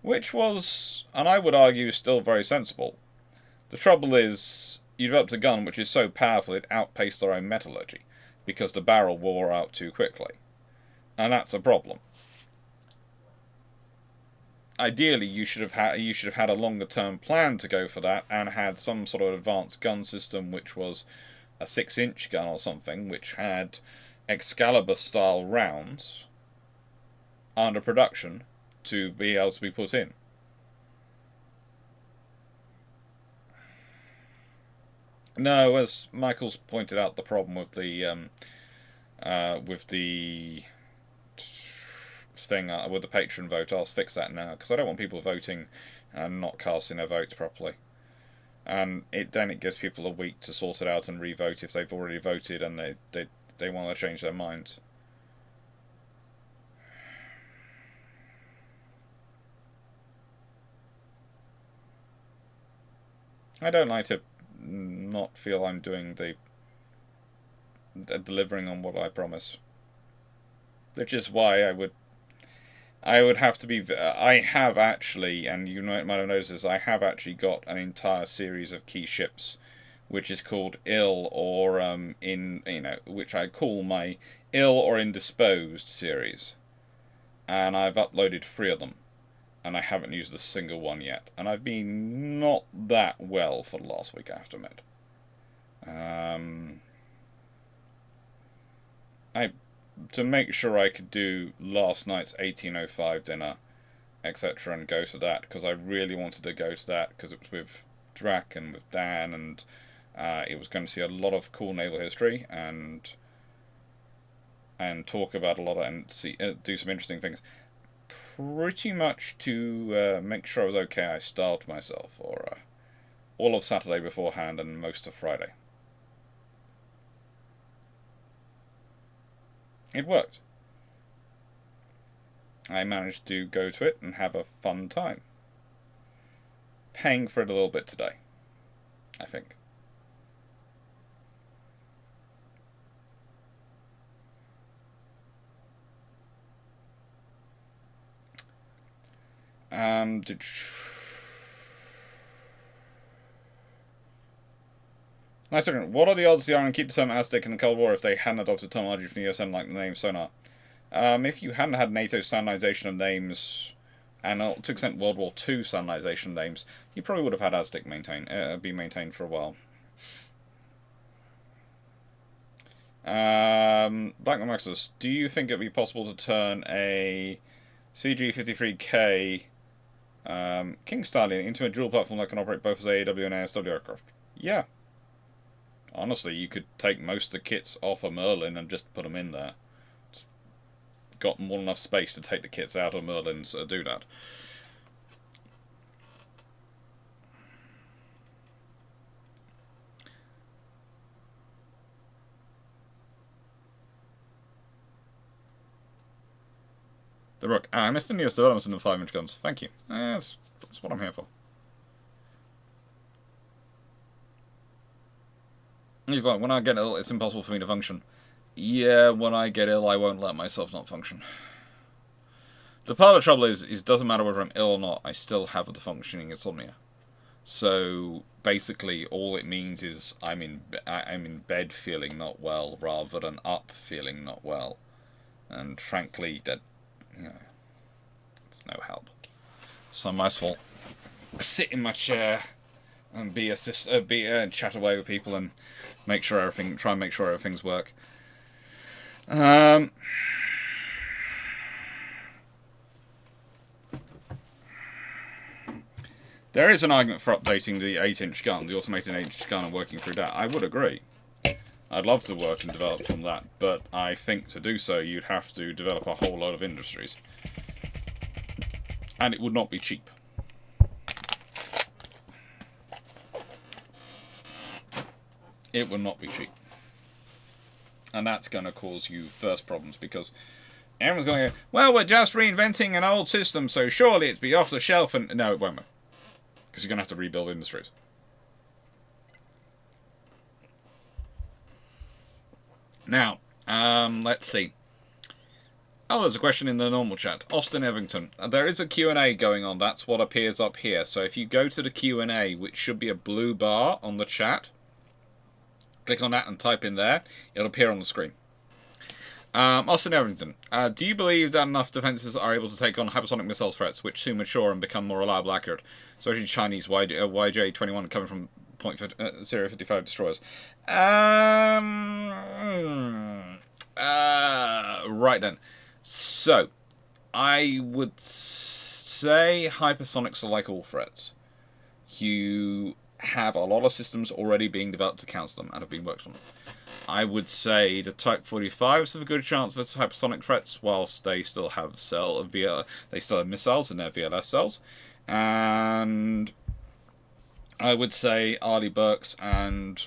which was, and I would argue, still very sensible. The trouble is, you developed a gun which is so powerful it outpaced their own metallurgy, because the barrel wore out too quickly. And that's a problem. Ideally, you should have had a longer term plan to go for that, and had some sort of advanced gun system which was a 6-inch gun or something, which had Excalibur style rounds under production to be able to be put in. No, as Michael's pointed out, the problem with the thing with the patron vote, I'll fix that now, because I don't want people voting and not casting their votes properly. And then it gives people a week to sort it out and re-vote if they've already voted and they want to change their minds. I don't like to not feel I'm doing delivering on what I promise, which is why I would have to be. I have actually, and you might have noticed this, I have actually got an entire series of key ships, which is called ill or which I call my ill or indisposed series, and I've uploaded 3 of them. And I haven't used a single one yet. And I've been not that well for the last week, I have to admit. To make sure I could do last night's 1805 dinner, etc., and go to that, because I really wanted to go to that, because it was with Drac and with Dan, and it was going to see a lot of cool naval history, and talk about a lot of, and do some interesting things. Pretty much to make sure I was okay, I starved myself for all of Saturday beforehand and most of Friday. It worked. I managed to go to it and have a fun time. Paying for it a little bit today, I think. Nice second. What are the odds the Iron keep the term Aztec in the Cold War if they hadn't adopted terminology from the USN like the name sonar? If you hadn't had NATO standardization of names, and to an extent World War II standardization of names, you probably would have had Aztec be maintained for a while. Black Maxus, do you think it'd be possible to turn a CG-53K King Stallion into a dual platform that can operate both as AAW and ASW aircraft? Yeah. Honestly, you could take most of the kits off a Merlin and just put them in there. It's got more than enough space to take the kits out of Merlins to do that. The Rook. I missed the newest developments in the 5-inch guns. Thank you. That's what I'm here for. He's like, when I get ill, it's impossible for me to function. Yeah, when I get ill, I won't let myself not function. The part of the trouble is it doesn't matter whether I'm ill or not, I still have the functioning insomnia. So basically, all it means is I'm in bed feeling not well rather than up feeling not well, and frankly, that it's no help. So I might as well sit in my chair and chat away with people and try and make sure everything's work. There is an argument for updating the 8-inch gun, the automated 8-inch gun, and working through that. I would agree. I'd love to work and develop from that, but I think to do so you'd have to develop a whole lot of industries. And it would not be cheap. It would not be cheap. And that's going to cause you first problems, because everyone's going to go, well, we're just reinventing an old system, so surely it'd be off the shelf. And no, it won't be. Because you're going to have to rebuild industries. Now, let's see. Oh, there's a question in the normal chat. Austin Evington. There is a Q&A going on. That's what appears up here. So if you go to the Q&A, which should be a blue bar on the chat, click on that and type in there. It'll appear on the screen. Austin Evington. Do you believe that enough defenses are able to take on hypersonic missiles threats, which soon mature and become more reliable, accurate? Especially Chinese YJ-21 coming from .055 destroyers. Right then. So, I would say hypersonics are like all threats. You have a lot of systems already being developed to counter them and have been worked on. I would say the Type 45s have a good chance versus hypersonic threats, whilst they still have missiles in their VLS cells. And I would say Arleigh Burkes and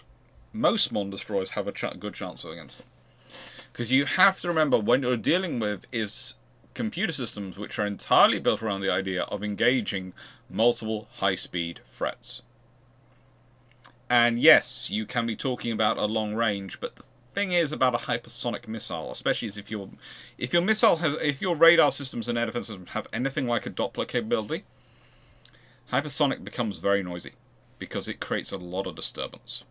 most modern destroyers have a good chance against them. Because you have to remember, what you're dealing with is computer systems which are entirely built around the idea of engaging multiple high-speed threats. And yes, you can be talking about a long range, but the thing is about a hypersonic missile, especially is if your radar systems and air defense systems have anything like a Doppler capability, hypersonic becomes very noisy because it creates a lot of disturbance.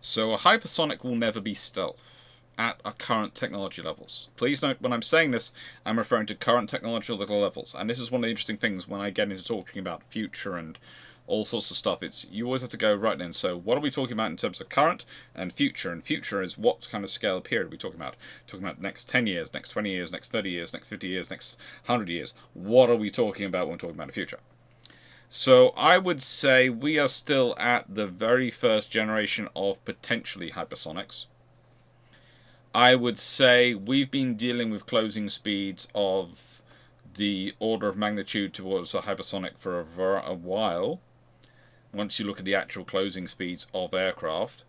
So a hypersonic will never be stealth at our current technology levels. Please note, when I'm saying this, I'm referring to current technological levels. And this is one of the interesting things when I get into talking about future and all sorts of stuff. You always have to go, right then, so what are we talking about in terms of current and future? And future is what kind of scale period are we talking about? Talking about next 10 years, next 20 years, next 30 years, next 50 years, next 100 years. What are we talking about when we're talking about the future? So I would say we are still at the very first generation of potentially hypersonics. I would say we've been dealing with closing speeds of the order of magnitude towards a hypersonic for a while. Once you look at the actual closing speeds of aircraft,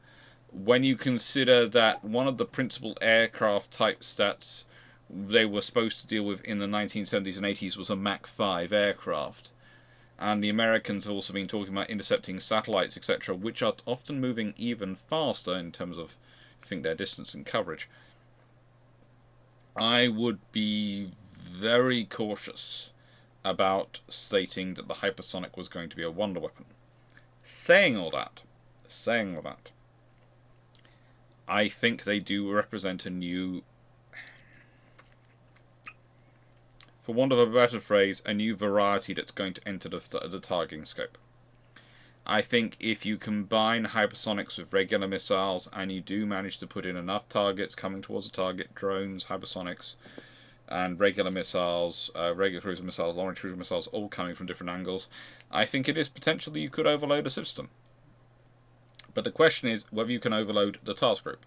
when you consider that one of the principal aircraft type stats they were supposed to deal with in the 1970s and 80s was a Mach 5 aircraft. And the Americans have also been talking about intercepting satellites, etc., which are often moving even faster in terms of, I think, their distance and coverage. I would be very cautious about stating that the hypersonic was going to be a wonder weapon. Saying all that, I think they do represent a new, for want of a better phrase, a new variety that's going to enter the targeting scope. I think if you combine hypersonics with regular missiles and you do manage to put in enough targets coming towards a target, drones, hypersonics, and regular missiles, regular cruiser missiles, long-range cruiser missiles, all coming from different angles, I think it is potentially you could overload a system. But the question is whether you can overload the task group.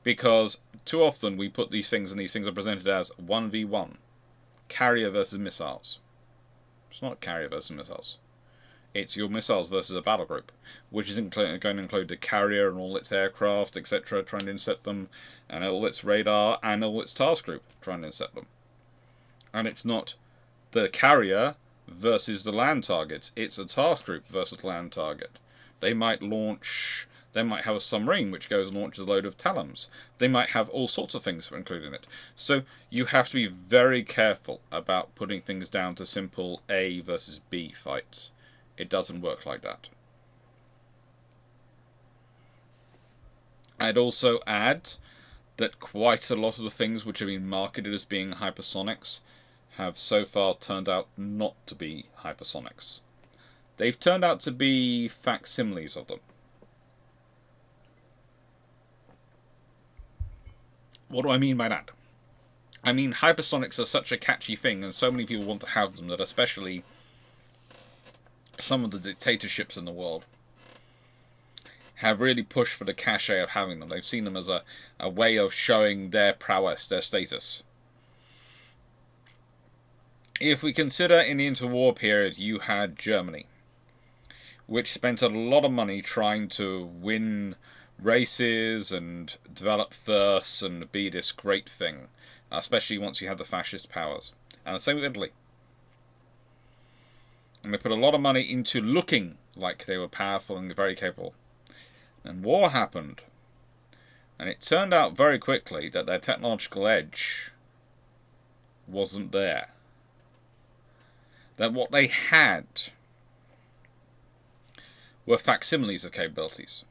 Because too often we put these things, and these things are presented as 1v1. Carrier versus missiles. It's not carrier versus missiles. It's your missiles versus a battle group, which is going to include the carrier and all its aircraft, etc., trying to intercept them, and all its radar, and all its task group, trying to intercept them. And it's not the carrier versus the land targets. It's a task group versus the land target. They might have a submarine which goes and launches a load of Talons. They might have all sorts of things included in it. So you have to be very careful about putting things down to simple A versus B fights. It doesn't work like that. I'd also add that quite a lot of the things which have been marketed as being hypersonics have so far turned out not to be hypersonics. They've turned out to be facsimiles of them. What do I mean by that? I mean, hypersonics are such a catchy thing, and so many people want to have them, that especially some of the dictatorships in the world have really pushed for the cachet of having them. They've seen them as a way of showing their prowess, their status. If we consider in the interwar period, you had Germany, which spent a lot of money trying to win races and develop firsts and be this great thing, especially once you had the fascist powers. And the same with Italy. And they put a lot of money into looking like they were powerful and very capable. And war happened. And it turned out very quickly that their technological edge wasn't there. That what they had were facsimiles of capabilities.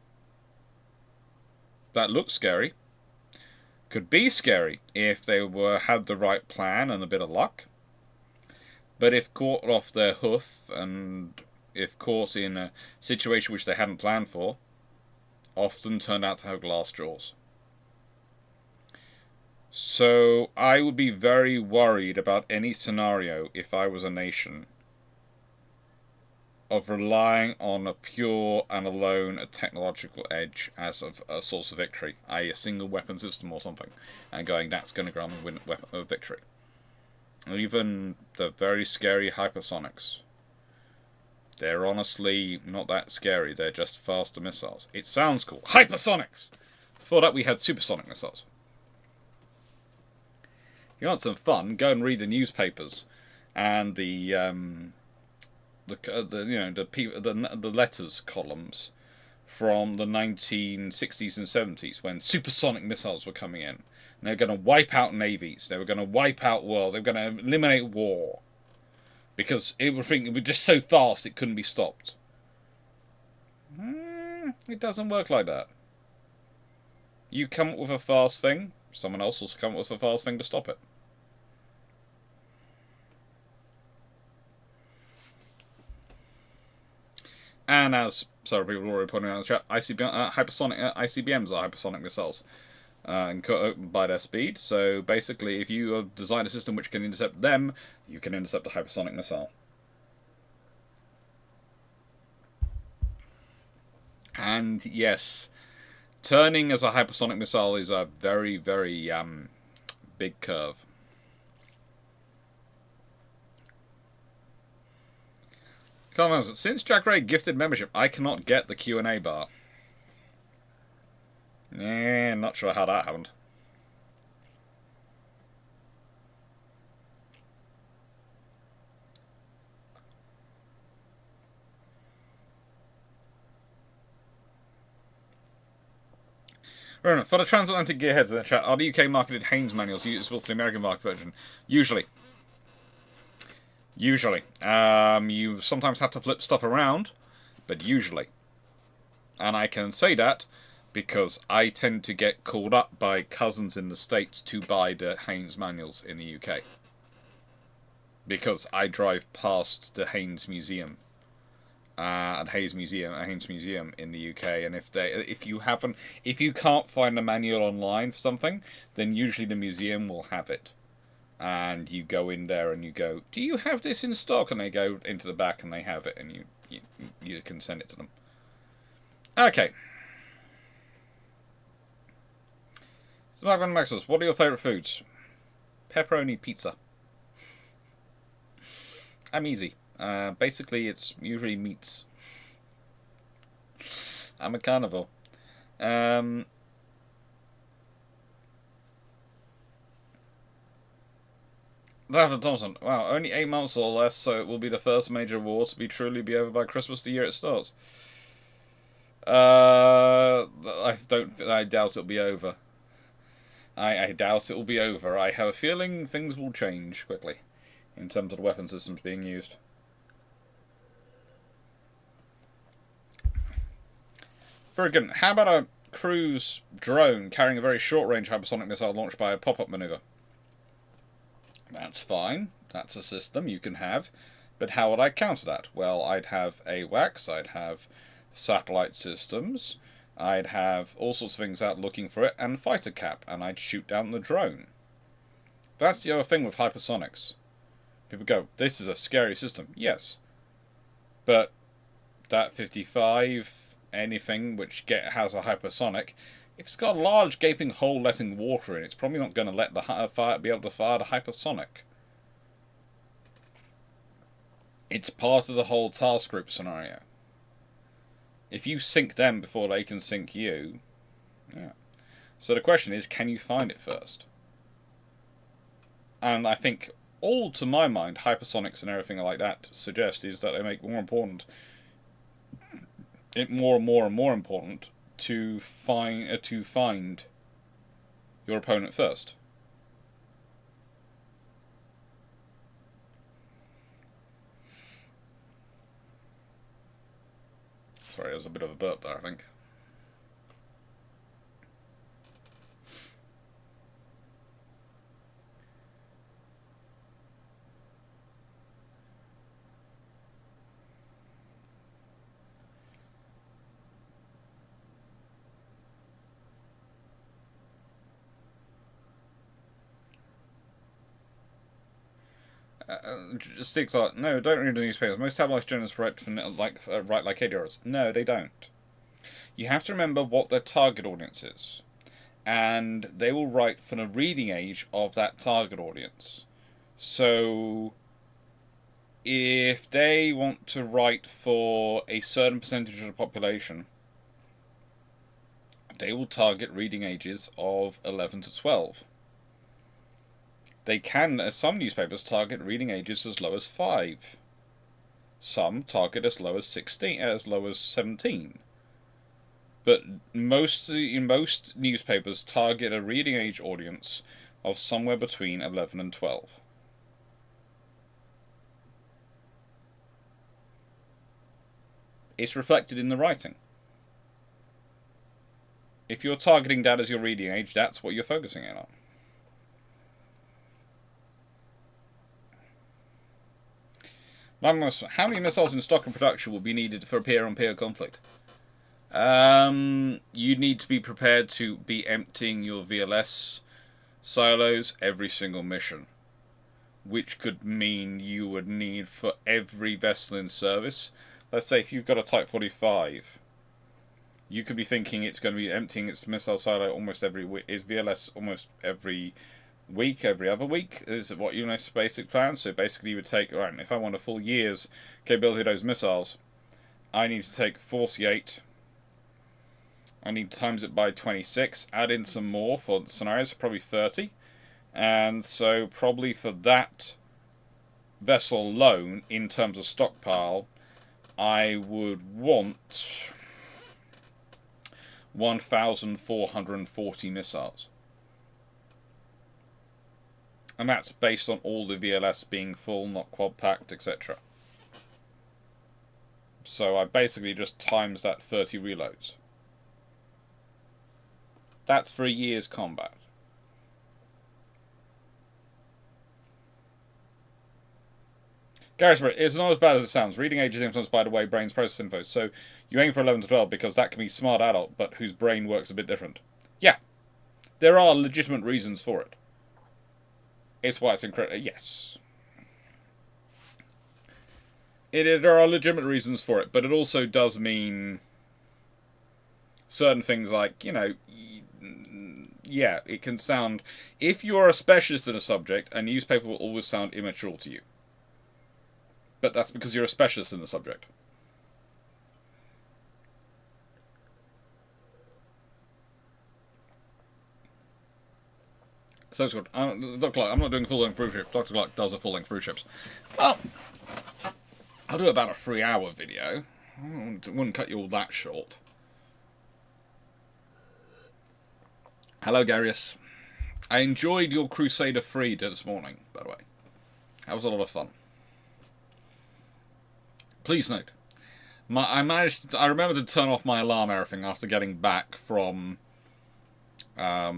That looked scary. Could be scary if they had the right plan and a bit of luck. But if caught off their hoof, and if caught in a situation which they hadn't planned for, often turned out to have glass jaws. So I would be very worried about any scenario, if I was a nation, of relying on a pure and alone a technological edge as a source of victory, i.e. a single weapon system or something, and going, that's going to grant me a victory. Even the very scary hypersonics, they're honestly not that scary, they're just faster missiles. It sounds cool. Hypersonics! Before that we had supersonic missiles. If you want some fun, go and read the newspapers and the letters columns from the 1960s and 70s when supersonic missiles were coming in. And they were going to wipe out navies. They were going to wipe out worlds. They were going to eliminate war. Because it was just so fast it couldn't be stopped. It doesn't work like that. You come up with a fast thing, someone else will come up with a fast thing to stop it. And as several people have already pointed out in the chat, ICBMs are hypersonic missiles by their speed. So basically, if you have designed a system which can intercept them, you can intercept a hypersonic missile. And yes, turning as a hypersonic missile is a very, very big curve. Since Jack Ray gifted membership, I cannot get the Q&A bar. Not sure how that happened. For the transatlantic gearheads in the chat, are the UK marketed Haynes manuals usable for the American market version? Usually. Usually. You sometimes have to flip stuff around, but usually. And I can say that because I tend to get called up by cousins in the States to buy the Haynes manuals in the UK. Because I drive past the Haynes Museum. Haynes Museum in the UK, and if you can't find the manual online for something, then usually the museum will have it. And you go in there and you go, do you have this in stock? And they go into the back and they have it, and you can send it to them. Okay. So, Maximus, what are your favourite foods? Pepperoni pizza. I'm easy. Basically, it's usually meats. I'm a carnivore. David Thompson. Wow, only 8 months or less, so it will be the first major war to truly be over by Christmas the year it starts. I doubt it'll be over. I doubt it will be over. I have a feeling things will change quickly in terms of the weapon systems being used. Very good. How about a cruise drone carrying a very short-range hypersonic missile launched by a pop-up maneuver? That's fine. That's a system you can have. But how would I counter that? Well, I'd have AWACS, I'd have satellite systems, I'd have all sorts of things out looking for it, and fighter cap, and I'd shoot down the drone. That's the other thing with hypersonics. People go, this is a scary system. Yes. But that 55 anything which has a hypersonic, if it's got a large gaping hole letting water in, it's probably not going to let the be able to fire the hypersonic. It's part of the whole task group scenario. If you sink them before they can sink you, yeah. So the question is, can you find it first? And I think all, to my mind, hypersonics and everything like that suggest is that they make more important, more and more important to find your opponent first. Sorry, there was a bit of a burp there, I think. Steve Clarke, no, don't read the newspapers. Most tabloid journalists write like idiots. No, they don't. You have to remember what their target audience is, and they will write for the reading age of that target audience. So, if they want to write for a certain percentage of the population, they will target reading ages of 11 to 12. They can, as some newspapers, target reading ages as low as 5. Some target as low as 17. But most newspapers target a reading age audience of somewhere between 11 and 12. It's reflected in the writing. If you're targeting that as your reading age, that's what you're focusing in on. How many missiles in stock and production will be needed for a peer-on-peer conflict? You need to be prepared to be emptying your VLS silos every single mission, which could mean you would need for every vessel in service. Let's say if you've got a Type 45, you could be thinking it's going to be emptying its missile silo almost every week. Is VLS almost every week, every other week? Is what UNIT's basic plan. So basically you would take, right, if I want a full year's capability of those missiles, I need to take 48, I need to times it by 26, add in some more for the scenarios, probably 30, and so probably for that vessel alone, in terms of stockpile, I would want 1,440 missiles. And that's based on all the VLS being full, not quad-packed, etc. So I basically just times that 30 reloads. That's for a year's combat. Gareth, it's not as bad as it sounds. Reading age is influenced by the way brains process info. So you aim for 11 to 12 because that can be smart adult, but whose brain works a bit different. Yeah. There are legitimate reasons for it. It's why it's incredible. Yes. There are legitimate reasons for it, but it also does mean certain things like, yeah, it can sound... If you're a specialist in a subject, a newspaper will always sound immature to you. But that's because you're a specialist in the subject. So it's good. Dr. Clarke, I'm not doing full-length Bruships. Dr. Clarke does a full-length Bruships. Well, I'll do about a 3-hour video. I wouldn't cut you all that short. Hello, Garius. I enjoyed your Crusader Freed this morning, by the way. That was a lot of fun. Please note, I remember to turn off my alarm and everything after getting back from at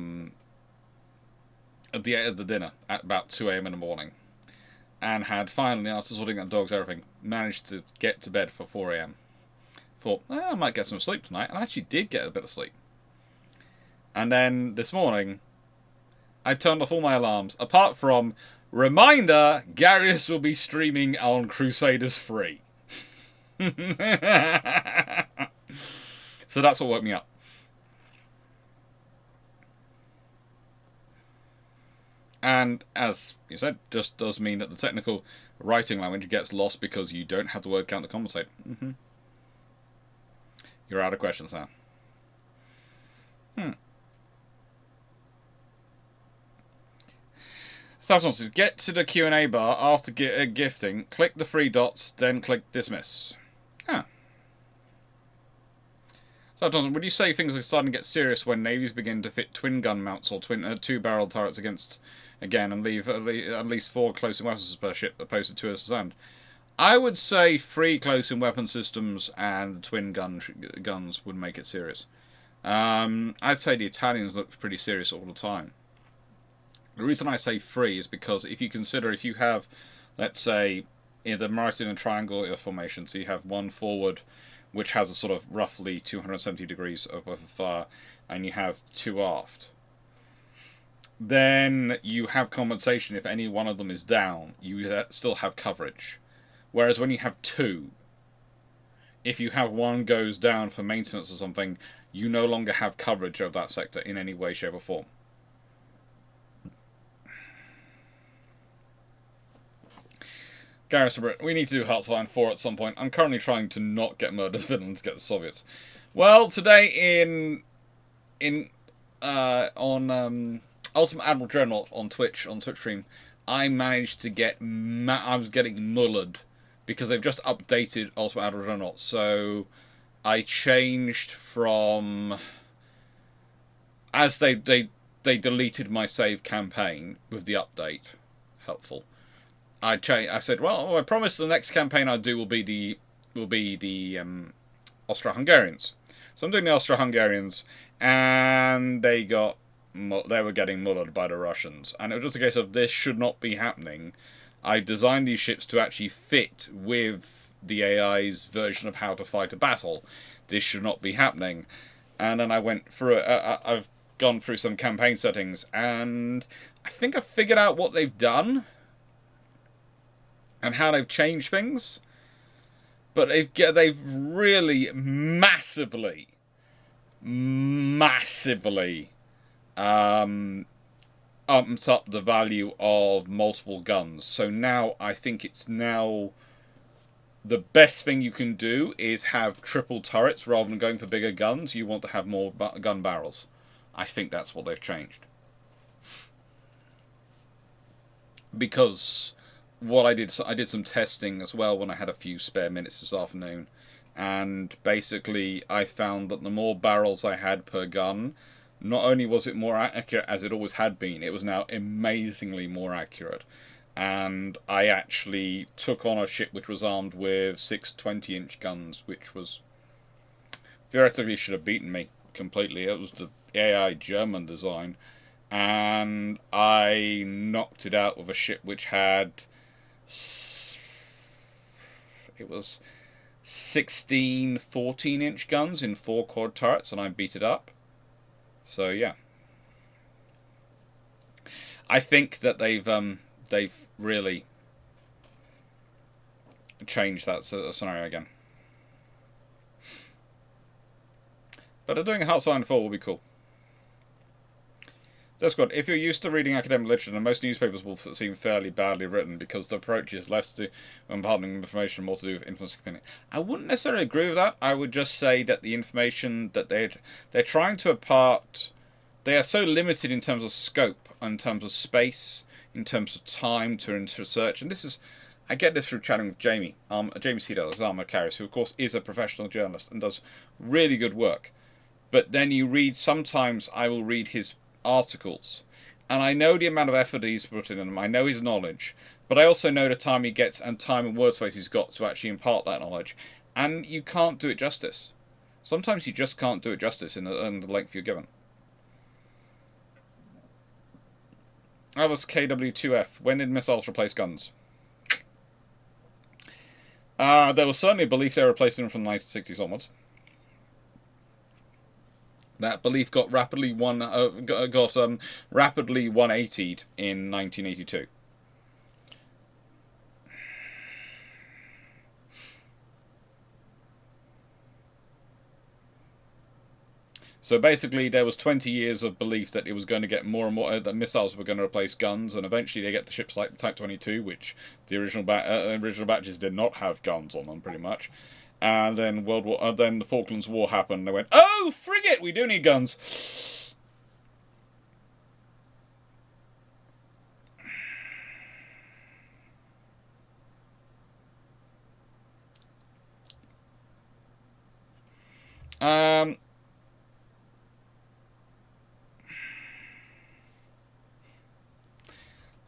the end of the dinner at about 2 AM in the morning, and had finally, after sorting out dogs and everything, managed to get to bed for 4 AM. Thought, I might get some sleep tonight, and I actually did get a bit of sleep. And then this morning, I turned off all my alarms, apart from, reminder, Garius will be streaming on Crusaders Free. So that's what woke me up. And as you said, just does mean that the technical writing language gets lost because you don't have the word count to compensate. You're out of questions now. So to get to the Q&A bar after gifting, click the three dots, then click dismiss. So would you say things are starting to get serious when navies begin to fit twin gun mounts or two-barrel turrets against, again, and leave at least 4 close-in weapons per ship opposed to 2 as stand? I would say 3 close-in weapon systems and twin guns would make it serious. I'd say the Italians look pretty serious all the time. The reason I say 3 is because if you consider, if you have, let's say, in the right in a triangular formation, so you have one forward which has a sort of roughly 270 degrees of fire, and you have 2 aft, then you have compensation. If any one of them is down, you still have coverage. Whereas when you have 2, if you have one goes down for maintenance or something, you no longer have coverage of that sector in any way, shape or form. Garrison Brit, we need to do Hearts-of-Iron 4 at some point. I'm currently trying to not get murdered Finland, get the Soviets. Well, today on Ultimate Admiral Dreadnought on Twitch stream, I managed to get I was getting mullered because they've just updated Ultimate Admiral Dreadnought. So I changed from, as they deleted my save campaign with the update, helpful. I said, well, I promised the next campaign I do will be the Austro-Hungarians. So I'm doing the Austro-Hungarians, and they were getting mullered by the Russians, and it was just a case of this should not be happening. I designed these ships to actually fit with the AI's version of how to fight a battle. This should not be happening, and then I went through it. I've gone through some campaign settings, and I think I figured out what they've done and how they've changed things, but they've really massively umped up the value of multiple guns. So now I think it's the best thing you can do is have triple turrets rather than going for bigger guns. You want to have more gun barrels. I think that's what they've changed. Because what I did some testing as well when I had a few spare minutes this afternoon, and basically I found that the more barrels I had per gun, not only was it more accurate as it always had been, it was now amazingly more accurate. And I actually took on a ship which was armed with 6 20-inch guns, which was theoretically should have beaten me completely. It was the AI German design, and I knocked it out with a ship which had, it was 16 14-inch guns in 4 quad turrets, and I beat it up. So yeah, I think that they've really changed that scenario again. But doing a Hearts-of-Iron 4 will be cool. Discord, if you're used to reading academic literature, then most newspapers will seem fairly badly written because the approach is less to imparting information, more to do with influencing opinion. I wouldn't necessarily agree with that. I would just say that the information that they're trying to impart, they are so limited in terms of scope, in terms of space, in terms of time to research. And this is, I get this through chatting with Jamie, Jamie Cedar, as Armour Carriers, who of course is a professional journalist and does really good work. But then you read, sometimes I will read his articles, and I know the amount of effort he's put in them, I know his knowledge, but I also know the time he gets and time and word space he's got to actually impart that knowledge, and you can't do it justice. Sometimes you just can't do it justice in the length you're given. That was KW2F. When did missiles replace guns? There was certainly a belief they were replacing them from the 1960s onwards. That belief got rapidly rapidly 180'd in 1982. So basically, there was 20 years of belief that it was going to get more and more, that missiles were going to replace guns, and eventually they get the ships like the Type 22, which the original batches did not have guns on them, pretty much. And then then the Falklands War happened. And they went, "Oh, frigate, we do need guns."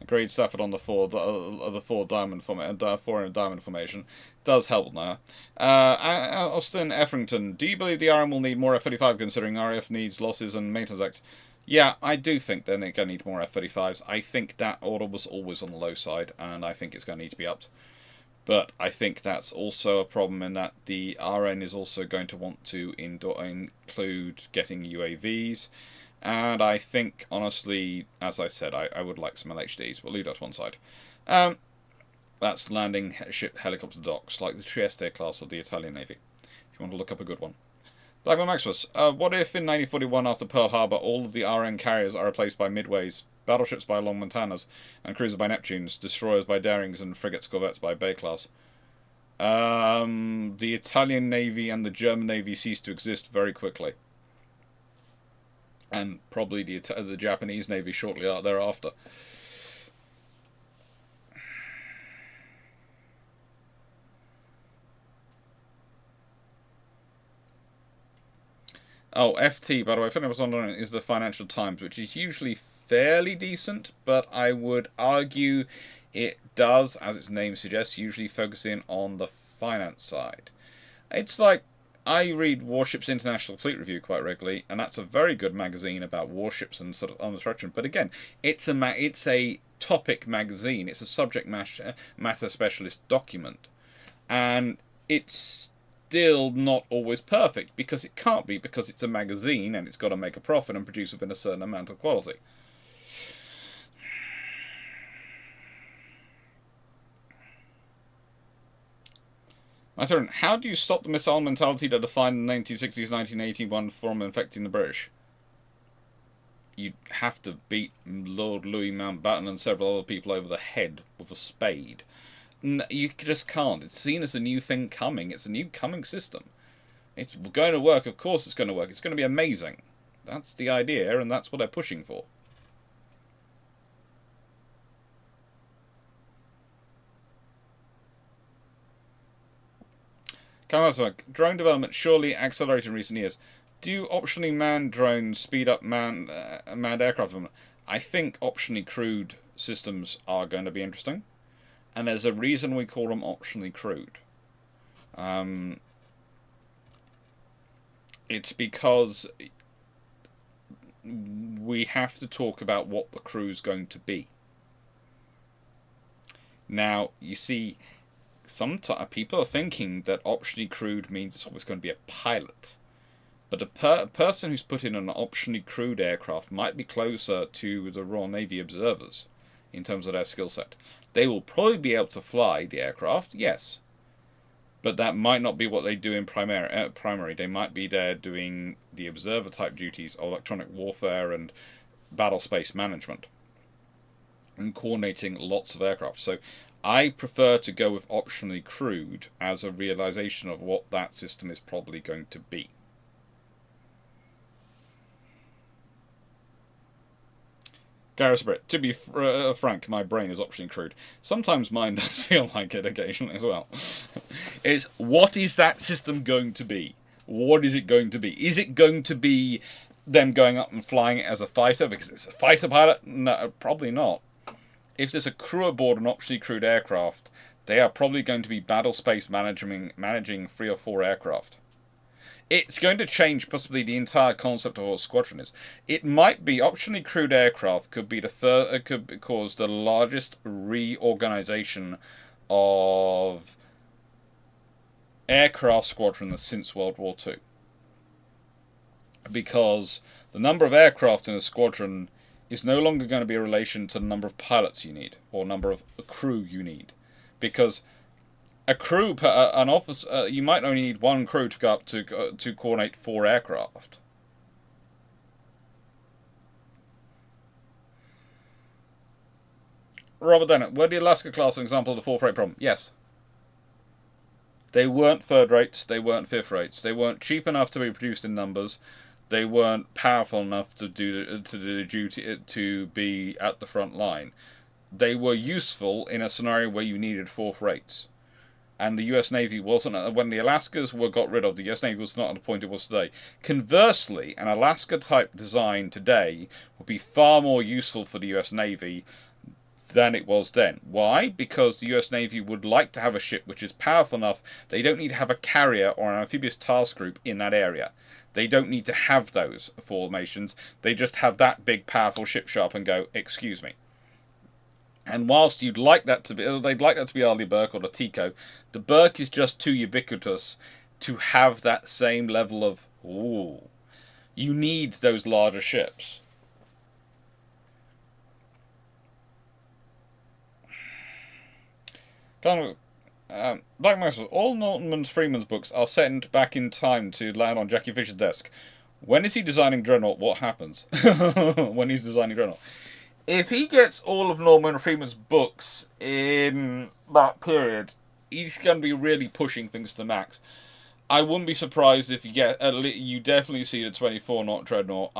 Agreed. Stafford on the four diamond formation does help now. Austin Effrington, do you believe the RM will need more F-35 considering RAF needs losses and maintenance acts? Yeah, I do think they're going to need more F-35s. I think that order was always on the low side, and I think it's going to need to be upped. But I think that's also a problem in that the RN is also going to want to include getting UAVs. And I think, honestly, as I said, I would like some LHDs. We'll leave that to one side. That's landing ship helicopter docks, like the Trieste class of the Italian Navy, if you want to look up a good one. Blackburn Maximus, what if in 1941, after Pearl Harbor, all of the RN carriers are replaced by Midways, battleships by Long Montanas, and cruisers by Neptunes, destroyers by Darings, and frigates corvettes by Bay class? The Italian Navy and the German Navy cease to exist very quickly. And probably the Japanese Navy shortly thereafter. Oh, FT, by the way, if anyone was on is the Financial Times, which is usually fairly decent, but I would argue it does, as its name suggests, usually focus in on the finance side. It's like, I read Warships International Fleet Review quite regularly, and that's a very good magazine about warships and sort of construction. But again, it's a topic magazine. It's a subject matter specialist document, and it's still not always perfect because it can't be, because it's a magazine and it's got to make a profit and produce within a certain amount of quality. How do you stop the missile mentality that defined the 1960s, 1981 from infecting the British? You have to beat Lord Louis Mountbatten and several other people over the head with a spade. You just can't. It's seen as a new thing coming. It's a new coming system. It's going to work. Of course it's going to work. It's going to be amazing. That's the idea, and that's what they're pushing for. Drone development surely accelerated in recent years. Do optionally manned drones speed up manned aircraft development? I think optionally crewed systems are going to be interesting, and there's a reason we call them optionally crewed. It's because we have to talk about what the crew is going to be. Now, you see, sometimes people are thinking that optionally crewed means it's always going to be a pilot. But a person who's put in an optionally crewed aircraft might be closer to the Royal Navy observers in terms of their skill set. They will probably be able to fly the aircraft, yes. But that might not be what they do in primary. They might be there doing the observer type duties of electronic warfare and battle space management and coordinating lots of aircraft. So I prefer to go with optionally crewed as a realization of what that system is probably going to be. Gareth Britt, to be frank, my brain is optionally crewed. Sometimes mine does feel like it occasionally as well. It's, what is that system going to be? What is it going to be? Is it going to be them going up and flying it as a fighter because it's a fighter pilot? No, probably not. If there's a crew aboard an optionally crewed aircraft, they are probably going to be battle space managing 3 or 4 aircraft. It's going to change possibly the entire concept of what a squadron is. It might be optionally crewed aircraft could cause the largest reorganization of aircraft squadrons since World War II. Because the number of aircraft in a squadron is no longer going to be in relation to the number of pilots you need or number of crew you need, because a crew you might only need 1 crew to go up to coordinate 4 aircraft. Robert Dennett, were the Alaska class an example of the fourth rate problem? Yes. They weren't third rates, they weren't fifth rates. They weren't cheap enough to be produced in numbers. They weren't powerful enough to do the duty to be at the front line. They were useful in a scenario where you needed fourth rates. And the US Navy wasn't, when the Alaskas were got rid of, the US Navy was not at the point it was today. Conversely, an Alaska-type design today would be far more useful for the US Navy than it was then. Why? Because the US Navy would like to have a ship which is powerful enough. They don't need to have a carrier or an amphibious task group in that area. They don't need to have those formations. They just have that big, powerful ship show up and go, excuse me. And whilst you'd like that to be, they'd like that to be Arleigh Burke or the Tico, the Burke is just too ubiquitous to have that same level of, ooh. You need those larger ships. Black Master, all Norman Freeman's books are sent back in time to land on Jackie Fisher's desk. When is he designing Dreadnought? What happens when he's designing Dreadnought? If he gets all of Norman Freeman's books in that period, he's going to be really pushing things to the max. I wouldn't be surprised if you definitely see the 24-knot Dreadnought.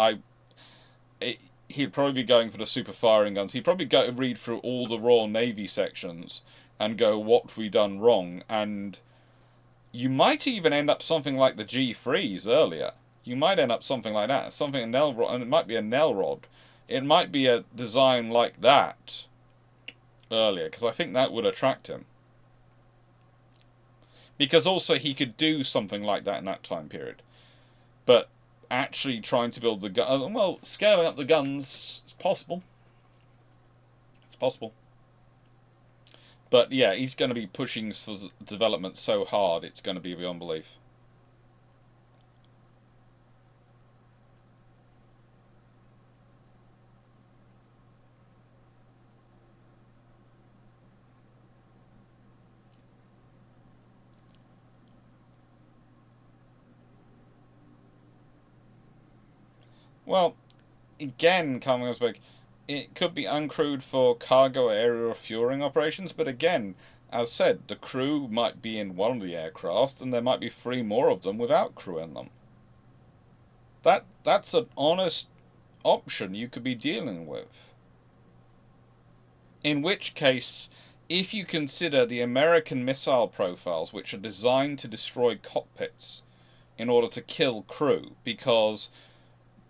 He'd probably be going for the super firing guns. He'd probably read through all the Royal Navy sections and go, what have we done wrong? And you might even end up something like the G3s earlier. You might end up something like that. Something a Nelrod, and it might be a Nelrod. It might be a design like that earlier, because I think that would attract him. Because also he could do something like that in that time period. But actually trying to build the gun, well, scaling up the guns is possible. It's possible. But yeah, he's going to be pushing for development so hard, it's going to be beyond belief. Well, again, coming as big, it could be uncrewed for cargo, aerial refueling operations, but again, as said, the crew might be in one of the aircraft, and there might be 3 more of them without crew in them. That's an honest option you could be dealing with. In which case, if you consider the American missile profiles, which are designed to destroy cockpits in order to kill crew, because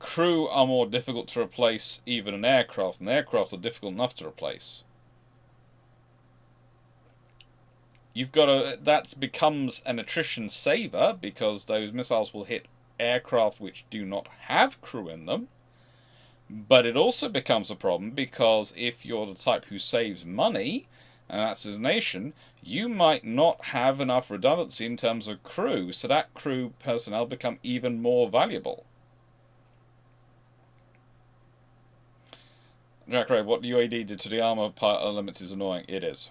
crew are more difficult to replace even an aircraft, and aircraft are difficult enough to replace. That becomes an attrition saver, because those missiles will hit aircraft which do not have crew in them. But it also becomes a problem, because if you're the type who saves money, and that's his nation, you might not have enough redundancy in terms of crew, so that crew personnel become even more valuable. Jack Ray, what the UAD did to the armor limits is annoying. It is.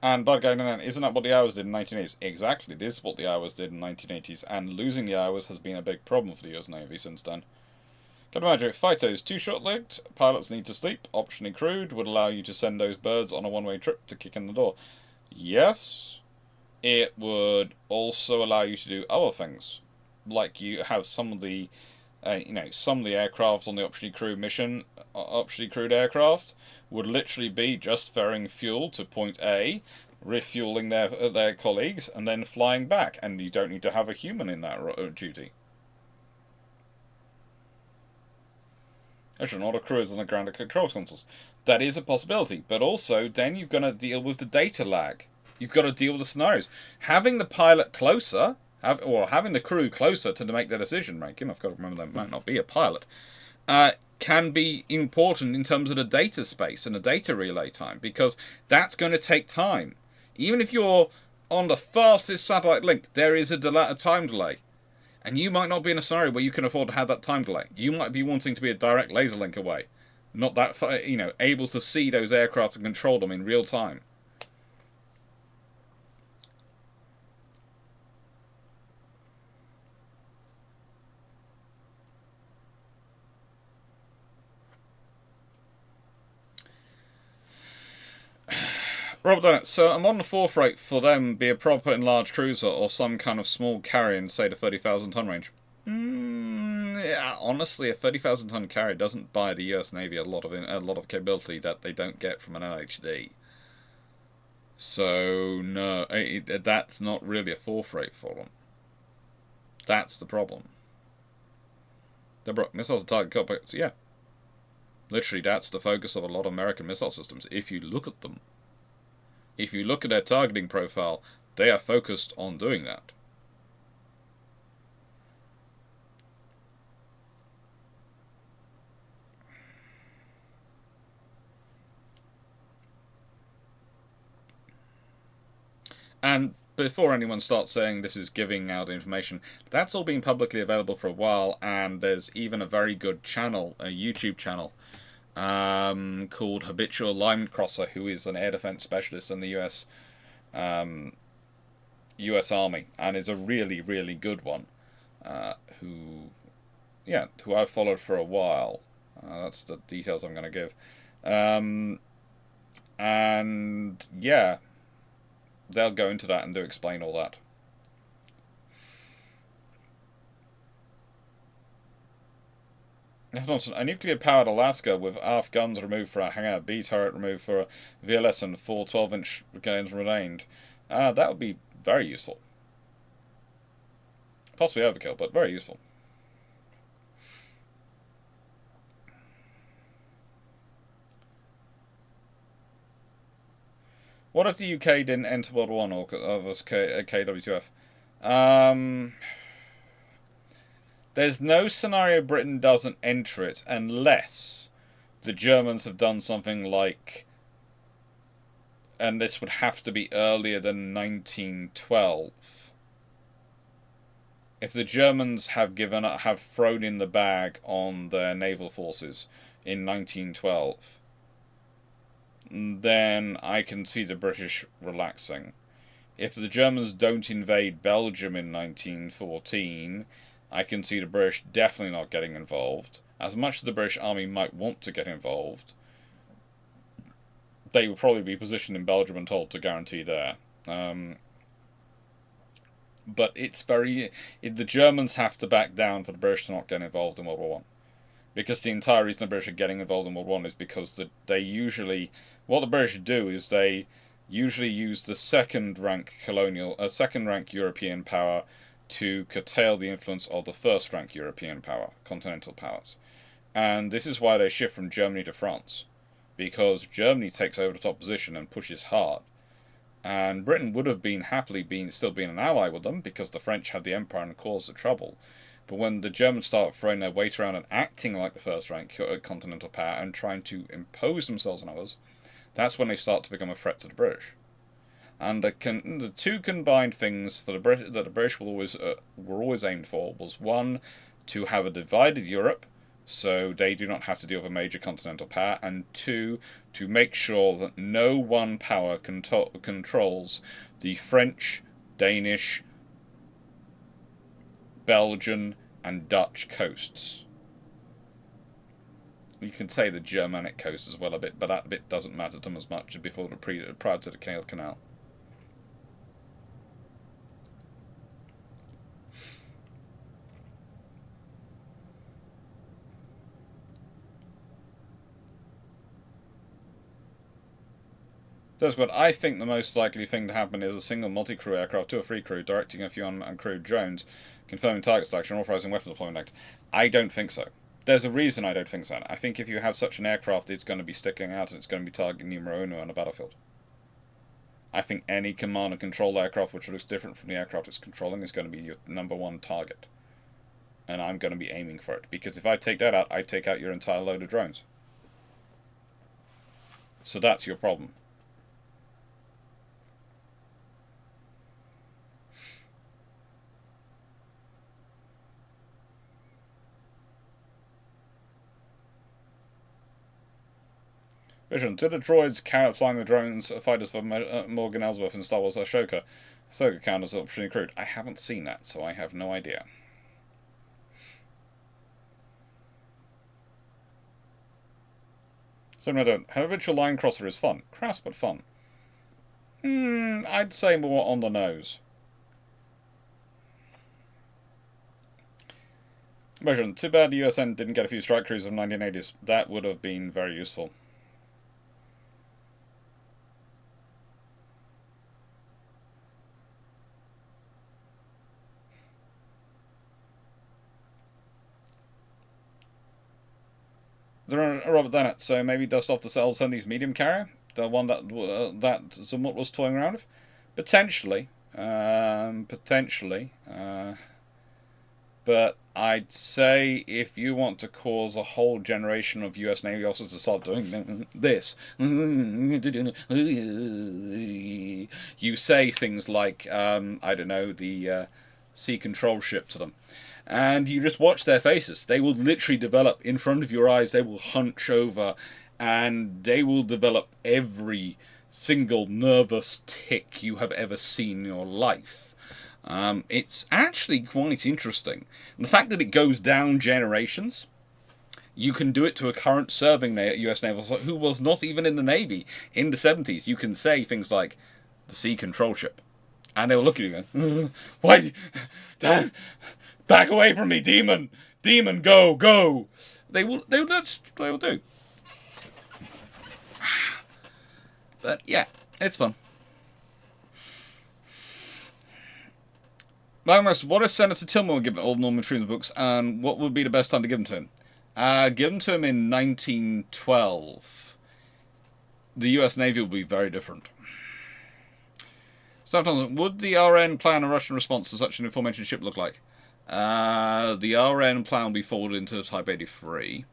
And Bud Guy, isn't that what the Iowas did in the 1980s? Exactly, it is what the Iowas did in the 1980s, and losing the Iowas has been a big problem for the US Navy since then. Got to imagine, if Phyto's too short-lived, pilots need to sleep, optionally crewed, would allow you to send those birds on a one-way trip to kick in the door. Yes, it would also allow you to do other things, like you have some of the some of the aircraft on the optionally crewed mission, optionally crewed aircraft, would literally be just ferrying fuel to point A, refueling their colleagues, and then flying back, and you don't need to have a human in that duty. Actually, not a crew is on the ground control consoles. That is a possibility, but also then you're going to deal with the data lag. You've got to deal with the scenarios. Having the pilot closer, having the crew closer to make their decision making, I've got to remember they might not be a pilot, can be important in terms of the data space and the data relay time, because that's going to take time. Even if you're on the fastest satellite link, there is a time delay. And you might not be in a scenario where you can afford to have that time delay. You might be wanting to be a direct laser link away. Not that, able to see those aircraft and control them in real time. Robert Dennett, so a modern fourth rate for them be a proper enlarged cruiser or some kind of small carrier in, say, the 30,000 ton range? Yeah, honestly, a 30,000 ton carrier doesn't buy the US Navy a lot of capability that they don't get from an LHD. So no, that's not really a fourth rate for them. That's the problem. They brought missiles and target cockpits, yeah. Literally, that's the focus of a lot of American missile systems. If you look at them, if you look at their targeting profile, they are focused on doing that. And before anyone starts saying this is giving out information, that's all been publicly available for a while, and there's even a very good channel, a YouTube channel, called Habitual Line Crosser, who is an air defense specialist in the US Army, and is a really, really good one, who I've followed for a while. That's the details I'm going to give. And yeah, they'll go into that and do explain all that. A nuclear-powered Alaska with aft guns removed for a hangar, B turret removed for a VLS, and 4 12-inch guns remained. That would be very useful. Possibly overkill, but very useful. What if the UK didn't enter World War I or was KWF? There's no scenario Britain doesn't enter it unless the Germans have done something like, and this would have to be earlier than 1912. If the Germans have thrown in the bag on their naval forces in 1912, then I can see the British relaxing. If the Germans don't invade Belgium in 1914, I can see the British definitely not getting involved. As much as the British Army might want to get involved, they will probably be positioned in Belgium and told to guarantee there. But the Germans have to back down for the British to not get involved in World War I. Because the entire reason the British are getting involved in World War I is because what the British do is they usually use the second-rank European power to curtail the influence of the first-rank European power, continental powers. And this is why they shift from Germany to France, because Germany takes over the top position and pushes hard. And Britain would have still been an ally with them, because the French had the empire and caused the trouble. But when the Germans start throwing their weight around and acting like the first-rank continental power and trying to impose themselves on others, that's when they start to become a threat to the British. And the two combined things that the British were always aimed for was, one, to have a divided Europe, so they do not have to deal with a major continental power, and two, to make sure that no one power controls the French, Danish, Belgian, and Dutch coasts. You can say the Germanic coast as well a bit, but that bit doesn't matter to them as much prior to the Canal. But I think the most likely thing to happen is a single multi-crew aircraft, 2 or 3 crew, directing a few uncrewed drones, confirming target selection, authorizing weapon deployment act. I don't think so. There's a reason I don't think so. I think if you have such an aircraft, it's going to be sticking out and it's going to be targeting numero uno on a battlefield. I think any command and control aircraft which looks different from the aircraft it's controlling is going to be your number one target. And I'm going to be aiming for it. Because if I take that out, I take out your entire load of drones. So that's your problem. Vision. Did the droids carry flying the drones fighters for Morgan Elsbeth in Star Wars Ahsoka count as optionally crewed? I haven't seen that, so I have no idea. So no, don't. Habitual line crosser is fun. Crass, but fun. I'd say more on the nose. Version. Too bad the USN didn't get a few strike cruisers of 1980s. That would have been very useful. They're a Robert Dennett, so maybe dust off the old 70s medium carrier, the one that somewhat was toying around with, potentially, but I'd say if you want to cause a whole generation of US Navy officers to start doing this, you say things like, I don't know, the sea control ship to them. And you just watch their faces. They will literally develop in front of your eyes. They will hunch over, and they will develop every single nervous tick you have ever seen in your life. It's actually quite interesting. And the fact that it goes down generations, you can do it to a current serving US naval officer who was not even in the Navy in the 70s. You can say things like, the sea control ship. And they will look at you and go, why, Dad, back away from me, demon! Demon, go, go! They will do. But yeah, it's fun. Magnus, what if Senator Tillman would give all Norman Freeman's books, and what would be the best time to give them to him? Give them to him in 1912. The US Navy will be very different. Sometimes, would the RN plan a Russian response to such an aforementioned ship look like? The RN plan will be forwarded into Type 83.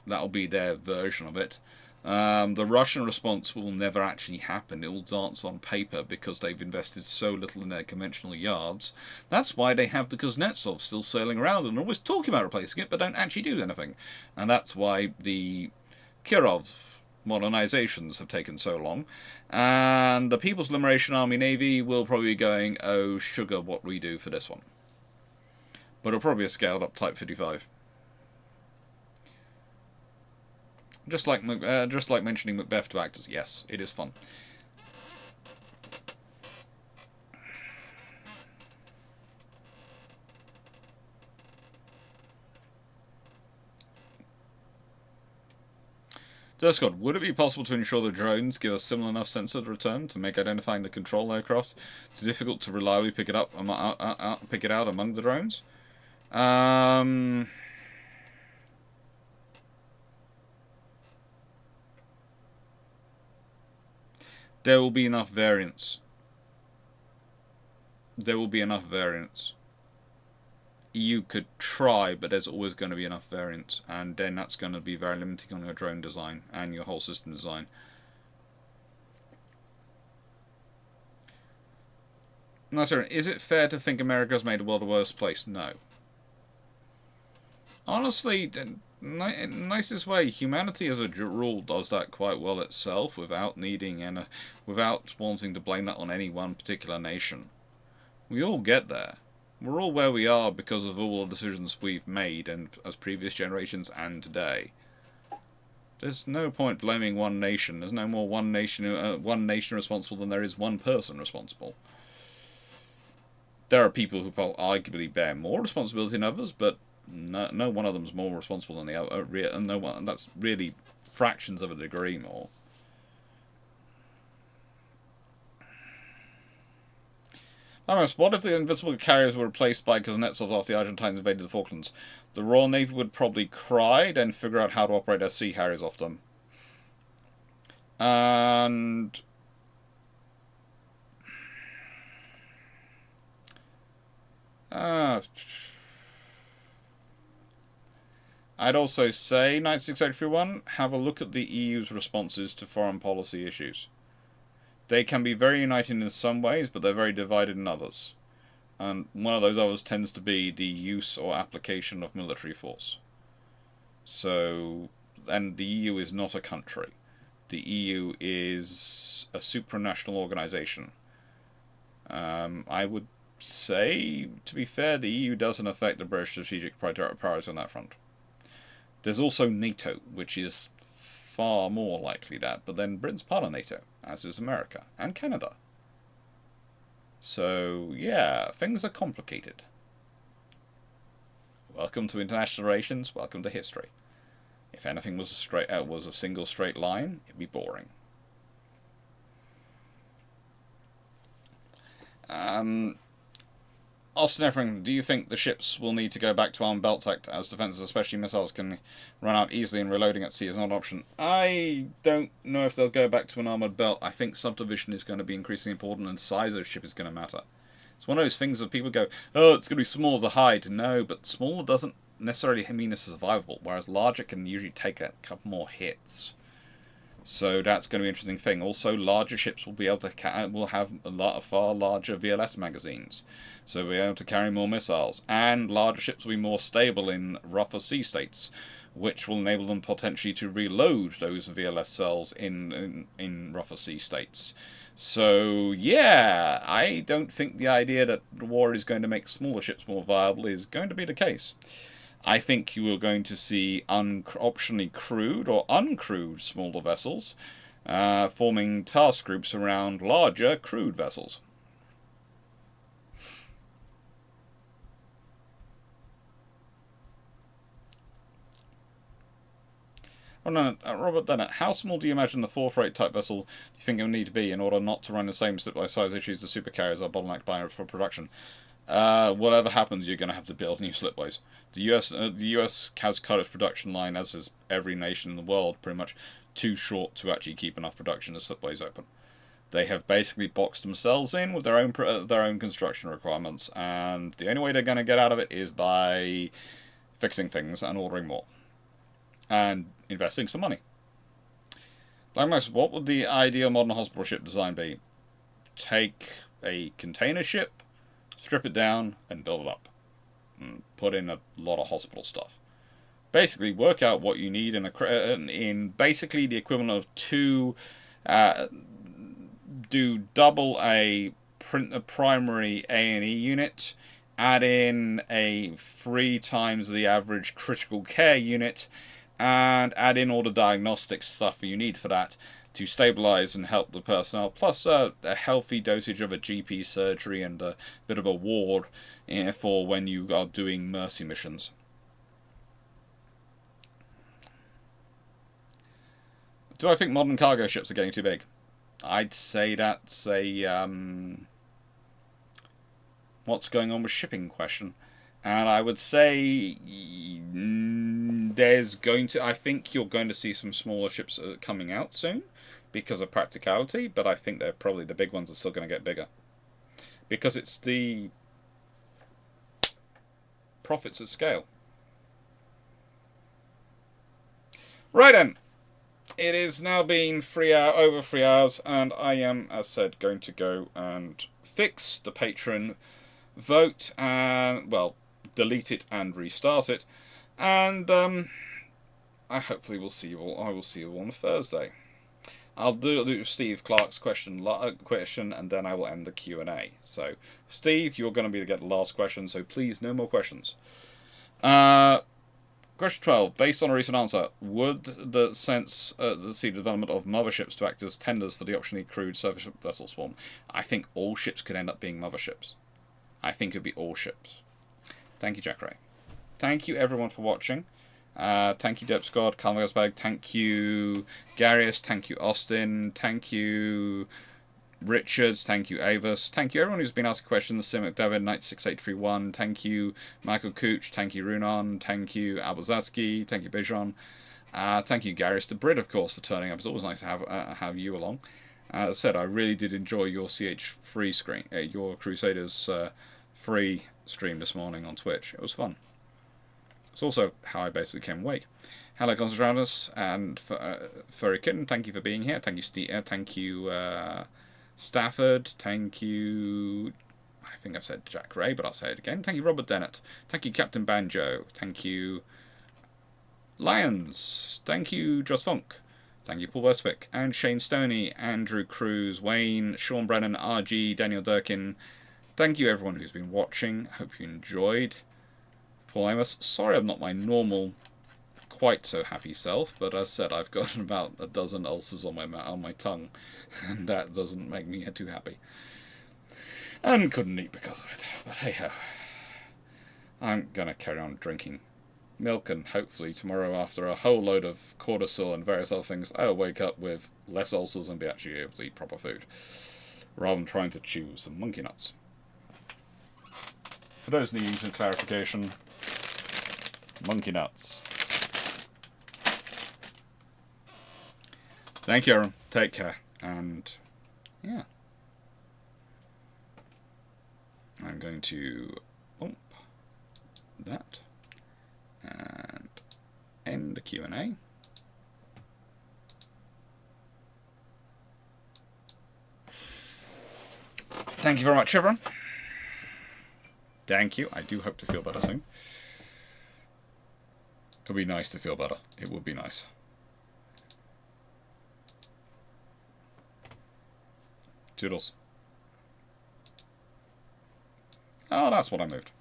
That'll be their version of it. The Russian response will never actually happen. It will dance on paper because they've invested so little in their conventional yards. That's why they have the Kuznetsov still sailing around and always talking about replacing it, but don't actually do anything. And that's why the Kirov modernizations have taken so long. And the People's Liberation Army Navy will probably be going, oh, sugar, what we do for this one. But it'll probably be a scaled up Type 55. Just like mentioning Macbeth to actors. Yes, it is fun. Durskod, would it be possible to ensure the drones give a similar enough sensor to return to make identifying the control aircraft too difficult to reliably pick it out among the drones? There will be enough variance. There will be enough variance. You could try, but there's always going to be enough variance, and then that's going to be very limiting on your drone design and your whole system design. No, sir, is it fair to think America's made the world a worse place? No. Honestly, the nicest way, humanity as a rule does that quite well itself without needing and without wanting to blame that on any one particular nation. We all get there. We're all where we are because of all the decisions we've made, and as previous generations and today. There's no point blaming one nation. There's no more one nation responsible than there is one person responsible. There are people who arguably bear more responsibility than others, but no one of them is more responsible than the other. No one. That's really fractions of a degree more. What if the invisible carriers were replaced by Kuznetsov after the Argentines invaded the Falklands? The Royal Navy would probably cry, then figure out how to operate their sea carriers off them. And I'd also say, 9681, have a look at the EU's responses to foreign policy issues. They can be very uniting in some ways, but they're very divided in others. And one of those others tends to be the use or application of military force. So, and the EU is not a country. The EU is a supranational organisation. I would say, to be fair, the EU doesn't affect the British strategic priorities on that front. There's also NATO, which is far more likely that, but then Britain's part of NATO. as is America and Canada. So, yeah, things are complicated. Welcome to international relations, welcome to history. If anything was a single straight line, it'd be boring. Austin Effering, do you think the ships will need to go back to armed belt tech as defenses, especially missiles, can run out easily and reloading at sea is not an option? I don't know if they'll go back to an armoured belt. I think subdivision is going to be increasingly important and size of ship is going to matter. It's one of those things that people go, oh, it's going to be smaller to hide. No, but smaller doesn't necessarily mean it's survivable, whereas larger can usually take a couple more hits. So that's going to be an interesting thing. Also, larger ships will be able to will have far larger VLS magazines, so we'll be able to carry more missiles. And larger ships will be more stable in rougher sea states, which will enable them potentially to reload those VLS cells in rougher sea states. So yeah, I don't think the idea that the war is going to make smaller ships more viable is going to be the case. I think you are going to see optionally crewed or uncrewed smaller vessels forming task groups around larger crewed vessels. Oh, no, Robert Dennett, how small do you imagine the 4-freight type vessel do you think it will need to be in order not to run the same size issues the supercarriers are bottlenecked by for production? Whatever happens, you're going to have to build new slipways. The US has cut its production line, as has every nation in the world, pretty much too short to actually keep enough production of slipways open. They have basically boxed themselves in with their own construction requirements, and the only way they're going to get out of it is by fixing things and ordering more. And investing some money. Black Max, what would the ideal modern hospital ship design be? Take a container ship, strip it down, and build it up. And put in a lot of hospital stuff. Basically, work out what you need in basically the equivalent of two. Do double a primary A&E unit, add in a 3 times the average critical care unit, and add in all the diagnostic stuff you need for that to stabilize and help the personnel, plus a healthy dosage of a GP surgery and a bit of a ward for when you are doing mercy missions. Do I think modern cargo ships are getting too big? I'd say that's a what's going on with shipping question. And I would say I think you're going to see some smaller ships coming out soon because of practicality, but I think they're probably the big ones are still going to get bigger. Because it's the profits at scale. Right then. It is now been over 3 hours, and I am, as said, going to go and fix the Patreon vote and, well, delete it and restart it, and I hopefully will see you all. I will see you all on Thursday. I'll do Steve Clarke's question, and then I will end the Q&A. So, Steve, you're going to be to get the last question, so please, no more questions. Question 12. Based on a recent answer, would the see development of motherships to act as tenders for the optionally crewed surface vessel swarm? I think all ships could end up being motherships. I think it would be all ships. Thank you, Jack Ray. Thank you, everyone, for watching. Thank you, Derpscott, Kalmagasbag. Thank you, Garius. Thank you, Austin. Thank you, Richards. Thank you, Avis. Thank you, everyone who's been asking questions. Simic David, 96831. Thank you, Michael Cooch. Thank you, Runon. Thank you, Albazaski. Thank you, Bijon. Thank you, Garius the Brit, of course, for turning up. It's always nice to have you along. As I said, I really did enjoy your CH free screen, your Crusaders free stream this morning on Twitch. It was fun. It's also how I basically came awake. Hello, Constantranus and Furrican. Thank you for being here. Thank you, Steve. Thank you, Stafford. Thank you. I think I said Jack Ray, but I'll say it again. Thank you, Robert Dennett. Thank you, Captain Banjo. Thank you, Lions. Thank you, Joss Funk. Thank you, Paul Westwick and Shane Stoney, Andrew Cruz, Wayne, Sean Brennan, RG, Daniel Durkin. Thank you, everyone who's been watching. Hope you enjoyed. Paul Amos. Sorry I'm not my normal quite so happy self, but as said, I've got about a dozen ulcers on my tongue, and that doesn't make me too happy. And couldn't eat because of it. But hey ho. I'm gonna carry on drinking milk, and hopefully tomorrow, after a whole load of cortisol and various other things, I'll wake up with less ulcers and be actually able to eat proper food, rather than trying to chew some monkey nuts. For those needing some clarification, monkey nuts. Thank you, Aaron. Take care. And yeah. I'm going to bump that and end the Q&A. Thank you very much, everyone. Thank you. I do hope to feel better soon. It would be nice to feel better. It would be nice. Toodles. Oh, that's what I moved.